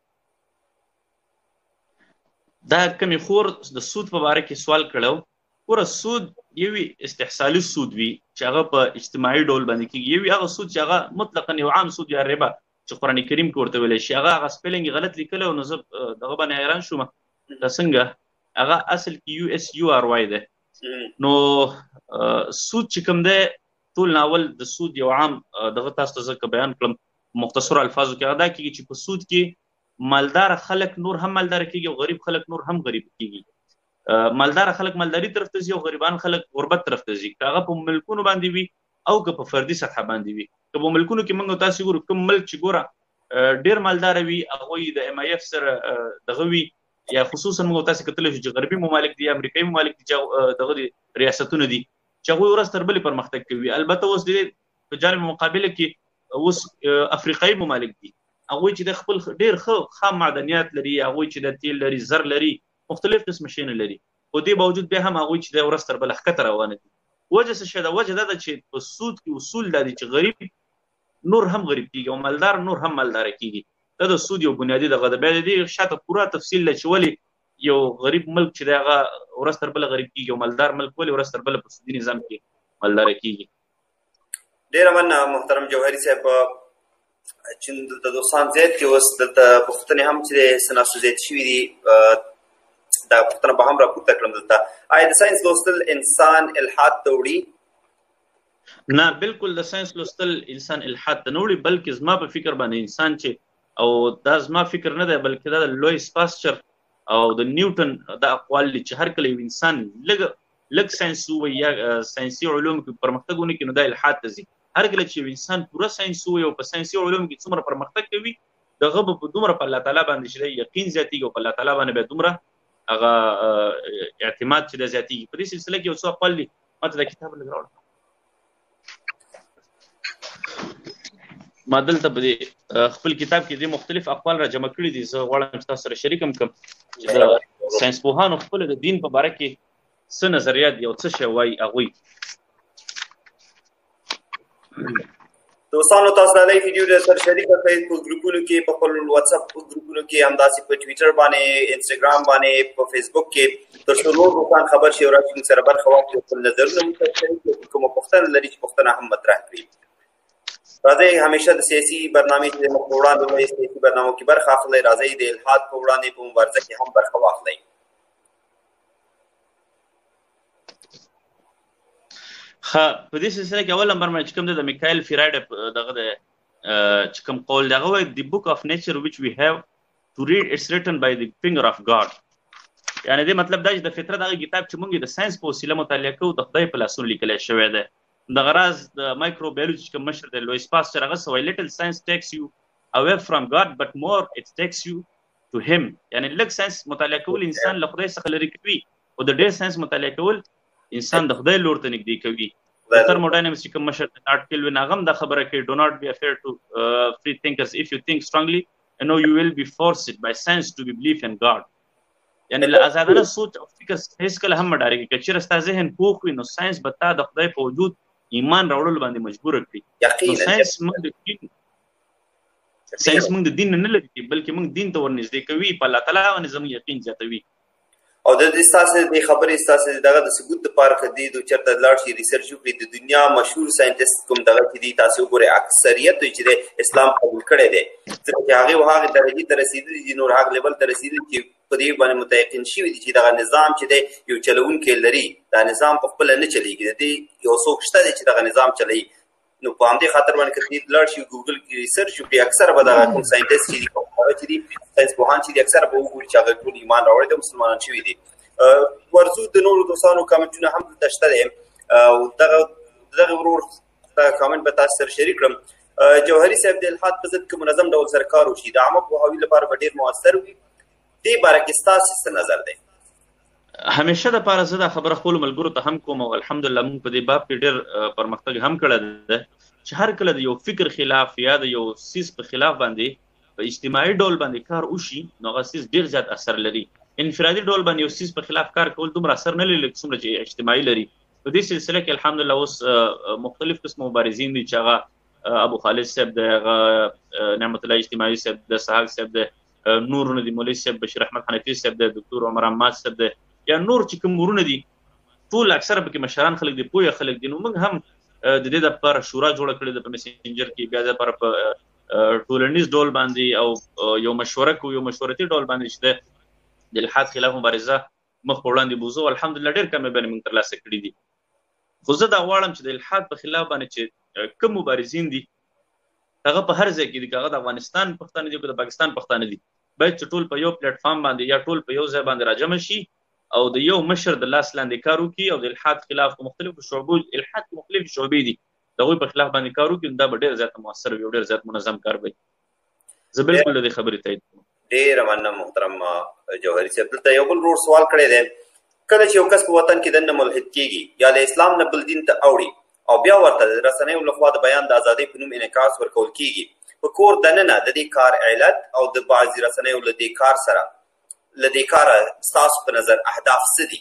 دا کمې خور د سود په باره کې سوال کړی ګوره سود یوي استحصالي سود وي چې هغه په اجتماعي ډول باندې کېږي یوي هغه سود چې هغه مطلقا یو عام سود یا ربا چې قرآن کریم کې ورته ویلی شي هغه سپیلنګ غلط لیکلی او نو زه دغه باندې حیران شوم دا څنګه هغه اصل کې USURY دی نو سود چې کوم دی ټول ناول د سود یو عام دغه تاسو ته زه که بیان کړم مختصرو الفاظو کې هغه دا کېږي چې په سود کې مالدار خلک نور هم مالداره کېږي او غریب خلک نور هم غریب کېږي مالدار خلک مالداري طرف ته ځي او غریبان خلک غربت طرف ته ځي که هغه په ملکونو باندې وي او که په فردي سطحه باندې وي که په ملکونو کې موږ تاسو ګورو کوم ملک چې ګوره ډېر مالداره وي هغوی د MIF سره دغه وي یا خصوصا موږ تاسو کتلی شو چې غربي ممالک دي امریکایي ممالک دي چې دغه ریاستونه دي چې هغوی ورځ تر بلې پرمختګ کوي. البته اوس د په جانب مقابله کې اوس افریقایي ممالک دي هغوی چې د خپل ډېر ښه خام معدنیات لري، هغوی چې د تیل لري، زر لري، مختلف قسم شیونه لري، خو دې باوجود بیا هم هغوی چې د ورځ تر بله ښکته روانه دي. وجه څه شی ده؟ وجه دا ده چې په سود کې اصول دا دي چې غریب نور هم غریب کېږي او مالدار نور هم مالداره کېږي. دا د سود یو بنیادي دغه ده. بیا د دې شاته پوره تفصیل ده چې ولې یو غریب ملک چې دی هغه ورځ تر بله غریب کېږي او مالدار ملک ولې ورځ تر بله په سودي نظام کې مالداره کېږي. ډېره مننه محترم جوهري صاحب. چې دلته دوستان زیات دي، اوس دلته پوښتنې هم چې څه ناسو زیات شوي دي، دا پوښتنه به هم راپورته کړم دلته. آیا د ساینس لوستل انسان الحاد ته وړي؟ نه، بالکل د ساینس لوستل انسان الحاد ته نه وړي، بلکې زما په فکر باندې انسان چې، او دا زما فکر نه دی بلکې دا د لویس پاسچر او د نیوټن دا اقوال دي چې هر کله یو انسان لږ ساینس ووایي یا ساینسي علوم کې پرمختګ ونه کړي نو دا الحاد ته ځي. هر کله چې یو انسان پوره ساینس ووایي او په ساینسي علوم کې څومره پرمختګ کوي دغه به په دومره په الله تعالی باندې چې دی یقین زیاتېږي او په الله تعالی باندې به دومره هغه اعتماد چې دی زیاتېږي. په دې سلسله کې یو څو اقوال دي، ما ته دا کتاب لږ راوړه، ما دلته په خپل کتاب کې د مختلف اقوال را جمع کړي دي. زه غواړم چې تاسو سره شریک هم کړم چې د ساینس پوهانو خپل د دین په باره کې څه نظریات دي او څه شی وایي هغوی. دوستانو تاسو دا لایو ویډیو د سره شریک کړئ په ګروپونو کې، په خپل واتس اپ ګروپونو کې، همداسې په ټویټر باندې، انسټاګرام باندې، په فیسبوک کې، تر څو نور دوستان خبر شي او راشي موږ سره برخه واخلي او خپل نظرونه مو سره شریک کړي. کومه پوښتنه لري چې پوښتنه هم مطرح کړي. راځئ همیشه د سیاسي برنامې چې موږ په وړاندې وایي سیاسي برنامو کې برخه اخلئ. راځئ د الحاد په وړاندې په مبارزه کې هم برخه واخلئ. په دې سلسله کې اول نمبر باندې چې کوم د میکایل فیراډ دغه د چې کوم قول دغه وایي the book of nature which we have to read it's written by the finger of God. یعنی دې مطلب دا چې د فطرت هغه کتاب چې موږ د ساينس په وسیله مطالعه کوو د خدای په لاسونو لیکل شوی دی. دغه راز د مایکروبیولوژي کوم مشر د لویس پاسچر هغه سوی little science takes you away from God but more it takes you to him. یعنی لږ ساينس مطالعه کول انسان له خدای څخه لري کوي او د ډېر ساينس مطالعه کول انسان د خدای لور ته نږدې کوي. د تhermodynamics کوم مشر نارت کیلوین هغه هم دا خبره کوي do not be afraid to free thinkers if you think strongly and know you will be forced by science to believe in God. یعنی له آزادانه سوچ او فکر هیڅ کله هم مه ډارېږي. که چېرې ستا ذهن پوخ وي نو ساینس به تا د خدای په وجود ایمان راوړلو باندې مجبوره کړي. نو ساینس موږ د دین نه لري بلکې موږ دین ته ورنږدې کوي، په الله تعالی باندې زموږ یقین زیاتوي. او د دې ستاسو د خبرې ستاسو دغه د ثبوت لپاره کدي د چرته لاړ شي ریسرچ وکړي د دنیا مشهور ساينټیست کوم دغه چې دي تاسو ګورئ اکثریت چې د اسلام قبول کړي دي چې هغه درجه ته رسیدلي دي، نور هغه لیول ته رسیدلي چې په دې باندې متيقن شي چې دغه نظام چې دی یو چلونکي لري، دا نظام په خپل نه چلیږي، د یو څوک شته چې دغه نظام چلوي. نو په همدې خاطر باندې کدي لاړ شي ګوګل کې ریسرچ وکړي، اکثر به دغه کوم ساينټیست چې دي ساينس پوهان چې اکثر به وګوري چې هغه ټول ایمان راوړي د مسلمانان شوي دي. ورزو د نورو دوستانو کامنټونه هم دلته شته دي او دغه ورور دا کامنټ به تاسو سره شریک کړم. جوهري صاحب د الحاد په ضد کې منظم ډول سره کار وشي د عامه پوهاوي لپاره به ډېر مؤثر وي. دې باره کې ستاسو څه نظر دی؟ همیشه د پاره زه دا خبره خپلو ملګرو ته هم کوم او الحمدلله موږ په دې باب کې ډېر پرمختګ هم کړی دی چې هر کله د یو فکر خلاف یا د یو څیز په خلاف باندې په اجتماعي ډول باندې کار وشي نو هغه څیز ډېر زیات اثر لري. انفرادي ډول باندې یو څیز په خلاف کار کول دومره اثر نه لري څومره چې اجتماعي لري. په دې سلسله کې الحمدلله اوس مختلف قسم مبارزین دي چې هغه ابو خالد صاحب د نعمت الله اجتماعي صاحب د سحاق صاحب د نور ندی مولوي صاحب بشیر احمد حنفي صاحب د دکتور عمر عماد صاحب د یا نور چې کوم ورونه دي ټول اکثره پکې مشران خلک دي، پوهه خلک دي. نو موږ هم د دې لپاره شورا جوړه کړې ده په میسنجر کې، بیا د لپاره په ټولنیز ډول باندې او یو مشوره کو یو مشورتي ډول باندې چې د الحاد خلاف مبارزه مخ په وړاندې بوزو. الحمدلله ډېر کامیابۍ موږ ترلاسه کړي دي. خو زه دا غواړم چې د الحاد په خلاف باندې چې کوم مبارزین دي هغه په هر ځای کې دي، که هغه د افغانستان پښتانه دي که د پاکستان پښتانه دي، باید چې ټول په یو پلیټ فارم باندې یا ټول په یو ځای باندې راجمع شي او د یو مشر د لاس لاندې کار وکړي او د الحاد خلاف مختلفو شعبو الحاد مختلفې شعبې دي د هغوی په خلاف باندې کار وکړي، نو دا به ډېر زیات مؤثر وي او ډېر زیات منظم کار وي. زه بالکل د دې خبرې تایید کوم. ډېره مننه محترم جوهري صاحب. دلته یو بل ورور سوال کړی دی، کله چې یو کس په وطن کې دننه ملحد کېږي یا له اسلام نه بل دین ته اوړي او بیا ورته د رسنیو لخوا د بیان د ازادۍ په نوم انعکاس ورکول کېږي، په کور دننه د دې کار علت او د بعضې رسنیو له دې کار سره له دې کاره ستاسو په نظر اهداف څه دي؟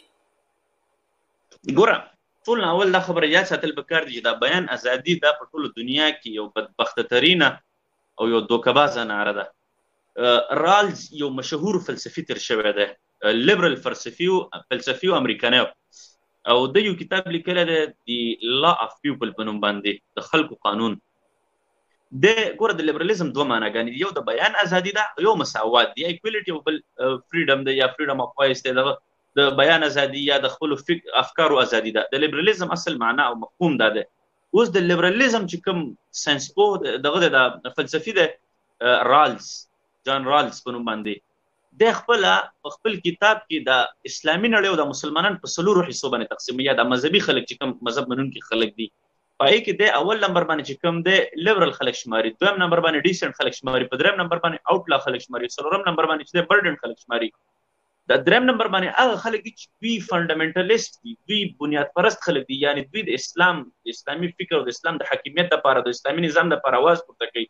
ګوره، ټول نه اول دا خبره یاد ساتل پکار دي چې دا بیان ازادي دا په ټوله دنیا کې یو بدبخته ترینه او یو دوکهبازه ناره ده. رالز یو مشهور فلسفي تیر شوی دی، لیبرل فلسفي امریکانی، او د یو کتاب لیکلی دی دی لا اف پیپل په نوم باندې، د خلکو قانون. د ګوره د لیبرلیزم دوه معناګانې دي، یو د بیان ازادي ده، یو مساوات دی، ایکویلیټي، او بل فریډم دی یا فریډم اف وایس دی. د بیان ازادي یا د خپلو افکارو ازادي ده. د لیبرلیزم اصل معنا او مفهوم دا دی. اوس د لیبرلیزم چې کوم ساینسپوه دغه د فلسفي دی، رالز، جان رالز په نوم باندې، د خپل کتاب کې د اسلامي نړۍ او د مسلمانانو په څلورو حصو باندې تقسیموي، یا د مذهبي خلک چې کوم مذهب منونکي خلک دي، په هغې کې د اول نمبر باندې چې کوم دی لیبرل خلک شماري، دویم نمبر باندې ډیسنټ خلک شماري، په دریم نمبر باندې آوټلا خلک شماري، څلورم نمبر باندې چې دی برډن خلک شماري. د دریم نمبر باندې هغه خلک دي چې دوی فنډامنټلیسټ دي، دوی بنیاد پرست خلک دي، یعنی دوی د اسلامي فکر او د اسلام د حاکمیت لپاره، د اسلامي نظام لپاره اواز پورته کوي.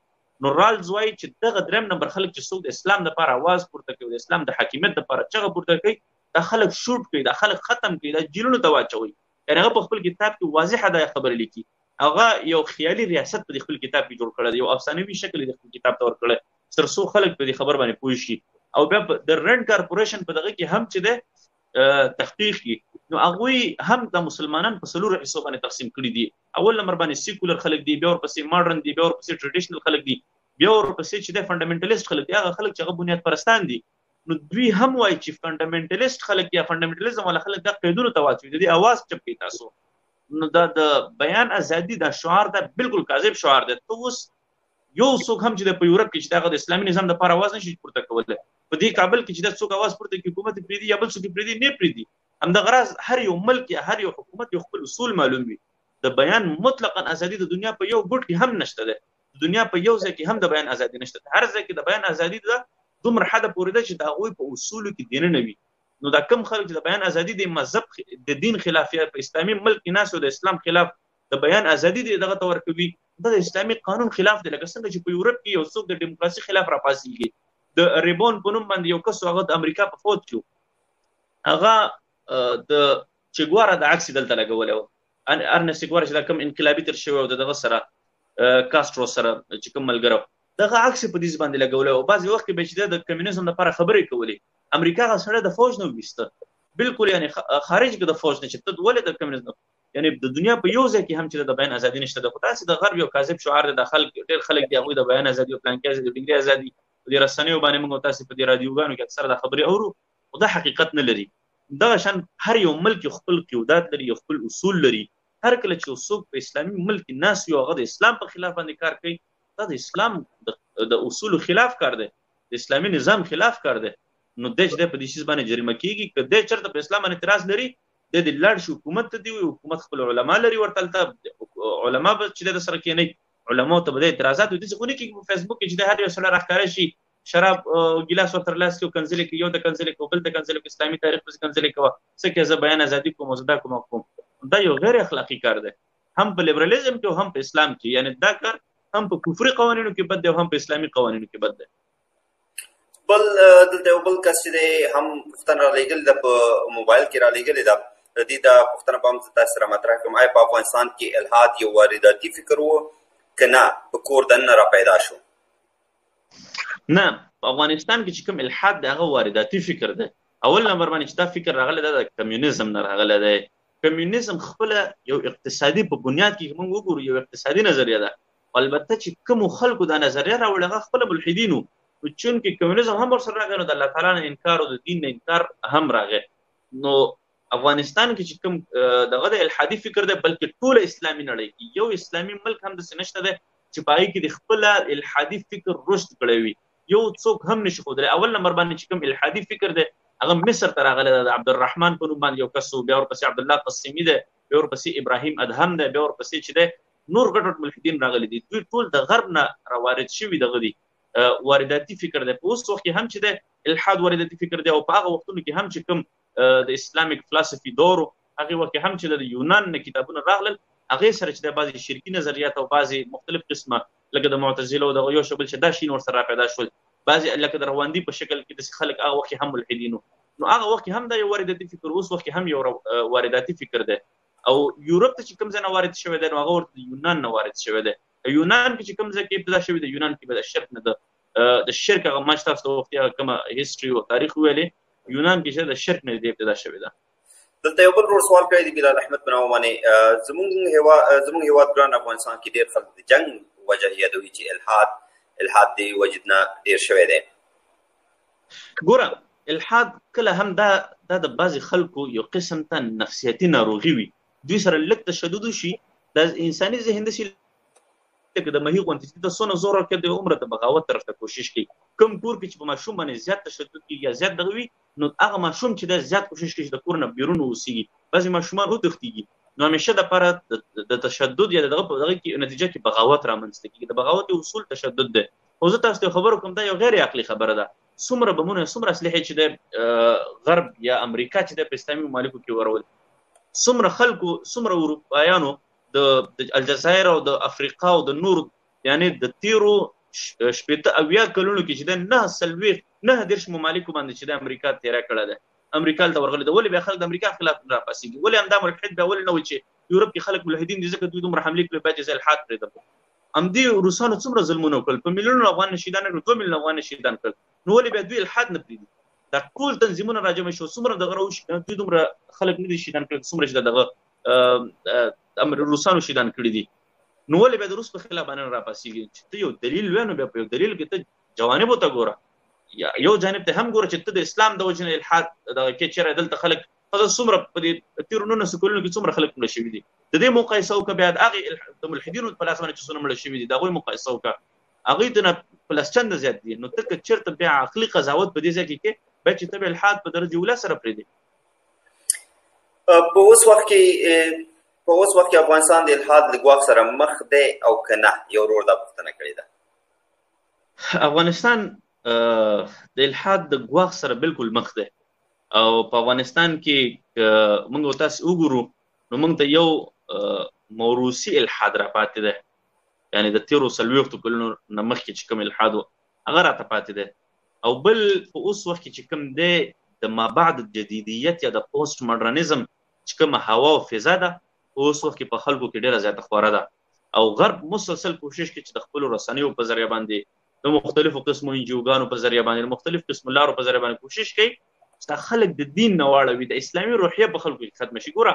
نو رالز وایي چې دغه دریم نمبر خلک چې څوک د اسلام لپاره اواز پورته کوي، د اسلام د حاکمیت لپاره چغه پورته کوي، دا خلک شوټ کوي، دا خلک ختم کوي، دا جیلونو ته واچوي. یعنې هغه په خپل کتاب کې واضحه دا خبره لیکي. هغه یو خیالي ریاست په خپل کتاب کې جوړ کړی دی، یو افسانوي شکل یې خپل کتاب ته ورکړی تر څو خلک په دې خبر باندې پوه شي. او بیا د رند کارپوریشن په دغه کې هم چې دی تحقیق کی، نو هغوی هم د مسلمانان په څلورو حصو باندې تقسیم کړي دي. اول نمبر باندې سیکولر خلک دي، بیا ورپسې ماډرن دي، بیا ورپسې ټریډیشنل خلک دي، بیا ورپسې چې دی فنډامنټلیسټ خلک دي، هغه خلک چې هغه بنیاد پرستان دي. نو دوی هم وایي چې فنډامنټلیسټ خلک یا فنډامنټلیزم والا خلک دا قیدونو ته واچوي، د دې اواز چپ کوي تاسو. نو دا د بیان ازادي دا شعار ده بالکل کاذب شعار ده. ته اوس یو څوک هم چې په یورپ کې چې دغه د اسلامي نظام لپاره اواز نشي پورته کولی، په دې کابل کې چې د څوک اواز پورته کوي، حکومت پرېږدي یا بل څوک پرېږدي نه پرېږدي. همدغه راز هر یو ملک یا هر یو حکومت یو خپل اصول معلوم وي. د بیان مطلقاً ازادي د دنیا په یو ګوټ کې هم نشته ده، د دنیا په یو ځای کې هم د بیان ازادي نشته ده. هر ځای کې د بیان ازادي ده دومره حده پورې ده چې د هغوی په اصولو کې دننه وي. نو دا کم خلک چې د بیان ازادي د مذهب د دین خلاف یا په اسلامي ملک کې ناست او د اسلام خلاف د بیان ازادي دغه ته ورکوي، دا د اسلامي قانون خلاف دی. لکه څنګه چې په یورپ کې یو څوک د ډیموکراسي خلاف راپاڅېږي، د ریبون په نوم باندې یو کس هغه د امریکا په فوت شو، هغه د چګوارا د عکس دلته لګولی و، ارنست چګوارا چې دا کوم انقلابي تر شوی و دغه سره کاسترو سره چې کوم ملګری و، دغه عکس په دې باندې لګولی و. بعضې وخت کې به چې د کمیونیزم لپاره خبرې کولې، امریکا هغه سړی د فوج نه وویسته، بالکل یعنې خارج کې د فوج نه چې ته ولې د کمیونیزم، یعنې د دنیا په یو ځای کې هم چې د بیان ازادي نشته ده. خو داسې د غرب یو کاذب شعار دی، د ډېر خلک دي هغوی د بیان ازادي او پلانکي ازادي او ډیګري ازادي په دې رسنیو باندې موږ تاسې په دې رادیوګانو کې اکثره دا خبرې اورو، خو دا حقیقت نه لري. دغه شان هر یو ملک یو خپل قیودات لري، یو خپل اصول لري. هر کله چې څوک په اسلامي ملک کې ناست وي او هغه د اسلام په خلاف باندې کار کوي، دا د اسلام د اصولو خلاف کار دی، د اسلامي نظام خلاف کار دی. نو دی چې دی په دې شیز باندې جریمه کېږي. که دی چېرته په اسلام باندې اعتراض لري، دی د لاړ شي حکومت ته، دی حکومت خپل علما لري، ورته هلته علما به چې دی د سره کېنئ، علماو ته به دی اعتراضات وي. داسې خو نه کېږي په فیسبوک کې چې دی هر یو سړی راښکاره شي، شراب ګیلاس ورته لاس کړي او کنځلې کوي، یو ته کنځلې کوي، بل ته کنځلې کوي، اسلامي تاریخ پسې کنځلې کوه، څه کې زه بیان ازادي کوم او زه دا کوم او کوم. دا یو غیر اخلاقي کار دی، هم په لیبرالیزم کې او هم په اسلام کې. یعنې دا کار هم په کفري قوانینو کې بد دی او هم په اسلامي قوانینو کې بد دی. بل دلته یو بل کس چې دی هم پوښتنه رالېږلې ده، په موبایل کې رالېږلې ده، د دې دا پوښتنه به هم زه تاسو سره مطرح کړم، آیا په افغانستان کې الحاد یو وارداتي فکر و که نه په کور دننه را پیدا شو؟ نه، په افغانستان کې چې کوم الحاد دی هغه وارداتي فکر دی. اول نمبر باندې چې دا فکر راغلی دا د کمیونیزم نه راغلی دی. کمیونیزم خپله یو اقتصادي په بنیاد کې موږ وګورو یو اقتصادي نظریه ده. البته چې کومو خلکو دا نظریه راوړې هغه خپله ملحدینو، چونکې کمیونیزم هم ورسره راغی، نو د الله تعالی نه انکار او د دین نه انکار هم راغی. نو افغانستان کې چې کوم دغه د الحادي فکر دی، بلکې ټوله اسلامي نړۍ کې یو اسلامي ملک هم داسې نشته دی چې په هغې کې د خپله الحادي فکر رشد کړی وي، یو څوک هم نشي ښودلی. اول نمبر باندې چې کوم الحادي فکر دی هغه مصر ته راغلی دی، د عبدالرحمن په نوم باندې یو کس و، بیا ورپسې عبدالله قسیمي دی، بیا ورپسې ابراهیم ادهم دی، بیا ورپسې چې دی نور ګډ ګډ ملحدین راغلي دي. دوی ټول د غرب نه راوارد شوي دغه دي، وارداتي فکر دی. په اوس وخت کې هم چې د الحاد وارداتي فکر دی، او په هغه وختونو کې هم چې کوم د اسلامیک فلسفي دور هغه وخت هم چې د یونان نه کتابونه راغلل، هغه سره چې د بعضي شرکي نظریات او بعضي مختلف قسمه لکه د معتزله او د یو شبل چې دا شین ورسره پیدا شول، بعضي لکه د رواندي په شکل کې د خلک هغه وخت هم ملحدینو، نو هغه وخت هم د وارداتي فکر، اوس وخت هم یو وارداتي فکر دی. او یورپ ته چې کوم ځای نه وارد شوی دی نو هغه ورته یونان نه وارد شوی دی. یونان کې چې کوم ځای کې ابتدا شوی دی، یونان کې به د شرک نه د شرک هغه ما چې تاسو ته وختي کومه هیستوري او تاریخ ویلې، یونان کې چې د شرک نه دی ابتدا شوی دی. دلته یو بل ورور سوال کوي د بلال احمد بن عواني، زمونږ هیواد ګران افغانستان کې ډېر خلک د جنګ وجه یادوي چې الحاد دی وجدنا ډېر شوی دی. ګوره الحاد کله هم دا د بعضې خلکو یو قسم ته نفسیاتي ناروغي وي، دوی سره لږ تشدد وشي، د انساني ذهن داسې لکه د مهي غوندې چې ته څونه زور ورکړې د عمره د بغاوت طرف ته کوشش کوي. کوم کور کې چې په ماشوم باندې زیات تشدد کېږي یا زیات دغه وي، نو هغه ماشوم چې دی زیات کوشش کوي چې د کور نه بیرون اوسېږي. بعضې ماشومان وتښتېږي، نو همیشه دپاره د تشدد یا دغه کې نتیجه کې بغاوت رامنځته کېږي. د بغاوت اصول تشدد دی. خو زه تاسو ته خبرو کوم دا یو غیر عقلي خبره ده. څومره بمونه څومره اسلحې چې د غرب یا امریکا چې د په اسلامي ممالکو کې ورول، څومره خلکو څومره اروپایانو د الجزایر او د افریقا او د نور یعنی د تیرو شپېته اویا کلونو کې چې د 9 ممالکو باندې چې د امریکا تیرا کړه ده، امریکا ته ورغلي ده. ولې بیا خلک د امریکا خلاف راپاسېږي؟ ولې همدا ملحد بیا ولې نه وایي چې یورپ کې خلک ملحدین دي ځکه دوی دومره حملې کړې باید الحاد پرېږدم؟ همدې روسانو څومره ظلمونه وکړل، په میلیونونو افغان شهیدان کړل، 2 میلیونه افغان شهیدان کړل، نو ولې بیا دوی الحاد نه پرېږدي؟ دا ټول تنظیمونه راجمع شو، څومره دغه راوشي، دوی دومره خلک نه دي شهیدان کړل څومره چې دغه روسانو شهیدان کړي دي، نو ولې بیا د روس په خلاف باندې راپاسېږي؟ چې ته یو دلیل وایې نو بیا په یو دلیل کې ته جوانبو ته ګوره، یو جانب ته هم ګوره چې ته د اسلام د وجې نه الحاد دغه کې چېرې دلته خلک څومره په دې تېرو 19 کلونو کې څومره خلک مړه شوي دي، د دې مقایسه وکړه بیا د هغې د ملحدینو په لاس باندې چې څومره مړه شوي دي د هغوی مقایسه وکړه، هغوی ته نه پلس چنده زیات دي. نو ته که چېرته بیا عقلي قضاوت په دې ځای کې کې بیا چې ته بیا الحاد په درجه اوله سره پرېږدې. په اوس وخت کې افغانستان د الحاد له ګواښ سره مخ دی او که نه؟ یو ورور دا پوښتنه کړې ده. افغانستان د الحاد د ګواښ سره بالکل مخ دی، او په افغانستان کې موږ تاسو وګورو نو موږ ته یو موروثي الحاد را پاتې دی، یعنی د تیرو 40 کلونو نه مخکې چې کوم الحاد و هغه راته پاتې دی. او بل په اوس وخت کې چې کوم دی د مابعد جدیدیت یا د پوسټ مډرنیزم چې کومه هوا او فضا ده اوس وخت کې په خلکو کې ډېره زیاته خوره ده، او غرب مسلسل کوشش کوي چې د خپلو رسنیو په ذریعه باندې د مختلفو قسمو انجیوګانو په ذریعه باندې د مختلف قسمو لارو په ذریعه باندې کوشش کوي چې دا خلک د دین نه واړوي، د اسلامي روحیه په خلکو کې ختمه شي. ګوره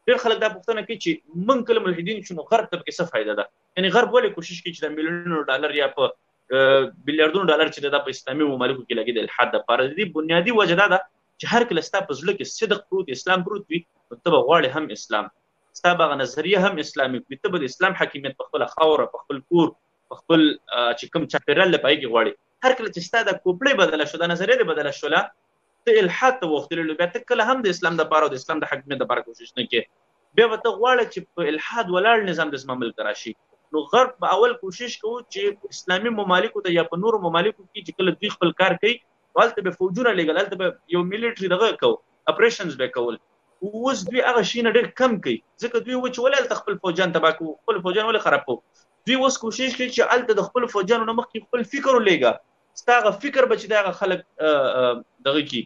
ډېر خلک دا پوښتنه کوي چې موږ کله ملحدین شو نو غرب ته پکې څه فایده ده؟ یعنې غرب ولې کوشش کوي چې د میلیونونو ډالر یا په بلیاردونو ډالر چې دا په اسلامي ممالکو کې لګي د الحاد دپاره؟ د دې بنیادي وجه دا ده چې هر کله ستا په زړه کې صدق پروت اسلام پروت وي نو ته به غواړې هم اسلام، ستا به هغه نظریه هم اسلامي وي، ته به د اسلام حاکمیت په خپله خاوره په خپل کور په خپل چې کوم چاپېریال دی په هغې کې غواړې. هر کله چې ستا دا کوپړۍ بدله شوه، دا نظریه دې بدله شوله، ته الحاد ته وختلې، بیا ته کله هم د اسلام دپاره او د اسلام د حاکمیت دپاره کوشش نه کوې، بیا به ته غواړې چې په الحاد ولاړ نظام د زما ملک راشي. نو غرب به اول کوشش کوو چې اسلامي ممالکو ته یا په نورو ممالکو کې چې کله دوی خپل کار کوي هلته به فوجونه لېږل، هلته به یو میلیټري دغه کوو اپریشنز به کول. اوس دوی هغه شي نه ډېر کم کوي ځکه دوی وایي چې ولې هلته خپل فوجیان تباه کوو، خپل فوجیان ولې خراب کوو؟ دوی اوس کوشش کوي چې هلته د خپلو فوجیانو نه مخکې خپل فکر ولېږه، ستا هغه فکر به چې دی هغه خلک دغه کړي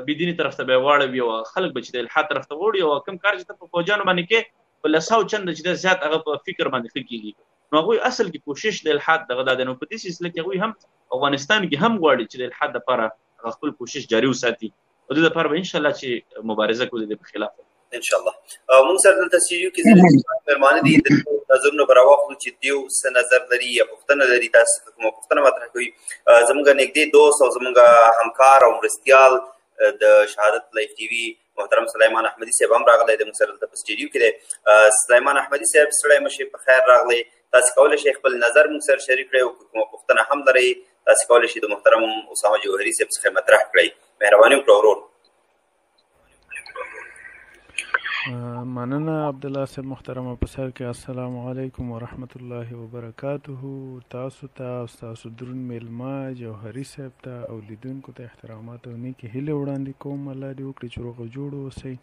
بېدیني طرف ته به یې واړوي او خلک به چې د الحاد طرف ته وړي، او کوم کار چې ته په فوجیانو باندې کې په 100 چنده چې دی زیات هغه په فکر باندې ښه کېږي. نو هغوی اصل کې کوشش د الحاد دغه دا دی. نو په دې سلسله کې هغوی هم افغانستان کې هم غواړي چې د الحاد دپاره هغه خپل کوشش جاري وساتي، او د دې دپاره به انشاءالله چې مبارزه کوو د دې په خلاف انشاءالله. موږ سره دلته سټوډیو کې ځینې مېلمانه دي، د نظرونه به راواخلو چې دیو څه نظر لري یا پوښتنه لري، تاسو کومه پوښتنه مطرح کوي. زموږ نږدې دوست او زموږ همکار او مرستیال د شهادت لایف ټي وي محترم سلیمان احمدي صاحب هم راغلی دی، موږ سره دلته په سټوډیو کې دی. سلیمان احمدي صاحب ستړی مه شئ، په خیر راغلی. تاسو کولی شئ خپل نظر موږ سره شریک کړئ، او کومه پوښتنه هم لرئ تاسو کولی شئ د محترم اسامه جوهري صاحب څخه مطرح کړئ. مهرباني وکړه ورور. مننه عبدالله صاحب محترمه په سر کې السلام علیکم ورحمت الله وبرکاته. تاسو ته او ستاسو درون میلمه جوهري صاحب ته او لیدونکو ته احترامات او نیکې هیلې وړاندې کوم. الله دې وکړي چې روغ جوړ اوسئ.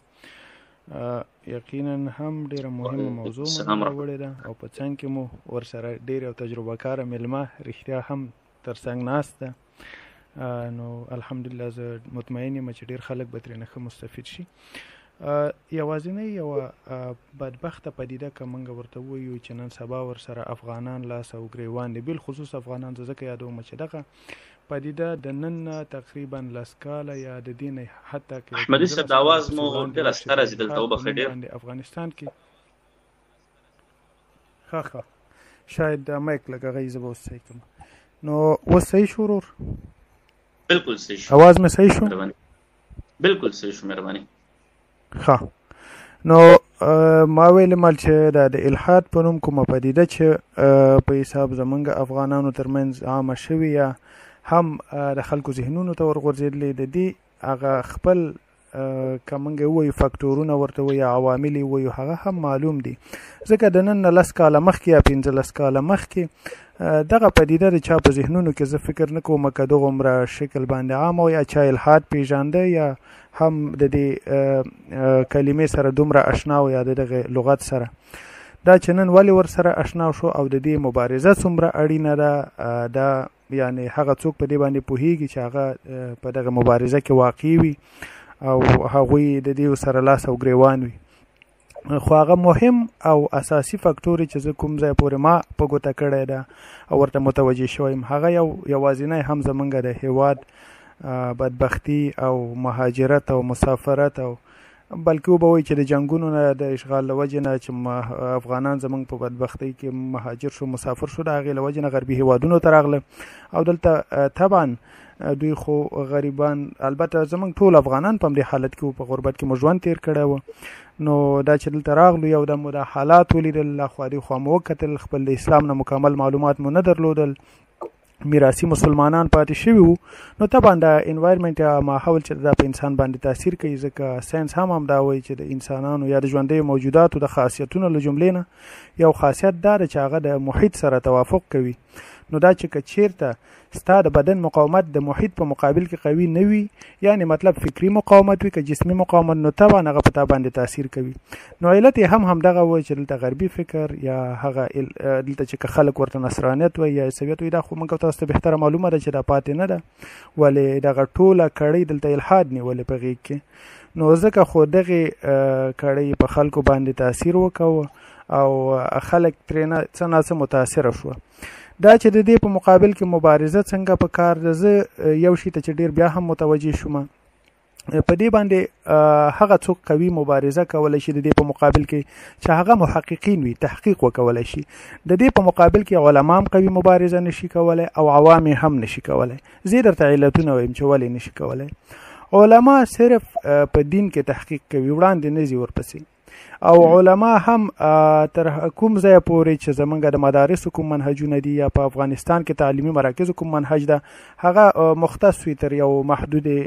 یقینا هم ډیره مهمه موضوع مو راوړې ده او په څنګ کې مو ورسره ډېر او تجربه کاره میلمه رښتیا هم تر څنګ ناست ده. نو الحمدلله زه مطمئن یم چې ډېر خلک به ترېنه ښه مستفید شي. یوازینۍ یوه بدبخته پدیده که موږ ورته ووایو چې نن سبا ورسره افغانان لاس او ګریوان دي، بالخصوص افغانان، زه ځکه یادوم چې دغه پدیده د نن تقریبا 10 کاله یا د دې نه حتی که احمدي صاحب د اواز مو ډېره ستره زی دلته وبخښئ ډېر افغانستان کې ښه شاید د مایک لږ غیزه به اوس صحیح کړم. نو اوس صحیح شو ورور؟ بالکل صحیح شو. اواز مې صحیح شو؟ بالکل صحیح شو، مهرباني. ښه نو ما ویل مال چې د الحاد په نوم کومه پدیده چې په حساب زمونږ افغانانو ترمنځ عامه شوې یا هم د خلکو ذهنونو ته ورغورځېدلې، د دې هغه خپل که موږ ووایو فکټورونه ورته وایو، عوامل یې ووایو، هغه هم معلوم دي. ځکه د نن 10 کاله مخکې یا 15 کاله مخکې دغه پدیده د چا په ذهنونو کې زه فکر نه کوم که دغومره شکل باندې عام او یا چا الحاد پیژانده یا هم د دې کلمې سره دومره اشنا او یا د دغه لغت سره. دا چې نن ولې ورسره اشنا شو او د دې مبارزه څومره اړینه ده، دا یعنی هغه څوک په دې باندې پوهیږي چې هغه په دغه مبارزه کې واقع وي او هغوی د دې سره لاس او ګریوان وي. خو هغه مهم او اساسي فکټور چې زه کوم ځای پورې ما په ګوته کړی ده او ورته متوجه شویم، هغه یوازینی هم زمونږ د هیواد بدبختی او مهاجرت او مسافرت او بلکې وبوي چې د جنگونو نه د اشغال له وجې نه چې افغانان زمونږ په بدبختۍ کې مهاجر شو، مسافر شو، د هغې له وجې نه غربي هیوادونو ته راغله او دلته طبعا دوی خو غریبان، البته زمونږ ټول افغانان په همدې حالت کې په غربت کې مو ژوند تېر کړی و. نو دا چې دلته راغلو یو دم مو دا حالات ولیدل، خوا دې خوا مو وکتل، خپل د اسلام نه مکمل معلومات مو نه درلودل، میراثي مسلمانان پاتې شوي وو. نو طبعا د انوایرمنټ یا ماحول چې دا په انسان باندې تاثیر کوي، ځکه ساینس هم دا وایي چې د انسانانو یا د ژوندیو موجوداتو د خاصیتونو له جملې نه یو خاصیت دا ده چې هغه د محیط سره توافق کوي. نو دا چې که چیرته ستا د بدن مقاومت د محیط په مقابل کې قوي نه وي، یعنی مطلب فکری مقاومت وي که جسمي مقاومت، نو طبعا هغه په تا باندې تاثیر کوي. نو علت یې هم همدغه وایي چې دلته غربي فکر یا هغه دلته چې که خلک ورته نصرانیت وایي یا عیسویت وایي، دا خو موږ تاسو ته بهتره معلومه ده چې دا پاتې نه ده، ولې دغه ټوله کړۍ دلته الحاد نیولې په غېږ کې. نو ځکه خو دغې کړۍ په خلکو باندې تاثیر وکوه او خلک ترېنه څه ناڅه متاثره شوه. دا چې د دې په مقابل کې مبارزه څنګه په کار ده، زه یو شي ته چې ډېر بیا هم متوجه شوم، په دې باندې هغه څوک قوي مبارزه کولی شي د دې په مقابل کې چې هغه محققین وي، تحقیق وکولی شي. د دې په مقابل کې علما هم قوي مبارزه نشي کولی او عوام هم نشي کولی. زه درته علتونه وایم چې ولې نشي کولی. علما صرف په دین کې تحقیق کوي، وړاندې نه ځي ورپسې، او علما هم تر کوم ځای پورې چې زمونږ د مدارسو کوم منهجونه دي یا په افغانستان کې تعلیمي مراکزو کوم منهج ده، هغه مختص وي تر یو محدودې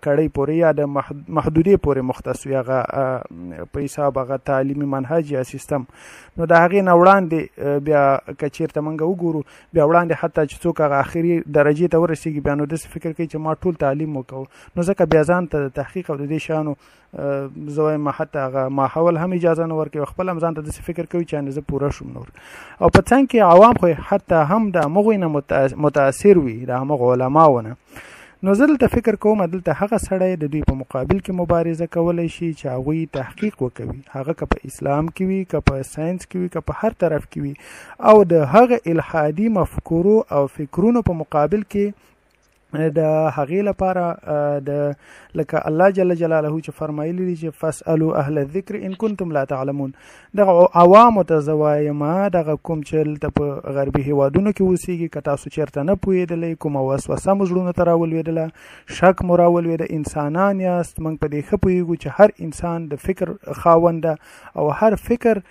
کړۍ پورې یا د محدودې پورې مختص وي هغه په حساب هغه تعلیمي منهج یا سیستم. نو د هغې نه وړاندې بیا که چېرته موږ وګورو، بیا وړاندې حتی چې څوک هغه آخري درجې ته ورسېږي، بیا نو داسې فکر کوي چې ما ټول تعلیم وکړو، نو ځکه بیا ځان ته د تحقیق او د دې شیانو زه وایم حتی هغه ماحول هم اجازه نه ورکوي، خپل هم ځان ته داسې فکر کوي چې زه پوره شوم نور. او په څنګ کې عوام خو حتی هم د همغوی نه متاثر وي، د همغو علماو نه. نو زه دلته فکر کوم دلته هغه سړی د دوی په مقابل کې مبارزه کولی شي چې هغوی تحقیق وکوي، هغه که په اسلام کې وي، که په ساینس کې وي، که په هر طرف کې وي، او د هغه الحادي مفکورو او فکرونو په مقابل کې د هغې لپاره د لکه الله جل جلاله چې فرمایلی دي چې فاسألوا اهل الذکر ان کنتم لا تعلمون. دغه عوامو ته زه وایم دغه کوم چې هلته په غربي هیوادونو کې اوسېږي، که تاسو چېرته نه پوهېدلی، کومه وسوسه مو زړونو ته راولوېدله، شک مو راولوېده، انسانان یاست، موږ په دې ښه پوهېږو چې هر انسان د فکر خاوند ده او هر فکر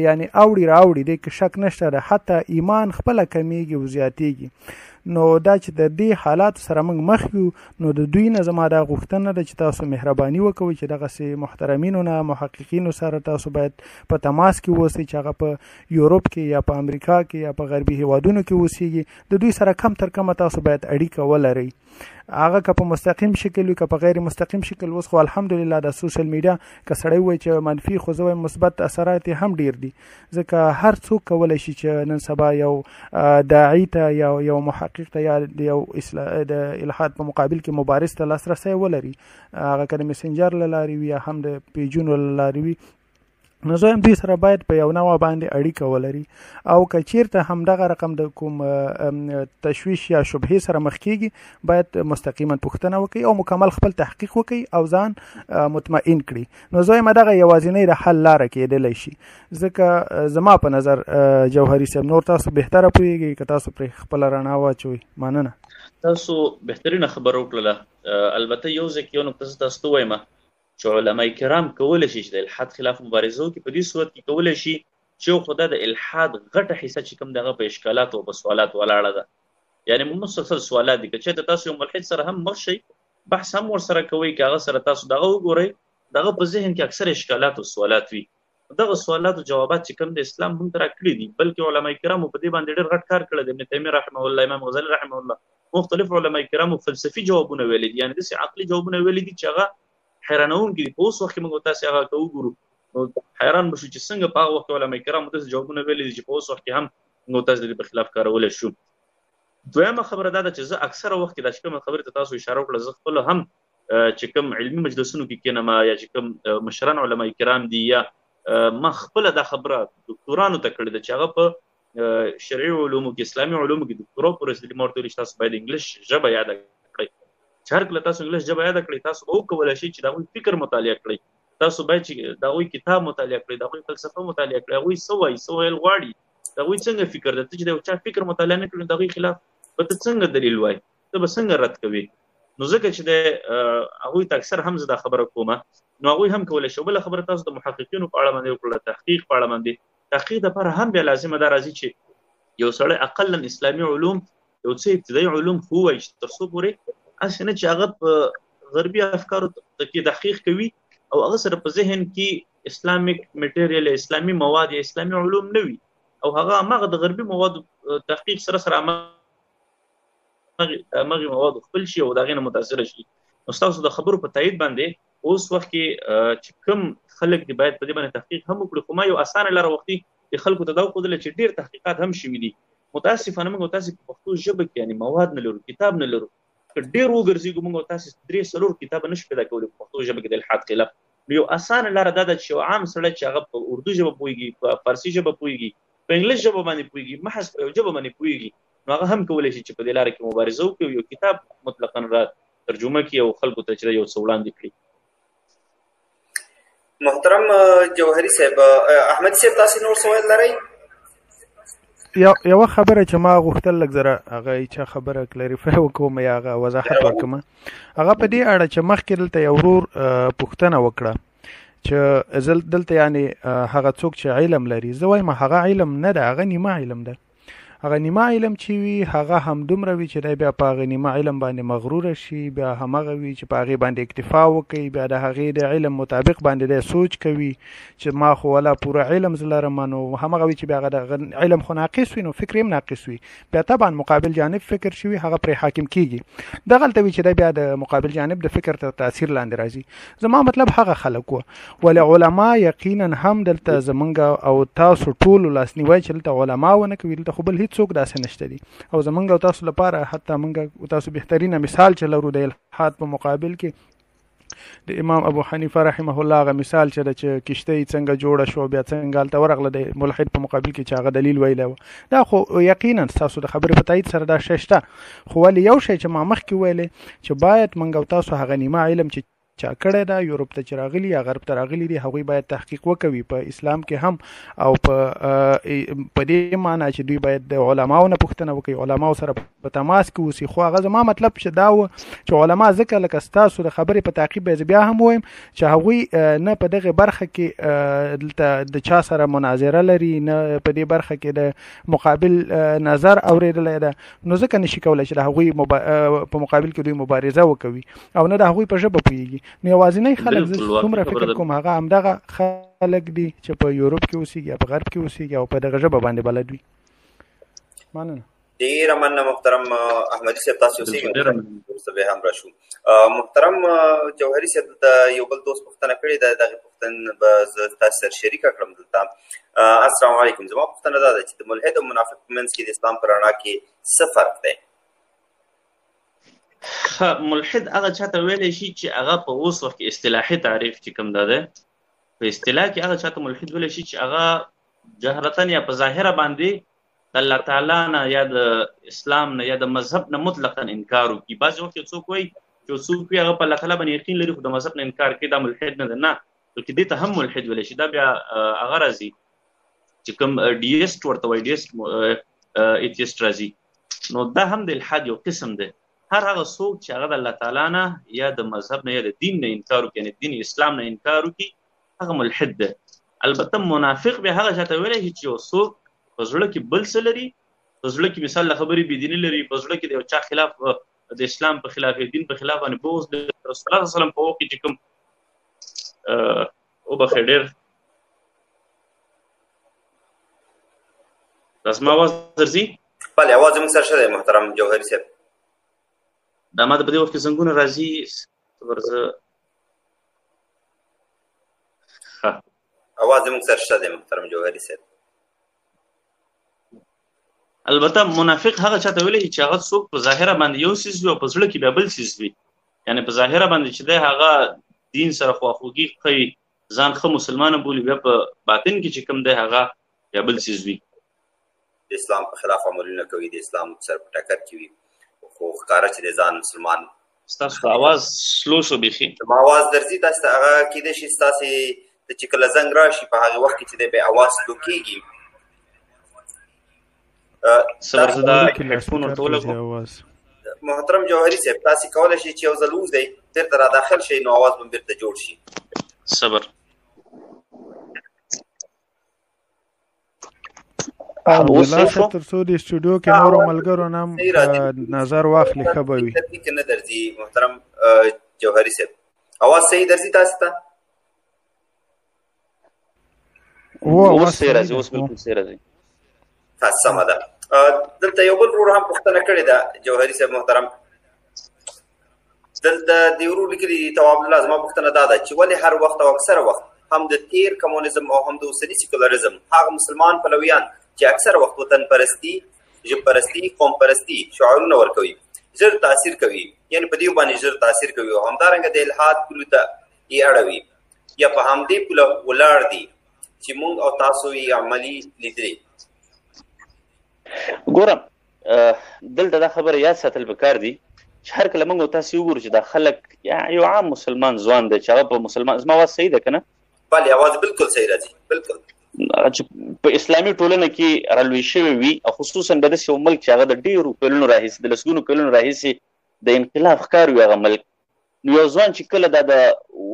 یعنی اوړي راوړي، دې کې شک نشته ده، حتی ایمان خپله کمیږي او زیاتېږي. نو دا چې د دې حالات سره موږ مخ یو نو د دوی نه زما دا غوښتنه ده چې تاسو مهرباني وکوئ چې دغسې محترمینو نه محققینو سره تاسو باید په تماس کې اوسئ چې هغه په یوروپ کې یا په امریکا کې یا په غربي هیوادونو کې اوسیږي د دوی سره کم تر کمه تاسو باید اړیکه ولرئ هغه که په مستقیم شکل وي که په غیر مستقیم شکل. اوس خو الحمدلله د سوشل میډیا که سړی وایي چې منفي خو زه وایم مثبت اثرات یې هم ډیر دي ځکه هر څوک کولی شي چې نن سبا یو داعي ته یا یو محقق ته یا یو د الحاد په مقابل کې مبارز ته لاسرسی ولري هغه که د مسنجر له لارې وي یا هم د پیجونو له لارې وي نو زه هم دوی سره باید په یو نوع باندې اړیکه ولري او که چیرته همدغه رقم د کوم تشویش یا شبهې سره مخ کیږي باید مستقیما پوښتنه وکړي او مکمل خپل تحقیق وکړي او ځان مطمئن کړي. نو زه وایم دغه یوازینۍ د حل لاره کیدلی شي ځکه زما په نظر جوهري صاحب نور تاسو بهتره پوهیږئ که تاسو پرې خپله رڼا واچوئ. مننه. تاسو بهترینه خبره وکړله. البته یو ځای کې یو نقطه زه تاسو ته وایم چې علما کرام کولی شي چې د الحاد خلاف مبارزه وکړي په دې صورت کې کولی شي چې خو دا د الحاد غټه حصه چې کوم دغه په اشکالات او په سوالات ولاړه ده یعنی مسلسل سوالات دي که چېرته تاسو یو ملحد سره هم مخ شئ بحث هم ورسره کوئ که هغه سره تاسو دغه وګورئ دغه په ذهن کې اکثر اشکالات او سوالات وي دغه سوالات او جوابات چې کوم د اسلام هم ته راکړي دي بلکې علما کرامو په دې باندې ډېر غټ کار کړی دی. ابن تیمیه رحمه الله امام غزالي رحمه الله مختلف علما کرامو فلسفي جوابونه ویلي دي یعنی داسې عقلي جوابونه ویلي دي چې هغه حیرانونکي دي. په اوس وخت کې موږ تاسې هغه که وګورو نو حیران به شو چې څنګه په هغه وخت کې علما کرامو داسې جوابونه ویلي دي چې په اوس وخت کې هم موږ تاسې د دې په خلاف کارولی شو. دویمه خبره دا ده چې زه اکثره وخت کې دا چې کومه خبرې ته تاسو اشاره وکړه زه خپله هم چې کوم علمي مجلسونو کې کینم یا چې کوم مشران علما کرام دي یا ما خپله دا خبره دکتورانو ته کړې ده چې هغه په شرعي علومو کې اسلامي علومو کې دکتورا په رسېدلي ما ورته ویلي چې تاسو باید انګلیش ژبه یاده کړئ چې هر کله تاسو انګلیش ژبه یاده کړئ تاسو به وکولی شئ چې د هغوی فکر مطالعه کړئ تاسو باید چې د هغوی کتاب مطالعه کړئ د هغوی فلسفه مطالعه کړئ هغوی څه وایي څه ویل غواړي د هغوی څنګه فکر ده ته چې د یو چا فکر مطالعه نه کړې د هغوی خلاف به ته څنګه دلیل وایي ته به څنګه رد کوې نو ځکه چې د هغوی ته اکثر هم زه دا خبره کومه نو هغوی هم کولی شي. بله خبره تاسو د محققینو په اړه باندې وکړله تحقیق په اړه باندې تحقیق دپاره هم بیا لازمه دا راځي چې یو سړی اقلا اسلامي علوم یو څه ابتدایي علوم خو ووایي چې تر څو پورې هسې نه چې هغه په غربي افکارو کې تحقیق کوي او هغه سره په ذهن کې اسلامیک میټیریل اسلامي مواد یا اسلامي علوم نه وي او هغه هماغه د غربي موادو تحقیق سره سره هماغې موادو خپل شي او د هغې نه متاثره شي. نو ستاسو د خبرو په تایید باندې اوس وخت کې چې کوم خلک دي باید په دې باندې تحقیق هم وکړي خو ما یو اسانه لاره وختي د خلکو ته دا وښودله چې ډېر تحقیقات هم شوي دي. متاسفانه موږ تاسې په پښتو ژبه کې یعنې مواد نه لرو کتاب نه لرو که ډېر وګرځېږو موږ تاسې 3-4 کتابه نشو پیدا کولی په پښتو ژبه کې د الحاد خلاف. نو یو اسانه لاره دا ده چې یو عام سړی چې هغه په اردو ژبه پوهېږي په فارسي ژبه پوهېږي په انګلیش ژبه باندې پوهېږي محض په یو ژبه باندې پوهېږي نو هغه هم کولی شي چې په دې لاره کې مبارزه وکړي یو کتاب مطلقا را ترجمه کړي او خلکو ته چې یو څه وړاندې کړي. محترم جوهري صاحب احمد صاحب تاسو نور سوال لرئ؟ یوه خبره چې ما غوښتل لږ زره هغه چا خبره کلیریفای وکړم یا هغه وضاحت ورکړم هغه په دې اړه چې مخکې دلته یو ورور پوښتنه وکړه چې زه دلته یعنې هغه څوک چې علم لري زه وایم هغه علم نه ده هغه نیمه علم ده هغه نیمه علم چې وي هغه همدومره وي چې دی بیا په هغه نیمه علم باندې مغروره شي بیا همغه وي چې په هغې باندې اکتفا وکړي بیا د هغې د علم مطابق باندې دی سوچ کوي چې ما خو ولا پوره علم زه لرم نو همغه وي چې بیا هغه علم خو ناقص وي نو فکر هم ناقص وي بیا طبعا مقابل جانب فکر شوي هغه پرې حاکم کیږي دغلته وي چې دی بیا د مقابل جانب د فکر ته تاثیر لاندې راځي. زما مطلب هغه خلک وه ولې علما یقینا هم دلته زمونږ او تاسو ټولو لاسنیوی چې دلته علما ونه کوي دلته خو بل هیڅوک داسې نشته دي او زمونږ او تاسو لپاره حتی موږ تاسو بهترینه مثال چې لرو د الحاد په مقابل کې د امام ابو حنیفه رحمه الله هغه مثال چې د کشتۍ څنګه جوړه شو بیا څنګه هلته ورغله د ملحد په مقابل کې چې هغه دلیل ویلی و دا خو یقینا تاسو د خبرې په تایید سره دا شی شته خو ولې یو شی چې ما مخکې ویلی چې باید موږ او تاسو هغه نیمه علم چې چا کړی ده یورپ ته چې راغلي یا غرب ته راغلي دي هغوی باید تحقیق وکوي په اسلام کې هم او په دې معنی چې دوی باید د علماو نه پوښتنه وکړي علماو سره په تماس کې اوسي خو هغه زما مطلب چې دا و چې علما ځکه لکه ستاسو د خبرې په تعقیب به بیا هم وایم چې هغوی نه په دغه برخه کې د چا سره مناظره لري نه په دې برخه کې د مقابل نظر اوریدلی ده نو ځکه نشي کولی چې د هغوی په مقابل کې دوی مبارزه وکوي او نه د هغوی په ژبه پوهېږي نو یوازینی خلک زه څومره فکر کوم هغه همدغه خلک دي چې په یورپ کې اوسېږي یا په غرب کې اوسېږي او په دغه ژبه باندې بلد وي مننه ډېره مننه محترم احمدي صاحب تاسو اوسېږئ وروسته بیا هم راشو محترم جوهري صاحب د یو بل دوست پوښتنه کړې ده دغې پوښتنه به زه تاسو سره شریکه کړم دلته السلام علیکم زما پوښتنه دا ده چې د ملحد او منافق په منځ کې د اسلام په رڼا کې څه فرق دی ملحد هغه چاته ویلی شي چې هغه په اوس وخت کې اصطلاحي تعریف چې کوم دا دی په اصطلاح کې هغه چاته ملحد ویلی شي چې هغه جهرتن یا په ظاهره باندې د الله تعالی نه یا د اسلام نه یا د مذهب نه مطلقاً انکار وکړي بعضې وخت یو څوک وایي چې څوک وي هغه په الله تعالی باندې یقین لري خو د مذهب نه انکار کوي دا ملحد نه ده نه بلکې دې ته هم ملحد ویلی شي دا بیا هغه راځي چې کوم ډیسټ ورته وایي ډیسټ ایتیسټ راځي نو دا هم د الحاد یو قسم دی هر هغه څوک چې هغه د الله تعالی نه یا د مذهب نه یا د دین نه انکار وکړي یعنې دین اسلام نه انکار وکړي هغه ملحد دی البته منافق بیا هغه چاته ویلی شي چې یو څوک په زړه کې بل څه لري په زړه کې مثال له خبرې بېدیني لري په زړه کې د یو چا خلاف د اسلام په خلاف دین په خلاف باندې بغض د رسول الله صلی الله علیه وسلم په وخت کې چې کوم وبخښئ ډېر دا زما اواز درځي بلې اواز زموږ سره ښه دی محترم جوهري صاحب دا ما ته په دې وخت کې زنګونه راځي صبر زه اواز زموږ سره ښه دی محترم جوهري صاحب البته منافق هغه چاته ویلی چې هغه څوک په ظاهره باندې یو څیز وي او په زړه کې بیا بل څیز وي یعنې په ظاهره باندې چې دی هغه دین سره خواخوږي ښیي ځان ښه مسلمانه بولي بیا په باطن کې چې کوم دی هغه بیا بل څیز وي د اسلام په خلاف عملونه کوي د اسلام سره په ټکر کې وي خو ښکاره چې د ځان مسلمان ستاسو اواز سلو شو بیخي زما اواز درځي تاسو ته هغه کیدای شي ستاسې ته چې کله زنګ راشي په هغې وخت کې چې دی بیا اواز سلو کېږي محترم جوهري صاحب تاسې کولی شئ چې یو ځل ووځئ بېرته را داخل شئ نو اواز به بېرته جوړ شي صبر عبدالله صاحب تر څو د سټوډیو کې نورو ملګرو نه هم نظر واخلي ښه به وي کې نه درځي محترم جوهري صاحب اواز صحیح درځي تاسو ته اوس صحیح راځي اوس بلکل صحیح راځي سمه ده دلته یو بل ورور هم پوښتنه کړې ده جوهري صاحب محترم دلته د ورور لیکلي دي تواب الله زما پوښتنه دا ده چې ولې هر وخت او اکثره وخت هم د تیر کمونیزم او هم د اوسني سیکولرزم هغه مسلمان پلویان چې اکثر وخت وطن پرستی ژب پرستی قوم پرستی شعارونه ورکوي ژر تاثیر کوي یعنې په دې باندې ژر تاثیر کوي او همدارنګه د الحاد پولو ته یې اړوي یا په همدې پوله ولاړ دي چې موږ او تاسو یې عملي لیدلي ګورم دلته دا خبره یاد ساتل پکار دي چې هر کله موږ تاسو وګورو چې دا خلک یو عام مسلمان ځوان دی چې هغه په مسلمان زما اواز صحیح ده که نه بلې اواز بالکل صحیح راځي بالکل چې په اسلامي ټولنه کې رالوی شوی وي او خصوصا به داسې یو ملک چې هغه د ډېرو کلونو راهیسې د لسګونو کلونو راهیسې د انقلاب ښکار وي هغه ملک نو یو ځوان چې کله دا د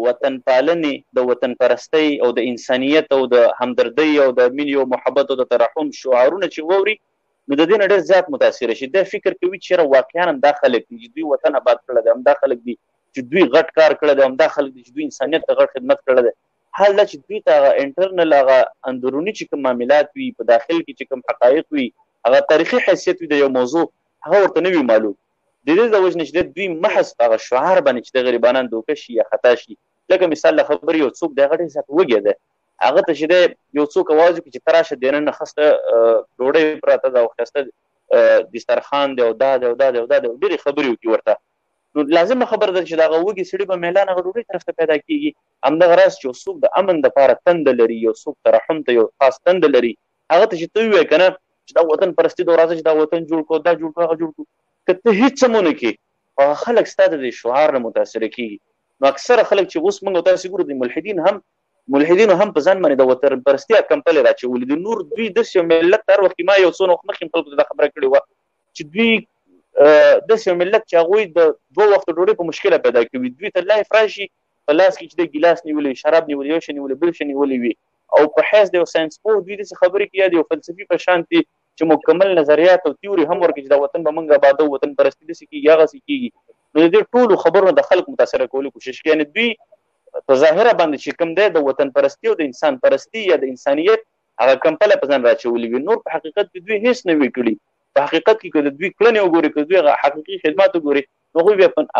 وطن پالنې د وطن پرستۍ او د انسانیت او د همدردۍ او د مینې او محبت او د ترحم شعارونه چې واوري نو د دې نه ډېر زیات متاثره شي دا فکر کوي چې واقعا همدا خلک دي چې دوی وطن آباد کړی دی همدا خلک دي چې دوی غټ کار کړی دی همدا خلک دي چې دوی انسانیت ته غټ خدمت کړی دی حال دا چې دوی ته هغه انټرنل هغه اندروني چې کوم معاملات وي په داخل کې چې کوم حقایق وي هغه تاریخي حیثیت وي د یو موضوع هغه ورته نه وي معلوم د دې د وجې نه چې دوی محض په هغه شعار باندې چې د غریبانان دوکه شي یا خطا شي لکه مثال له خبرې یو څوک دی هغه ډېر زیات وږی دی هغه ته چې دی یو څوک اواز وکړي چې ته راشه دننه خسته ډوډۍ پراته ده او ښایسته دسترخوان دی او دا دی او دا دی او دا دی ډېرې خبرې وکړي ورته نو لازمه خبره ده چې د هغه وږي سړي به میلان هغه ډوډۍ طرف ته پیدا کېږي همدغه راز چې یو څوک د امن دپاره تنده لري یو څوک ترحم ته یو خاص تنده لري هغه ته چې ته ووایې که نه چې دا وطن پرستي ده راځه چې دا وطن جوړ کړو دا جوړ کړو هغه جوړ کړو که ته هېڅ څه ونه کړې هغه خلک ستا د دې شعار نه متاثره کېږي نو اکثره خلک چې اوس موږ تاسو ګورو د ملحدینو هم په ځان باندې د وطن پرستیا کمپل راچولې د نور دوی د سیمه ملت تر وخت ما یو څو نو مخکې خلکو ته خبره کړې و چې دوی د سیمه ملت چې هغه د دوه وخت ډوډۍ په مشکله پیدا کوي دوی ته لایف راشي په لاس کې چې د ګلاس نیولې شراب نیولې یو شی نیولې بل شی نیولې وي او په حیث د ساينس په دوی د خبرې کې یاد یو فلسفي په شانتي چې مکمل نظریات او تیوري هم ورکړي چې د وطن به منګه آباد او وطن پرستی د سکی یاغه سکیږي نو د ټولو خبرونو د خلک متاثر کولو کوشش کوي یعنی دوی په ظاهره باندې چې کوم دی د وطن پرستی او د انسان پرستی یا د انسانیت هغه کمپله په ځان راچولې وي نور په حقیقت کې دوی هیڅ نه وی کړی په حقیقت کې کله دوی کړنې وګوري کله دوی حقيقي خدمات وګوري نو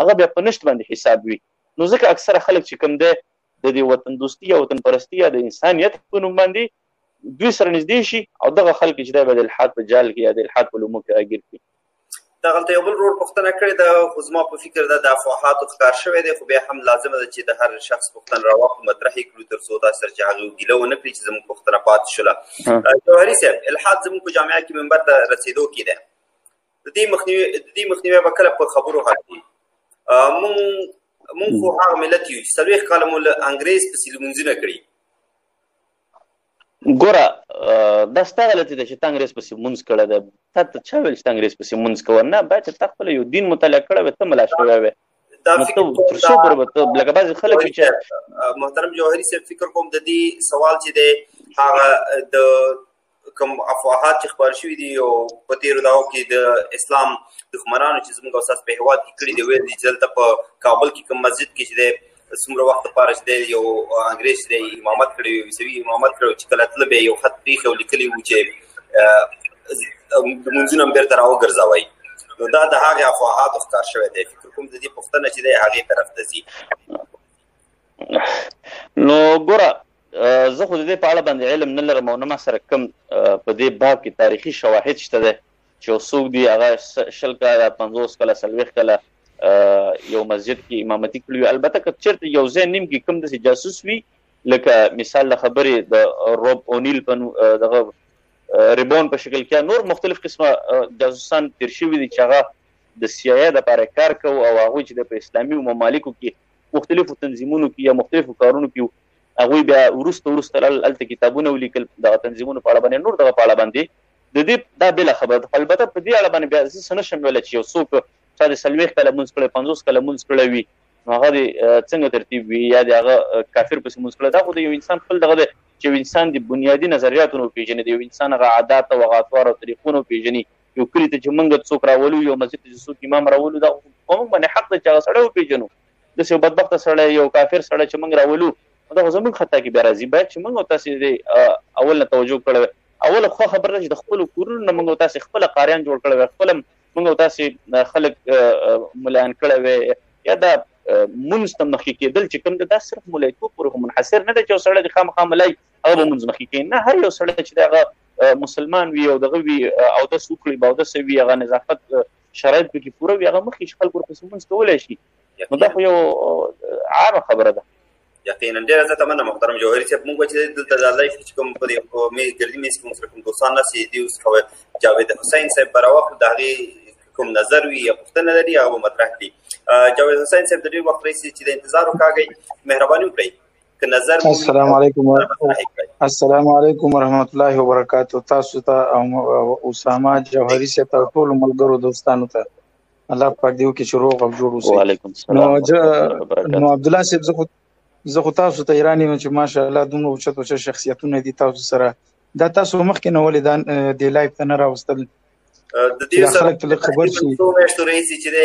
هغه بیا په نشټ باندې حساب وي نو ځکه اکثره خلک چې کوم دی د دې وطن دوستي او وطن پرستی یا د انسانیت په نوم باندې دوی سره نږدې شي او دغه خلک چې د الحاد په جال کې یا د الحاد په لومو کې راګیر شي دغلته یو بل ورور پوښتنه کړې ده خو زما په فکر ده د افواهاتو ښکار شوی دی خو بیا هم لازمه ده چې د هر شخص پوښتنه راواخلو مطرح یې کړو تر څو داسې سره چې هغې ګیله ونه کړي چې زموږ پوښتنه پاتې شوله جوهري صاحب الحاد زموږ په جامعه کې منبر ته رسېدو کې دی د دې مخنیوی به کله په خبرو حل کړي مونږ خو هغه ملت یو چې 40 کاله مو له انګریز پسې لمونځونه کړي ګوره دا ستا غلطي ده چې تا انګریز پسې مونځ کړی ده تا ته چا ویل چې تا انګریز پسې مونځ کوه نه باید چې تا خپله یو دین مطالعه کړی وی ته ملا شوی وی نو ته تر څو پورې به ته لکه بعضې خلک چې محترم جوهري صاحب فکر کوم د دې سوال چې دی هغه د کوم افواهات چې خپاره شوي دي او په تېرو دغو کې د اسلام دښمنانو چې زموږ او ستاسو په هېواد کې کړي دي ویل دي چې دلته په کابل کې کوم مسجد کې چې دی څومره وخت لپاره چې دی یو انګریز چې دی امامت کړی وي عیسوي امامت کړی چې کله تله به یې یو خط پرېښی او لیکلي وو چې لمونځونه هم بېرته راوګرځوئ نو دا د هغې افواهاتو ښکار شوی دی فکر کوم د دې پوښتنه چې دی هغې طرف ته ځي نو ګوره زه خو د دې په اړه باندې علم نه لرم او نه ما سره کوم په دې باب کې تاریخي شواهد شته دی چې یو څوک دي هغه 20 کاله 50 کاله 40 کاله یو مسجد کې امامتي کړی وي البته که چېرته یو ځای نیم کې کوم داسې جاسوس وي لکه مثال د خبرې د روب اونیل په دغه ریبون په شکل کې نور مختلف قسمه جاسوسان تیر شوي دي چې هغه د CIA دپاره کار کوي او هغوی چې په اسلامي ممالکو کې مختلفو تنظیمونو کې یا مختلفو کارونو کې هغوی بیا وروسته هلته کتابونه ولیکل دغه تنظیمونو په اړه باندې نور دغه په اړه باندې د دې دا بېله خبره ده البته په دې اړه باندې بیا زه څه نشم ویلی چې یو څوک چا د 40 کاله مونځ کړی 50 کاله مونځ کړی وي نو هغه د څنګه ترتیب وي یا د هغه کافر پسې مونځ کړی دا خو د یو انسان خپل دغه دی چې یو انسان د بنیادي نظریاتو نه وپېژني د یو انسان هغه عادات او هغه اطوار او طریقونه وپېژني یو کلي ته چې موږ څوک راولو یو مسجد ته چې څوک امام راولو دا په موږ باندې حق ده چې هغه سړی وپېژنو داسې یو بدبخته سړی یو کافر سړی چې موږ راولو دا خو زموږ خطا کې بیا راځي باید چې موږ او تاسې د اول نه توجه کړی اوله خو خبره ده چې د خپلو کورونو نه موږ او تاسې خپله قاریان جوړ کړی وی خپله موږ او تاسې خلک ملایان کړی وی یا دا مونځ ته مخکې کېدل چې کوم دی دا صرف ملایتوب پورې منحصر نه دی چې یو سړی د خامخا ملای هغه به مونځ مخکې کوي نه هر یو سړی چې د هغه مسلمان وي او دغه وي اودس وکړي به اودس وي هغه نظافت شرایط پکې پوره وي هغه مخکې چې خلک ورپسې مونځ کولی شي نو دا خو یو عامه خبره ده یقینا ډېره زیاته مننه محترم جوهري صاحب موږ چې دلته د لایف چې کوم په دې ګردي میز کې موږ سره کوم دوستان ناستې دي اوس خو جاوید حسین صاحب به راواخلو د هغې کوم نظر وي یا پوښتنه لري هغه به مطرح کړي جاوید حسین صاحب د ډېر وخت راهیسې چې د انتظار وکاږئ مهرباني وکړئ که نظر السلام علیکم ورحمت الله وبرکاتو تاسو ته او اسامه جوهري صاحب ته ټولو ملګرو دوستانو ته الله پاک دې وکړي چې روغ او جوړ اوسئ وعلیکم السلام نو عبدالله صاحب زه خو تاسو ته ایران یم چې ماشاءالله دومره اوچت اوچت شخصیتونه دي تاسو سره دا تاسو مخکې نه ولې دې لایف ته نه راوستل د دې سره خبر شي څو میاشتو راهیسې چې د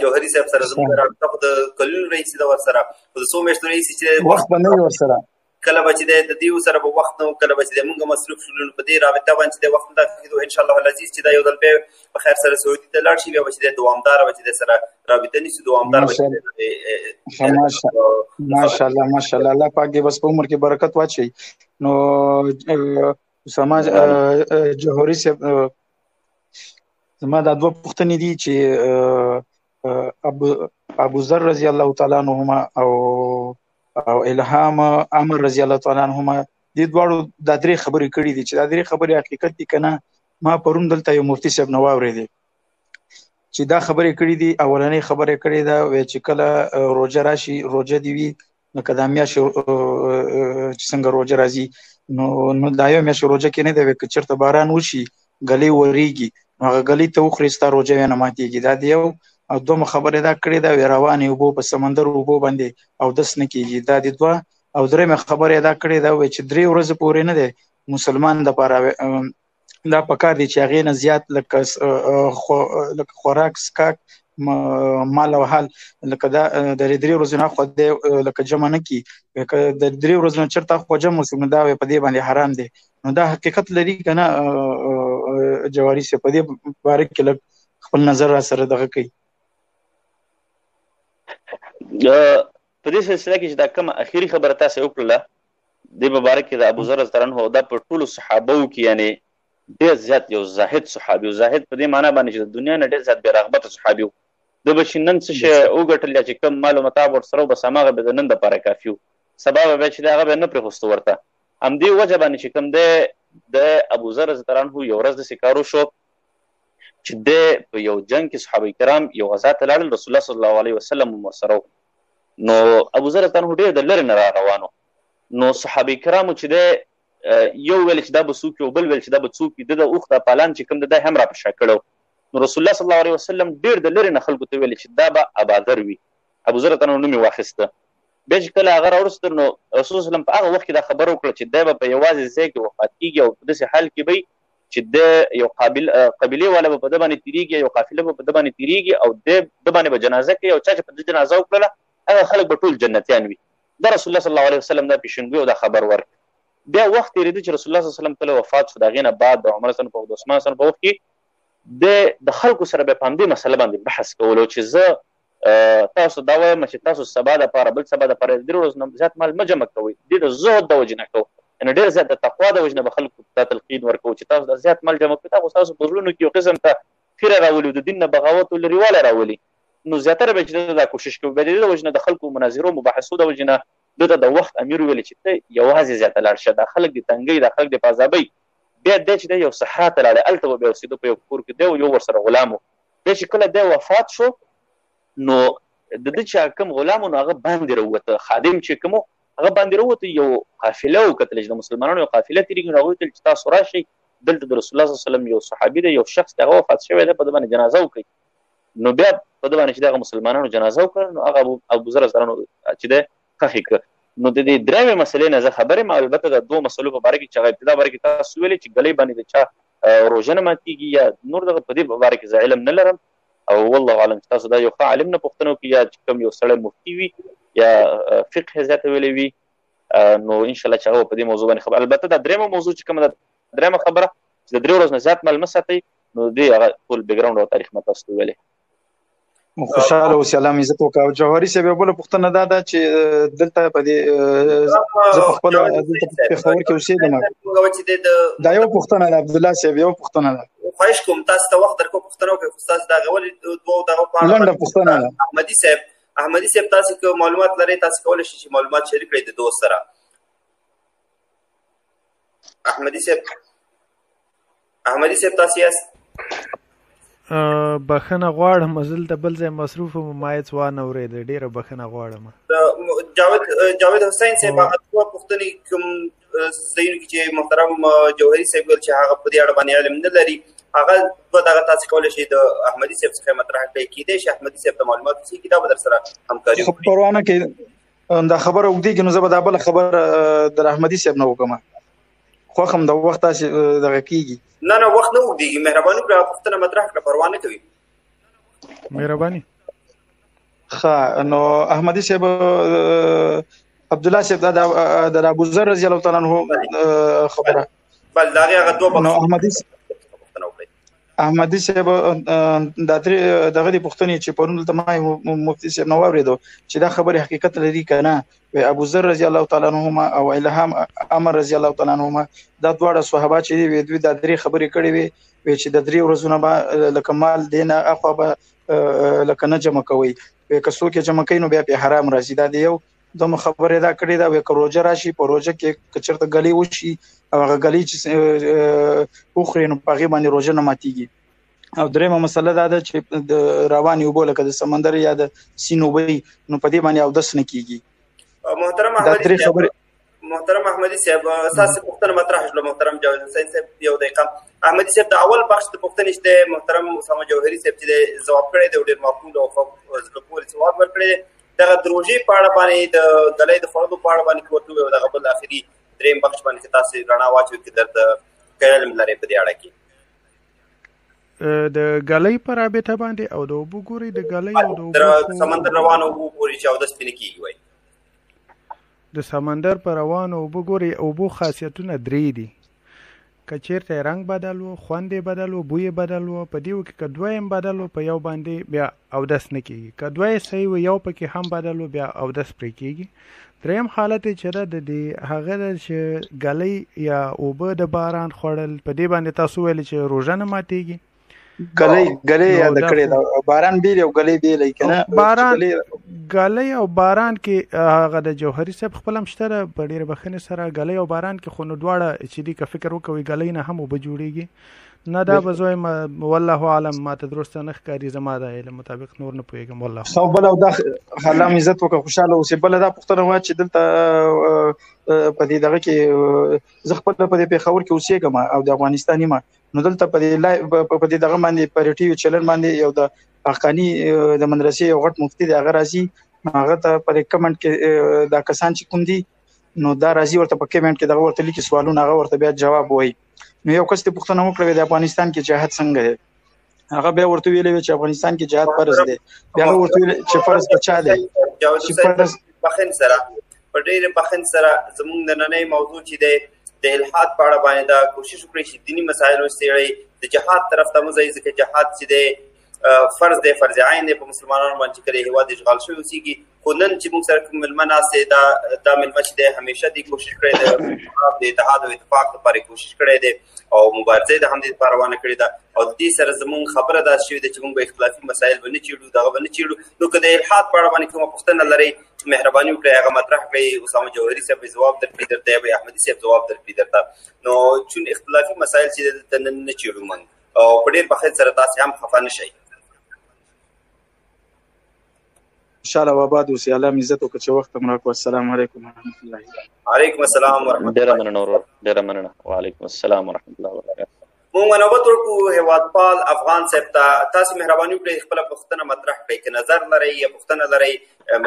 جوهري صاحب سره زموږ رابطه خو د کلونو راهیسې ده ورسره خو د څو میاشتو راهیسې چې وخت به نه وي ورسره کله به چې د دې سره به وخت نه کله به چې موږ مصروف شولو په دې رابطه باندې چې وخت نه کېدو ان شاء الله العزیز چې دا یو ځل په خیر سره سعودي ته لاړ شي بیا به چې دوامدار به چې سره رابطه نیسي دوامدار به ماشاءالله الله پاک دې بس په عمر کې برکت واچي نو اسامه جوهري صاحب زما دا دوه پوښتنې دي چې ابو ذر رضی الله تعالی عنهما او الهام عمر رضی الله تعالی عنهما دې دواړو دا درې خبرې کړې دي چې دا درې خبرې حقیقت دي که نه ما پرون دلته یو مفتي صاحب نه واورېدې چې دا خبرې کړې دي. اولنۍ خبره کړې ده چې کله روژه راشي، روژه دی وي لکه دا میاشت چې څنګه روژه راځي نو دا یو میاشت روژه کې نه دی، که چېرته باران وشي ګلۍ وریږي نو هغه ګلۍ ته وخورې ستا روژه یې نه ماتېږي. دا د یو او دومره خبرې دا کړې ده روانې اوبو په سمندر اوبو باندې اودس نه کېږي. دا د دوه او درېیمه خبره یې دا کړې ده چې 3 ورځې پورې نه دی مسلمان دپاره دا پکار دی چې هغې نه زیات لکه خوراک څښاک مال او حال لکه دا د 3 ورځې نه خو دی لکه جمع نه کړي. که د 3 ورځې نه چېرته خو جمع وسو نو دا په دې باندې حرام دی. نو دا حقیقت لري که نه جواري صاحب؟ په دې باره کې لږ خپل نظر را سره دغه کوي. په دې سلسله کې چې دا کومه اخري خبره تاسې وکړله دې په باره کې د ابوذر رضی الله عنه دا په ټولو صحابو کې یعنې ډېر زیات یو زاهد صحابي و. زاهد په دې معنا باندې چې د دنیا نه ډېر زیات بې رغبته صحابي و. ده به چې نن څه شی وګټل یا چې کوم مال و متاع ورسره و بس هماغه به د نن دپاره کافي و، سبا به بیا چې دی هغه به یې نه پرېښوسته ورته. همدې وجه باندې چې کوم دی د ابوذر رضی الله عنه یو ورځ داسې کار وشو چې دی په یو جنګ کې صحابه کرام یو غزا ته لاړل، رسول الله صلی الله علیه وسلم هم ورسره و. نو ابوذر رضی الله عنه ډېر د لرې نه را روانو. نو صحابه کرامو چې دی یو ویل چې دا به څوک او بل ویل چې دا به څوک د اوښ دا پالان چې کوم دی هم را په شا کړی. نو رسول الله صلی الله علیه وسلم ډېر د لرې نه خلکو ته ویل چې دا به اباذر وي. ابوذر رضی الله عنه نوم یې واخیسته. بیا چې کله هغه راوروسته نو رسول الله وسلم په هغه وخت کې دا خبره وکړه چې دی به په یوازې ځای کې وفات کېږي او په داسې حال کې به چې د یو قبیلې والا به په ده باندې تېرېږي، یو قافله به په ده باندې تېرېږي او ده باندې به جنازه کوي او چا چې په ده جنازه وکړله هغه خلک به ټول جنتیان وي. دا رسول الله صلی الله علیه وسلم دا پیشنګوی او دا خبر ورکړ. بیا وخت تېرېده چې رسول الله صلی الله علیه وسلم کله وفات شو، د هغې نه بعد د عمر سن په عثمان سن په وخت کې د خلکو سره بیا په همدې مسله باندې بحث کولو چې زه تاسو دا وایم چې تاسو سبا دپاره بل سبا دپاره د 3 ورځو نه زیات مال مه جمع کوئ. دې د زهد د وجې نه کوو، یعنې ډېر زیات د تقوا د وجې نه به خلکو ته تلقین ورکوو چې تاسو د زیات مال جمع کوئ. تاسو ستاسو په زړونو کې یو قسم ته خیره راولي، د دین نه بغاوت او لرېوالی راولي. نو زیاتره به چې دا کوشش کوي بیا د دې د وجې نه د خلکو مناظرو مباحثو د وجې نه ده ته د وخت امیر ویلې چې ته یوازې زیاته لاړ شه، دا خلک د تنګۍ دا خلک د په عذابۍ. بیا دی چې دی یو صحرا ته لاړی، هلته به بیا اوسېده په یو کور کې دی یو ورسره غلام و. بیا چې کله دی وفات شو نو د ده چې کوم غلام و نو هغه باندې راووته، خادم چې کوم و هغه باندې راووته. یو قافله وکتله چې د مسلمانانو یو قافله تېرېږي نو هغوی ویل چې تاسو راشئ دلته د رسول الله صلی الله علیه وسلم یو صحابي دی، یو شخص دی، هغه وفات شوی دی، په ده باندې جنازه وکړئ. نو بیا په ده باندې چې دغه مسلمانانو جنازه وکړه نو هغه ابوذر رضی الله عنه چې دی خښې کړه. نو د دې درېیمې مسلې نه زه خبر یم، البته د 2 مسلو په باره کې چې هغه ابتدا باره کې تاسو ویلې چې ګلۍ باندې د چا روژه نه ماتېږي یا نور دغه په دې باره کې زه علم نه لرم او والله اعلم چې تاسو دا یو ښه عالم نه پوښتنه وکړي یا چې کوم یو سړی مفتي وي یا فقه یې زیاته ویلی وي نو انشاءالله چې هغه په دې موضوع باندې خبر. البته دا درېیمه موضوع چې کومه ده درېیمه خبره چې د 3 ورځو نه زیات مال مه ساتئ نو دې هغه ټول بیکګراونډ او تاریخ مه تاسو ته ویلی. خوشاله اوسې، الله مو عزت وکړه. جوهري صاحب یو بله پوښتنه دا ده چې دلته په دې زه په خپله دلته په پېښور کې اوسېږم. دا یو پوښتنه ده عبدالله صاحب، یو پوښتنه ده. خواهش کوم تاسو ته وخت درکوم پوښتنه وکړئ خو ستاسو دغه ولې دوه دغه لنډه پوښتنه ده. احمدي صاحب تاسو که معلومات لرئ تاسو کولی شئ چې معلومات شریک کړئ د دوست سره. احمدي صاحب تاسو یاست؟ بخښنه غواړم دلته بل ځای مصروف وم ما هېڅ وانه اورېده، ډېره بخښنه غواړم. جاوید حسین صاحب هغه دوه پوښتنې کوم ځایونو کې چې محترم جوهري صاحب ویل چې هغه په دې اړه باندې علم نه لري هغه دوه دغه تاسو کولی شئ د احمدي صاحب څخه مطرح کړئ. کېدای شي احمدي صاحب ته معلومات وسیږي دا به در سره همکاري وکړي. پروا نه کوي دا خبره اوږدېږي نو زه به دا بله خبره د احمدي صاحب نه وکړم. خوښ هم د وخت تاسې دغه کېږي. نه وخت نه اوږدېږي، مهرباني وکړه پوښتنه مطرح کړه، پروا نه کوي. مهرباني. ښه نو احمدي صاحب عبدالله صاحب دا د ابوذر رضی الله تعالی عنه خبره بل د هغې هغه دوه نو احمدي صاحب دغه دې پوښتنې چې پرون دلته ما مفتي صاحب نه واورېدو چې دا خبرې حقیقت لري که نه. ابوذر رضی الله تعالی عنهما او الهام عمر رضی الله تعالی عنهما دا دواړه صحابه چې دي دوی دا 3 خبرې کړې وې چې د 3 ورځو نه به لکه مال دی نه اخوا به لکه نه جمع کوئ، که څوک یې جمع کوي نو بیا پې حرام راځي. دا د یو دومره خبرې دا کړې ده که روژه راشي په روژه کې که چېرته ګلۍ وشي او هغه ګلۍ چې وخورې نو په هغې باندې روژه نه ماتېږي. او درېمه مسله دا ده چې د روانې اوبو لکه د سمندر یا د سیند اوبه نو په دې باندې اودس نه کیږي. محترم احمدي صاحب اساسي پوښتنه مطرح شوه. محترم جاوید حسین صاحب یو دقیقه احمدي صاحب د اول بخش د پوښتنې شته محترم اسامه جوهري صاحب چې ځواب کړی دی ډېر معقول او زړه پورې ځواب ورکړی دی. دغه د روژې په اړه باندې د ګلۍ د خوړلو په اړه باندې ورته وویل دغه بل اخري درېیم بخش باندې چې تاسو رڼا واچوئ چې درته که علم لرئ په دې اړه کې د ګلۍ په رابطه باندې او د اوبو ګوري د ګلۍ او د سمندر روانو اوبو پورې چې اودس پرې نه کېږي وایي د سمندر په روانو اوبو ګوري اوبو خاصیتونه درې دي. که چیرته رنګ بدل و، خوند یې بدل و، بوی یې بدل و، په دې کې که دوه یې بدل و په یو باندې بیا اودس نه کېږي. که دوه یې صحیح و یو پکې هم بدل و بیا اودس پرې کېږي. دریم حالت یې چې د دې هغه ده چې ګلۍ یا اوبه د باران خوړل په دې باندې تاسو ویل چې روژه نه ماتېږي. ګلۍ یاد کړی دا باران بیل او ګلۍ بیل کنه ګلۍ او باران کې هغه د جوهري صاحب خپل هم شته په ډېرې بخښنې سره ګلۍ او باران کې خو نو دواړه چې دي که فکر وکوي ګلۍ نه هم اوبه جوړېږي نه دا به زه وایم والله اعلم ماته درسته نه ښکاري زما د علم مطابق نور نه پوهېږم والله خو بله دا الله مې عزت وکړه خوشحاله اوسې بله دا پوښتنه وه چې دلته په دې دغه کې زه خپله په دې پېښور کې اوسېږم او د افغانستان یم نو دلته په دې دغه باندې په ټي وي چینل باندې یو د حقاني د مدرسې یو غټ مفتي دی هغه راځي هغه ته په کمنټ کې دا کسان چې کوم دي نو دا راځي ورته په کمنټ کې دغه ورته لیکي سوالونه هغه ورته بیا جواب وایي. نو یو کس ته پوښتنه وکړه د افغانستان کې جهاد څنګه دی هغه بیا ورته ویلې چې افغانستان کې جهاد فرض دی بیا هغه ورته ویل چې فرض په چا دی چې فرض بخښن سره په ډېر بخښن سره زموږ د نننۍ موضوع چې دی د الحاد په اړه باندې دا کوشش وکړئ چې دیني مسایل وڅېړئ د جهاد طرف ته مه ځئ ځکه جهاد چې دی فرض دی فرض عین دی په مسلمانانو باندې چې کله هېواد اشغال شوی اوسېږي خو نن چې موږ سره کوم مېلمه ناست دی دا مېلمه چې دی همیشه دې کوشش کړی دی د اتحاد او اتفاق لپاره کوشش کړی دی او مبارزه د همدې لپاره روانه کړې ده او د دې سره زموږ خبره داسې شوې ده چې موږ به اختلافي مسایل به نه چېړو دغه به نه چېړو نو که د الحاد په اړه باندې کومه پوښتنه لرئ مهرباني وکړئ هغه مطرح کړئ اسامه جوهري صاحب به ځواب درکړي درته یا به احمدي صاحب ځواب درکړي درته نو چون اختلافي مسایل چې دلته نه چېړو موږ او په ډېر بخښنې سره تاسې هم خفه نه شئ انشاءالله واباد اوسې الله مې عزت وکړه چې وخت هم راکړو السلام علیکم ورحمت الله وعلیکم السلام ورحمت ډېره مننه ورور ډېره مننه وعلیکم السلام ورحمت الله وبرکاته مونږ نوبت ورکړو هېوادپال افغان صاحب ته تاسو مهرباني وکړئ خپله پوښتنه مطرح کړئ که نظر لرئ یا پوښتنه لرئ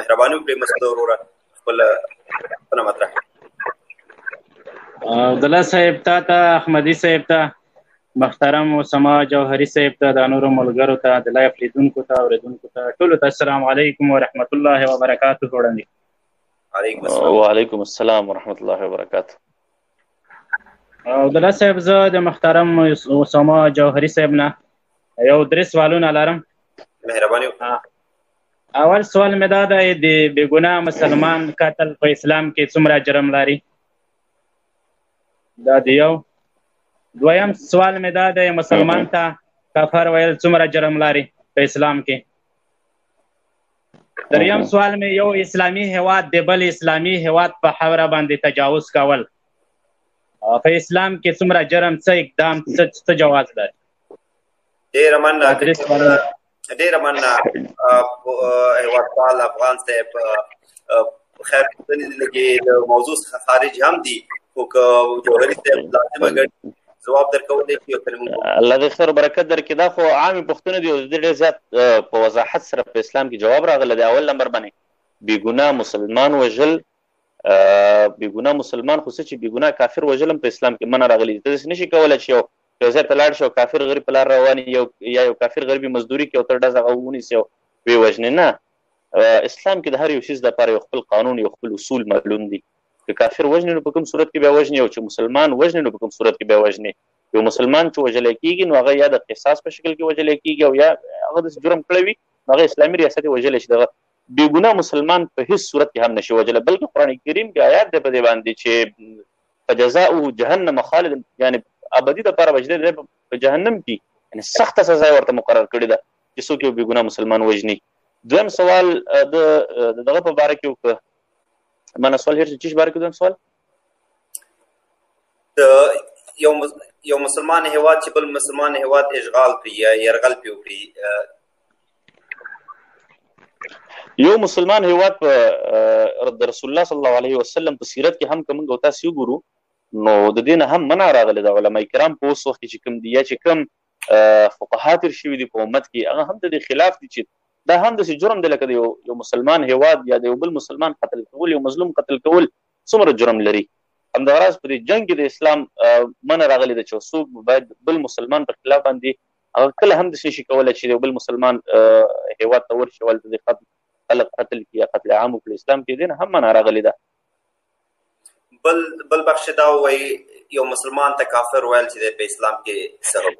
مهرباني وکړئ مسعود وروره خپله پوښتنه مطرح کړئ عبدالله صاحب ته احمدي صاحب ته محترم اسامه جوهري صاحب ته د نورو ملګرو ته د لایف لیدونکو ته اورېدونکو ته ټولو ته السلام علیکم ورحمت الله وبرکاته وړاندې وعلیکم السلام ورحمت الله وبرکاته عبدالله صاحب زه د محترم اسامه جوهري صاحب نه یو 3 سوالونه لرم مهرباني وکړئ اول سوال مې دا دی د بېګناه مسلمان قتل په اسلام کې څومره جرم لري دا د یو دویم سوال مې دا دی مسلمان ته کافر ویل څومره جرم لري په اسلام کې دریم سوال مې یو اسلامي هیواد د بل اسلامي هیواد په خاوره باندې تجاوز کول په اسلام کې څومره جرم څه اقدام څه جواز لري ډېره مننه هېوادپال افغان صاحب خیر پوښتنې لږې د موضوع څخه خارج هم دي خو که جوهري صاحب لازمه ګڼي جواب درکولی شي الله دې خیر برکت درکړي دا خو عامې پوښتنې دي او د ډېر زیات په وضاحت سره په اسلام کې جواب راغلی دی اول نمبر باندې بېګناه مسلمان وژل بېګناه مسلمان خو څه چې بېګناه کافر وژل هم په اسلام کې منع راغلی دي ته داسې نشي کولی چې یو ځای ته لاړ شي او کافر غریب په لار روان یا یو کافر غریبي مزدوري کوي او ته ډز هغه ونیسي او ویې وژنې نه اسلام کې د هر یو شیز دپاره یو خپل قانون یو خپل اصول معلوم دي که کافر وژنې نو په کوم صورت کې بیا وژنې او چې مسلمان وژنې نو په کوم صورت کې بیا وژنې یو مسلمان چې وژلی کېږي نو هغه یا د قصاص په شکل کې وژلی کېږي او یا هغه داسې جرم کړی وي نو هغه اسلامي ریاست یې وژلی شي دغه بېګناه مسلمان په هېڅ صورت کې هم نشي وژلی بلکې قرآن کریم کې آیات دی په دې باندې چې فجزاؤه جهنم خالد یعنې ابدي دپاره وژلی دی په جهنم کې یعنې سخته سزا یې ورته مقرر کړې ده چې څوک یو بېګناه مسلمان وژني دویم سوال د دغه په باره کې وکړه مانا سوال هېر شو چې باره کې دویم سوال د یو یو مسلمان هیواد چې بل مسلمان هیواد اشغال کړي یا یرغل پرې وکړي، یو مسلمان هیواد په د رسول الله صلی الله علیه وسلم په سیرت کې هم که موږ تاسو وګورو نو د دې نه هم منع راغلی د علما کرام په اوس وخت کې چې کوم دي یا چې کوم فقها تېر شوي دي په امت کې هغه هم د دې خلاف دي چې دا هم داسې جرم دی لکه د یو مسلمان هیواد یا د یو بل مسلمان قتل کول، یو مظلوم قتل کول څومره جرم لري. همداراز په دې جنګ کې د اسلام منع راغلی ده چې څوک باید بل مسلمان په خلاف باندې هغه کله هم داسې نشي کولی چې یو بل مسلمان هیواد ته ورشي ولته د خلق قتل کړي یا قتل عام وکړي. اسلام کې دې نه هم منع راغلی ده. بل بخش دا وایي یو مسلمان ته کافر ویل چې په اسلام کې سبب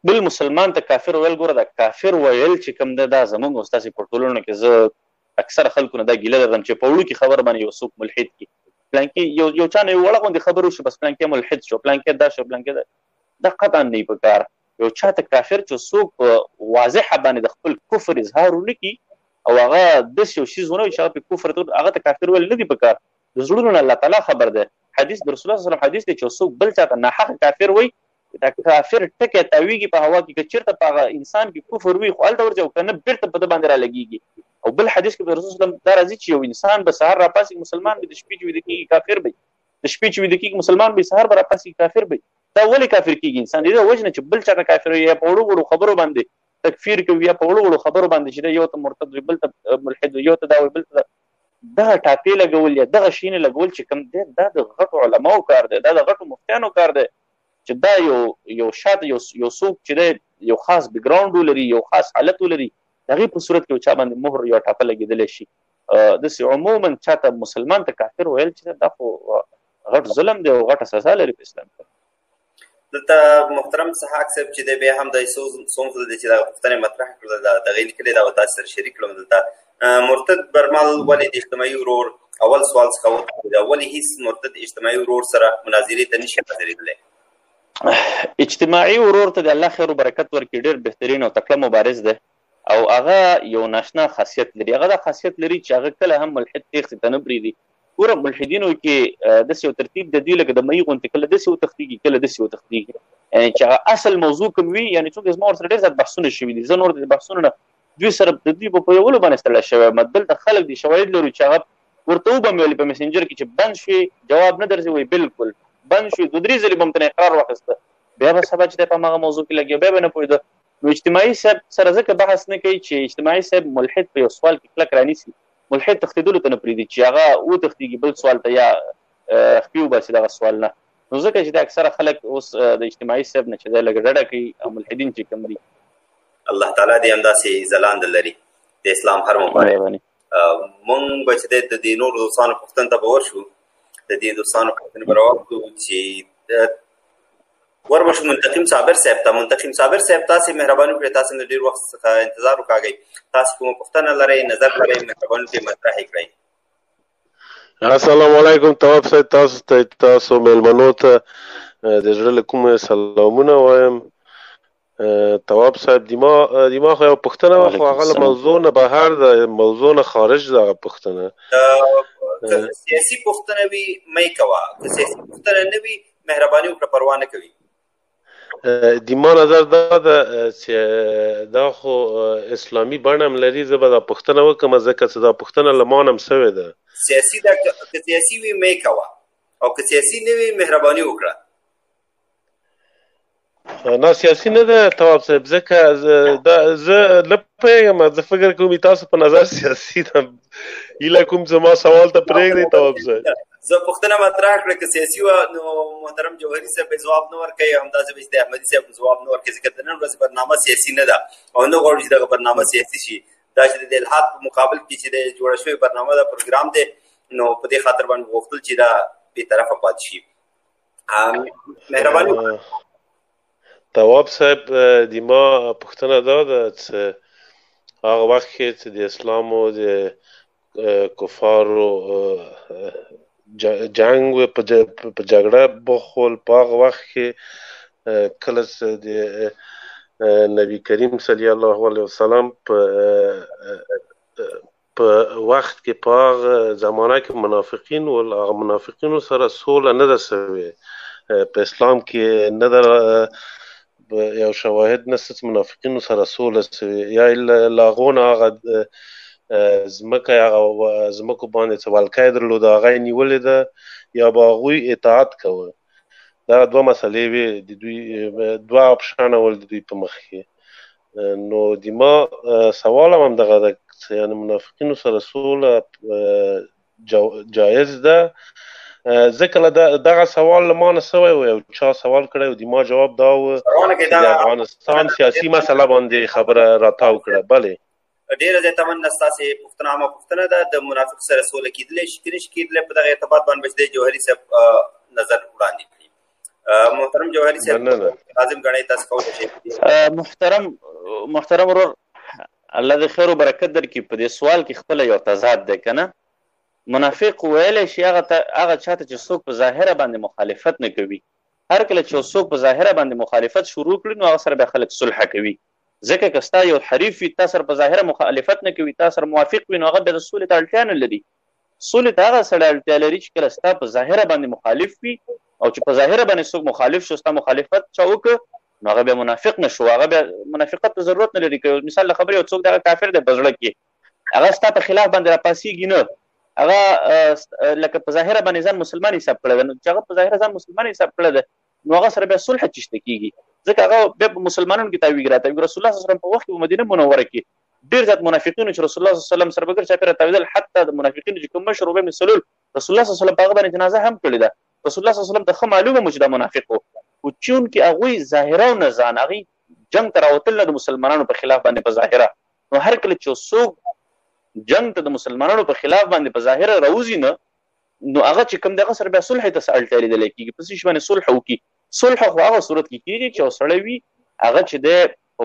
بل مسلمان ته کافر ویل، ګوره دا کافر ویل چې کوم ده دا زموږ او ستاسې په ټولنو کې زه اکثر خلکو نه دا ګیله لرم چې په وړوکي خبر باندې یو څوک ملحد کړي، پلانکې یو چا نه یو وړه غوندې خبر وشي بس پلانکې ملحد شو، پلانکې دا شو، پلانکې دا قطعا نه وي په کار. یو چا ته کافر چې څوک په واضحه باندې د خپل کفر اظهار ونه کړي او هغه داسې یو شیز ونه وي چې هغه په کفر هغه ته کافر ویل نه دي په کار. د زړونو نه الله تعالی خبر ده. حدیث د رسول الله صلی الله علیه وسلم حدیث دی چې څوک بل چاته ناحق کافر وي دا کافر ټکی تاویږي په هوا کې، که چېرته په هغه انسان کې کفر وي خو هلته ورځي او که نه بېرته په ده باندې رالګېږي. او بل حدیث کې د رسول الله دا راځي چې یو انسان به سهار راپاسي مسلمان به د شپې چې ویده کېږي کافر به، د شپې چې ویده کېږي مسلمان به سهار به راپاسي کافر به. دا ولې کافر کېږي انسان؟ د دې وجه نه چې بل چاته کافر وي یا په وړو وړو خبرو باندې تکفیر کوي یا په وړو وړو خبرو باندې چې یو ته مرتد وي بل ته ملحد وي یو ته دا وي بل ته دغه ټاپې لګول یا دغه شینې لګول چې کوم دی دا د غټو علماو کار دی، دا د غټو مفتیانو کار دی چې دا یو شاته یو څوک چې دی یو خاص بیکګراوند ولري یو خاص حالت ولري د هغې په صورت کې چا باندې مهر یا ټاپه لګېدلی شي. داسې عموما چاته مسلمان ته کافر ویل چې دا خو غټ ظلم دی او غټه سزا لري په اسلام کې. دلته محترم سحاق صاحب چې دی بیا هم د څو ځله دی چې دا پوښتنې مطرح کړله دغې لیکلې ده او تاسو سره شریک کړم. دلته مرتد برمل ولې د اجتماعي ورور اول سوال څخه وکړه ولې هیڅ مرتد اجتماعي ورور سره مناظرې ته نشي حاضرېدلی؟ اجتماعي ورور ته د الله خیر و برکت ورکړي ډېر بهترین او تکړه مبارز دی او هغه یو ناشنا خاصیت لري. هغه دا خاصیت لري چې هغه کله هم ملحد تېښتې ته نه پرېږدي. ګوره ملحدینو کې داسې یو ترتیب د دوی لکه د مۍ غوندې کله داسې وتښتېږي کله داسې وتښتېږي، یعنې چې هغه اصل موضوع کوم وي یعنې څوک زما ورسره ډېر زیات بحثونه شوي دي، زه نور د بحثونو نه دوی سره د دوی په پوهولو باندې ستړی شوی یم. دلته خلک دي شواهد لرو چې هغه ورته وبه مې ویلې په مسنجر کې چې بند شوې جواب نه درځي وایي بلکل بند شوې 2-3 ځلې به م ته اقرار واخیسته بیا به سبا چې دی په هماغه موضوع کې لګیا بیا به نه پوهېده. نو اجتماعي صاحب سره ځکه بحث نه کوي چې اجتماعي صاحب ملحد په یو سوال کې کلک رانیسي، ملحد تښتېدلو ته نه پرېږدي چې هغه وتښتېږي بل سوال ته یا خپې وباسي دغه سوال نه. نو ځکه چې د اکثره خلک اوس د اجتماعي صاحب نه چې دی لږ ډډه کوي او ملحدین چې کوم دي الله تعالی دې همداسې ځلانده لري د اسلام هر مبارک. مونږ به چې د دې نورو دوستانو پوښتنې ته به ورشو، د دې دوستانو پوښتنې به راواخلو چې وربشو منتقم صابر صاحب ته. منتقم صابر صاحب تاسې مهرباني وکړئ، تاسې د ډېر وخت څخه انتظار وکاږئ، تاسې کومه پوښتنه لرئ نظر لرئ مهرباني وکړئ مطرح یې کړئ. السلام علیکم تواب صاحب، تاسو مېلمنو ته د زړه له کومه سلامونه وایم. تواب صاحب دما خو یو پوښتنه وه خو هغه له موضوع نه بهر ده، موضوع نه خارج ده هغه پوښتنه. که سیاسي پوښتنه وي مه یې کوه، که سیاسي پوښتنه نه وي مهرباني وکړه پروا نه کوي. دما نظر دا ده چې دا خو اسلامي بڼه هم لري، زه به دا پوښتنه وکړم ځکه چې دا پوښتنه له ما نه هم سوې ده. سیاسي ده که سیاسي وي مه یې کوه او که سیاسي نه وي مهرباني وکړه. نه سیاسي نه ده تواب صاحب، ځکه زه نه پوهېږم، زه فکر کوم تاسو په نظر سیاسي ده. هیله کوم زما سوال ته پرېږدئ تواب صاحب. زه پوښتنه مطرح کړه که سیاسي وه نو محترم جوهري صاحب به ځواب نه ورکوي، همداسې به چې د احمدي صاحب ځواب نه ورکوي ځکه د نن ورځې برنامه سیاسي نه ده او نه غواړو چې دغه برنامه سیاسي شي. دا چې د الحاد په مقابل کې چې د جوړه شوې برنامه ده پروګرام دی نو په دې خاطر باندې غوښتل چې دا بې طرفه پاتې شي. مهرباني تواب صاحب دما پوښتنه دا ده چې هغه وخت کې چې د اسلام او د کفارو جنگ په جګړه بخول په هغه وخت کې کله چې د نبی کریم صلی الله علیه وسلم په وخت کې په هغه زمانه کې منافقین ول هغه منافقینو سره سوله نه ده سوې. په اسلام کې نه ده یو شواهد نشته چې منافقینو سره سوله سوې یا له هغو نه هغه ځمکه هغه ځمکو باندې څه ولکۍ درلوده هغه یې نیولې ده یا به هغوی اطاعت کوه. دا دوه مسلې وې د دوی دوه اپشنه ول د دوی په مخ کې. نو د ما سوال هم دغه ده چې یعنې منافقینو سره سوله جایز ده. ځکه له دغه سوال له ما نه سوی و یو چا سوال کړی و د ما جواب دا و چې د افغانستان سیاسي مسله باندې خبره راتاو کړه. بلې ډېره زیاته مننه ستاسې پوښتنه همه پوښتنه ده د منافق سره سوله کېدلی شي که نه شي کېدلی په دغه ارتباط باندې به چې جوهري صاحب نظر وړاندې کړي. محترم جوهري صاحب لازم ګڼئ تاسو کولی شئ. محترم ورور الله دې خیر و برکت درکړي. په دې سوال کې خپله یو تضاد دی که نه. منافق ویلی شي هغه چاته چې څوک په ظاهره باندې مخالفت نه کوي. هر کله چې څوک په ظاهره باندې مخالفت شروع کړي نو هغه سره بیا خلک صلح کوي. ځکه که ستا یو حریف وي تا سره په ظاهره مخالفت نه کوي تا سره موافق وي نو هغه بیا د سولې ته اړتیا نه لري. سولې ته هغه سړی اړتیا لري چې کله ستا په ظاهره باندې مخالف وي او چې په ظاهره باندې څوک مخالف شو ستا مخالفت چا وکړه نو هغه بیا منافق نه شو. هغه بیا منافقت ته ضرورت نه لري. که مثال له خبرې یو څوک دغه کافر دی په زړه کې هغه ستا په خلاف باندې راپاسېږي نه هغه لکه په ظاهره باندې ځان مسلمان حساب کړی ده نو چې هغه په ظاهره ځان مسلمان حساب کړی ده نو هغه سره بیا صلح چېشته کېږي. ځکه هغه بیا په مسلمانانو کې تاویږي راتاویږي. رسول الله صلی الله علیه وسلم په وخت کې په مدینه منوره کې ډېر زیات منافقینو چې رسول الله صلی الله علیه وسلم سره بګر چاپېره تاوېدل حتی د منافقینو چې کوم مشر ابی بن سلول رسول الله صلی الله علیه وسلم په هغه باندې جنازه هم کړې ده. رسول الله صلی الله علیه وسلم ته ښه معلومه و چې دا منافق و خو چونکې هغوی ظاهره نه ځان هغوی جنګ ته راوتل نه د مسلمانانو په خلاف باندې په ظاهره نو هر کله چې څوک جنگ ته د مسلمانانو په خلاف باندې په ظاهره راوځي نه نو هغه چې کوم دغه سره بیا صلح ته اړتیا لیدلی کېږي. په څه باندې صلح وکړي. صلح خو هغه صورت کې کېږي چې یو سړی وي هغه چې دی په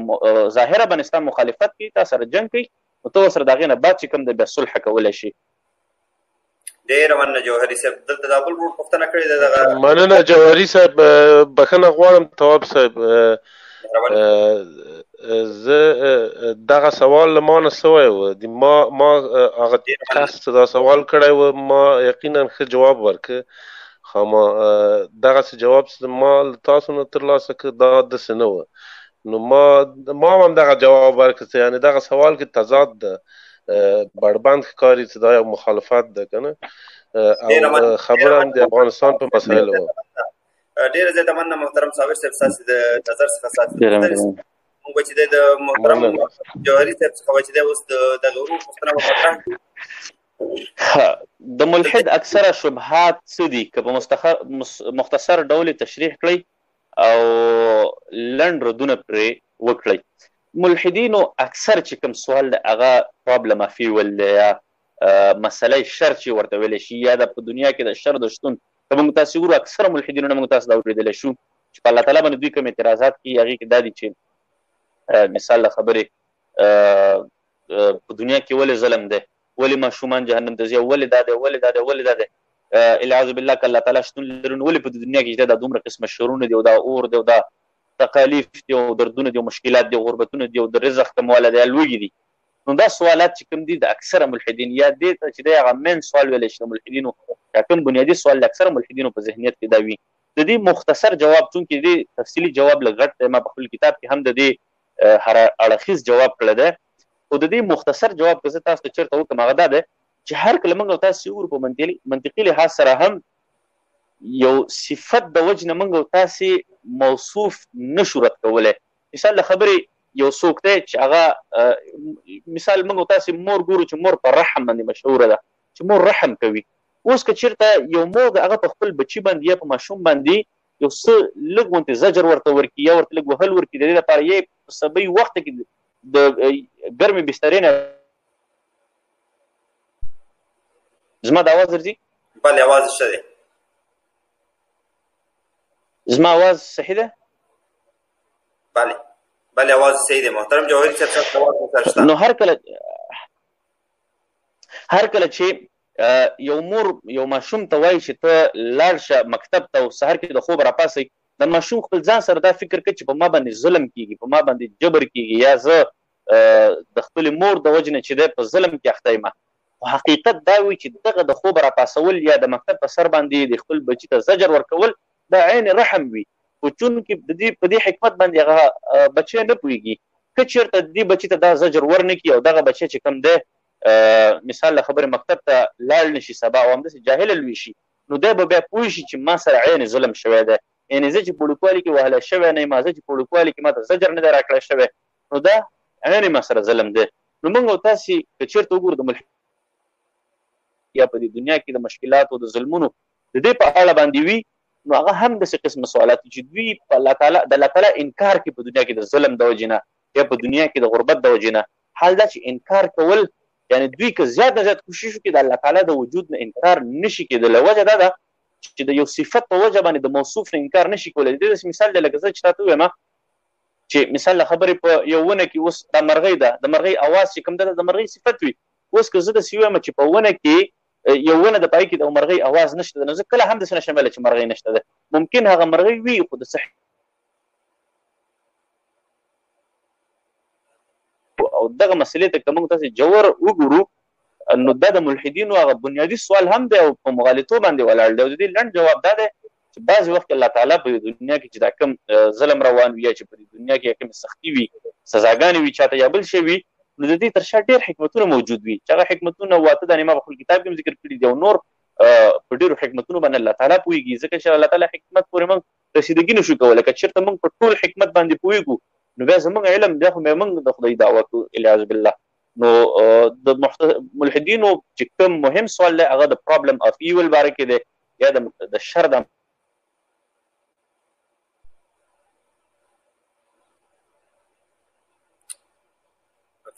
ظاهره باندې ستا مخالفت کوي تا سره جنګ کوي نو ته ورسره د هغې نه بعد چې کوم دی بیا صلح کولی شي. ډېره مننه جوهري صاحب. دلته دا بل ورور پوښتنه کړې ده دغه مننه جوهري صاحب. بخښنه غواړم تواب صاحب زه دغه سوال له ما نه سوی و د ما هغه کس چې دا سوال کړی و ما یقینا ښه جواب ورکړ خو ما دغسې جواب چې ما له تاسو نه ترلاسه کړ دا داسې نه و نو ما هم دغه جواب ورکړ چې یعنې دغه سوال کې تضاد ده بړبند ښکاري چې دا یو مخالفت ده که نه او خبره هم د افغانستان په مسایلو وه. ډېره زیاته مننه محترم صابر صاحب ستاسې د نظر څخه ساتل موږ به چې دی د محترم جوهري صاحب څخه به چې دی اوس د دغه ورور پوښتنه به مطرح کړو. د ملحد اکثره شبهات څه دي که په مختصر ډول تشریح کړئ او لنډ ردونه پرې وکړئ. ملحدینو اکثر چې کوم سوال دی هغه پرابلم افیول دی یا مسله شر چې ورته ویلی شي یا د په دنیا کې د شر د شتون که موږ تاسې ګورو اکثره ملحدینو نه موږ تاسو دا اورېدلی شو چې په الله تعالی باندې دوی کوم اعتراضات کوي هغې کې دا دي چې مثال له خبرې په دنیا کې ولې ظلم دی ولې ماشومان جهنم ته ځي ولې دا دی ولې دا دی ولې دا دی العیاذ بالله که الله تعالی شتون لري نو ولې په دنیا کې چې دا دومره قسمه شرونه دي او دا اور دی او دا تکالیف دي او دردونه دي او مشکلات دي او غربتونه دي او د رزق کموالی دی لوږې دي. نو دا سوالات چې کوم دي د اکثره ملحدین یا دې ته چې دی هغه مین سوال ویلی شي د ملحدینو یا کوم بنیادي سوال د اکثره ملحدینو په ذهنیت کې دا وي. د دې مختصر جواب چونکې دې تفصیلي جواب لږ غټ دی ما په خپل کتاب کې هم د دې هر اړخیز جواب کړی دی خو د دې مختصر جواب که زه تاسو ته چېرته وکړم هغه دا دی چې هر کله موږ او تاسې وګورو په منطقي لحاظ سره هم یو صفت د وجې نه موږ او تاسې موصوف نشو رد کولی. مثال له خبرې یو څوک دی چې هغه مثال موږ او تاسې مور ګورو چې مور په رحم باندې مشهوره ده چې مور رحم کوي. اوس که چېرته یو مور د هغه په خپل بچي باندې یا په ماشوم باندې یو څه لږ غوندې زجر ورته ورکړي یا ورته لږ وهل ورکړي د دې لپاره یې په صبي وخت کې د ګرمې بسترې نه زما د اواز درځي؟ بله اواز ښه دی. زما اواز صحیح ده؟ بله اواز صحیح دی. محترم جوهري صاحب اواز شته. نو هر کله چې یو مور یو ماشوم ته وایي چې ته لاړ شه مکتب ته او سهار کې د خوب راپاڅئ د ماشوم خپل ځان سره دا فکر کوي چې په ما باندې ظلم کېږي په ما باندې جبر کېږي یا زه د خپلې مور د وجې نه چې دی په ظلم کې اخته یم. خو حقیقت دا وي چې دغه د خوب راپاڅول یا د مکتب په سر باندې د خپل بچي ته زجر ورکول دا عین رحم وي. خو چونکې د دې په دې حکمت باندې هغه بچی نه پوهېږي، که چېرته دې بچي ته دا زجر ورنه کړي او دغه بچی چې کوم دی مثال له خبرې مکتب ته لاړ نه شي سبا او همداسې جاهله لوی شي، نو دی به بیا پوه شي چې ما سره عین ظلم شوی دی، یعنې زه چې په وړوکوالي کې وهلی شوی نه یم، زه چې په وړوکوالي کې ما ته زجر نه دی راکړی شوی، نو دا عین ما سره ظلم دی. نو موږ او تاسې که چېرته وګورو د ملحد یا په دې دنیا کې د مشکلاتو د ظلمونو د دې په اړه باندې وي، نو هغه هم داسې قسم سوالات چې دوی په الله تعالی انکار کوي په دنیا کې د ظلم د وجې نه یا په دنیا کې د غربت د وجې نه. حال دا چې انکار کول یعنی دوی که زیات نه زیات کوشش وکړي د الله تعالی د وجود نه انکار نشي کېدلی. وجه دا ده چې د یو صفت په وجه باندې د موصوف نه انکار نشي کولی. د دې داسې مثال دی لکه زه چې تاته ووایم چې مثال له خبرې په یو ونه کې اوس دا مرغۍ ده، د مرغۍ اواز چې کوم ده د مرغۍ صفت وي. اوس که زه داسې ووایم چې په ونه کې یو ونه د پای کې د مرغۍ اواز نشته ده، نو زه کله هم داسې نشم ویلی چې مرغۍ نشته ده. ممکن هغه مرغۍ وي خو د صحیح او دغه مسلې ته که موږ تاسې جوور وګورو نو دا د ملحدینو هغه بنیادي سوال هم دی او په مغالطو باندې ولاړ دی. او د دې لنډ جواب دا دی چې بعضې وخت الله تعالی په دنیا کې چې دا کوم ظلم روان وي یا چې په دنیا کې کومې سختي وي، سزاګانې وي چاته یا بل شی وي، نو د دې تر شا ډېر حکمتونه موجود وي چې هغه حکمتونه 8 دانې ما په خپل کتاب کې هم ذکر کړي دي او نور په ډېرو حکمتونو باندې الله تعالی پوهېږي. ځکه چې الله تعالی حکمت پورې موږ رسیدګي نشو کولی. که چېرته موږ په ټول حکمت باندې پوهېږو نو بیا زموږ علم بیا خو موږ د خدای دعوه کوو الیاذ بالله. نو د ملحدینو چې کوم مهم سوال دی هغه د پرابلم اف ایول باره کې دی یا د شر د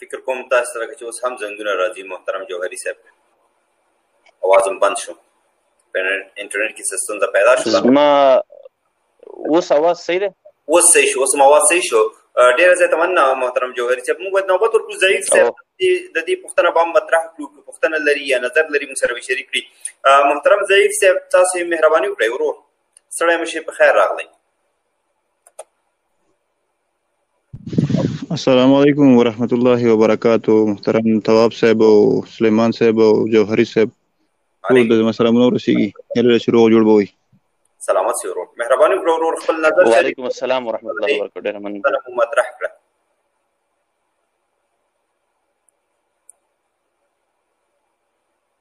فکر کوم تاسو سره چې اوس هم زنګونه راځي. محترم جوهري صاحب اواز هم بند شو، په انټرنیټ کې ستونزه پیدا شوه. ما اوس اواز صحیح دی؟ اوس صحیح شو، اوس هم اواز صحیح شو. ډېره زیاته مننه محترم جوهري صاحب. موږ باید نوبت ورکړو ضعیف صاحب د دې پوښتنه به هم مطرح کړو، که پوښتنه لري یا نظر لري موږ سره به شریک کړي. محترم ضعیف صاحب تاسو مهرباني وکړئ ورور سړی مو شي په خیر راغلی. السلام علیکم ورحمۃ اللہ وبرکاتہ. محترم تواب صاحب او سلیمان صاحب او جوهري صاحب ټول د مسلمانانو رسیږي هله شروع جوړ بوي. سلامت سي ورور، مهرباني وکړه ورور خپل نظر. وعلیکم السلام ورحمۃ اللہ وبرکاتہ. ډېره مننه مطرح کړه.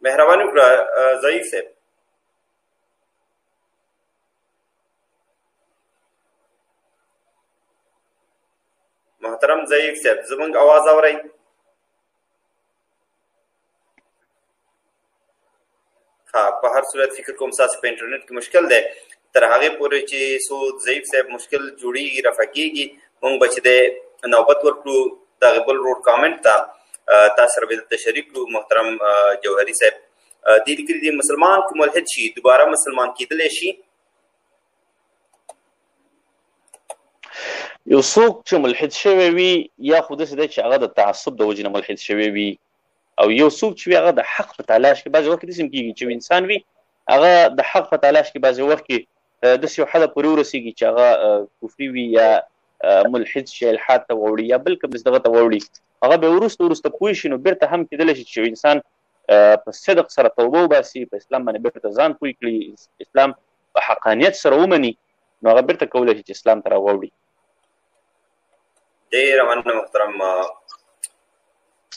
مهرباني وکړه ضعیف صاحب. محترم ضعیف صاحب زموږ اواز اورئ؟ په هر صورت فکر کوم ستاسو په انټرنیټ کې مشکل دی. تر هغې پورې چې څو ضعیف صاحب مشکل جوړېږي رفع کېږي موږ به چې دی نوبت ورکړو د هغې بل روډ کامنټ ته تاسو سره به دلته شریک کړو. محترم جوهري صاحب دې لیکلي دي مسلمان که ملحد شي دوباره مسلمان کېدلی شي؟ یو څوک چې ملحد شوی وي یا خو داسې دی چې هغه د تعصب د وجې نه ملحد شوی وي، او یو څوک چې وي هغه د حق په تلاش کې بعضې وخت کې داسې هم کېږي چې انسان وي هغه د حق په تلاش کې بعضې وخت کې داسې یو حده پورې ورسېږي چې هغه کفري وي یا ملحد شي الحاد ته واوړي یا بل کوم دغه ته واوړي، هغه به وروسته پوه شي نو بېرته هم کېدلی شي چې انسان په صدق سره توبه وباسي، په اسلام باندې بېرته ځان پوه کړي، اسلام په حقانیت سره ومني، نو هغه بېرته کولی شي چې اسلام ته راواوړي. ډېره مننه محترم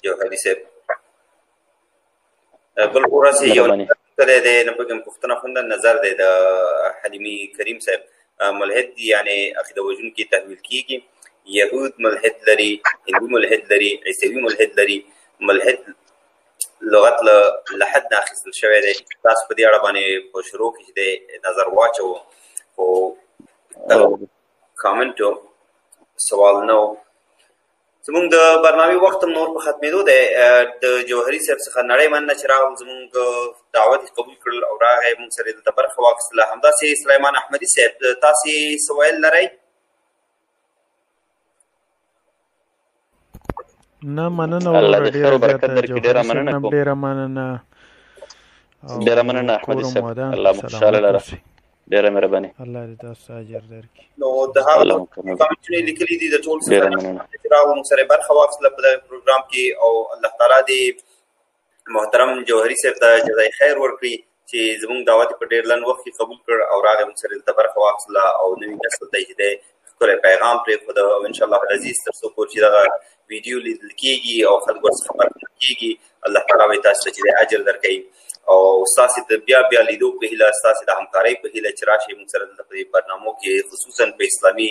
جوهري صاحب. بل ورځ یو کلی دی نه پوهېږم پوښتنه خوندن نظر دی د حلیمي کریم صاحب. ملحد یعنې عقیده وژونکي تحویل کېږي، یهود ملحد لري، هندو ملحد لري، عیسوي ملحد لري. ملحد لغت له لحد نه اخیستل شوی دی. تاسو په دې اړه باندې په شروع کې چې دی نظر واچوو خو کامنټ سوال نه و. زموږ د برنامې وخت هم نور په ختمېدو دی. د جوهري صاحب څخه نړۍ مننه چې راغلل، زموږ دعوت یې قبول کړل او راغی موږ سره یې دلته برخه واخیستله. همداسې سلیمان احمدي صاحب تاسې څه ویل لرئ؟ نه مننه ورور، ډېره زیاته جوهري صاحب نه ډېره مننه. ډېره مننه احمدي صاحب، الله مو خوشحاله لره. ډېره مهرباني. الله دې تاسو اجر درکړي. نو د هغه کمنټونه یې لیکلي دي د ټول څخه چې راغلو موږ سره یې برخه واخیستله په دغه پروګرام کې، او الله تعالی دې محترم جوهري صاحب ته جزای خیر ورکړي چې زموږ دعوت په ډېر لنډ وخت کې قبول کړ او راغی موږ سره دلته برخه واخیستله او نوي نسل ته چې دی ښکلی پیغام پرېښود او انشاءالله العزیز تر څو پورې چې دغه ویډیو لیدل کېږي او خلک ورڅخه برخمن کېږي الله تعالی به تاسو ته چې دی اجر درکوي او ستاسې د بیا لیدو په هیله ستاسې د همکارۍ په هیله چې راشئ موږ سره دلته په دې برنامو کې خصوصا په اسلامي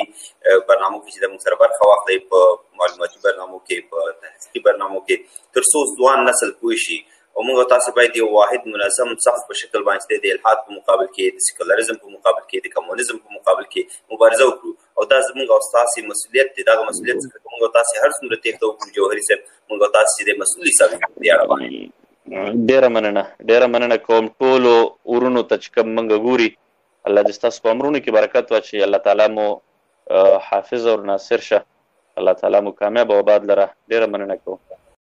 برنامو کې چې د موږ سره برخه واخلئ په معلوماتي برنامو کې په تحقیقي برنامو کې تر څو ځوان نسل پوه شي او موږ تاسو باید یو واحد منظم صف په شکل باندې د الحاد په مقابل کې د سیکولرزم په مقابل کې د کمونیزم په مقابل کې مبارزه وکړو او دا زموږ او ستاسې مسؤلیت دی دغه مسؤلیت څخه موږ تاسې هر څومره تېښته وکړو جوهري صاحب موږ تاسې چې دی مسؤل حسابي دې اړه باندې ډیره مننه کوم ټولو ورونو ته چې کوم موږ ګوري الله دې ستاسو په امرونو کې برکت واچوي الله تعالی مو حافظ او ناصر شه الله تعالی مو کامیاب او آباد لره ډیره مننه کوم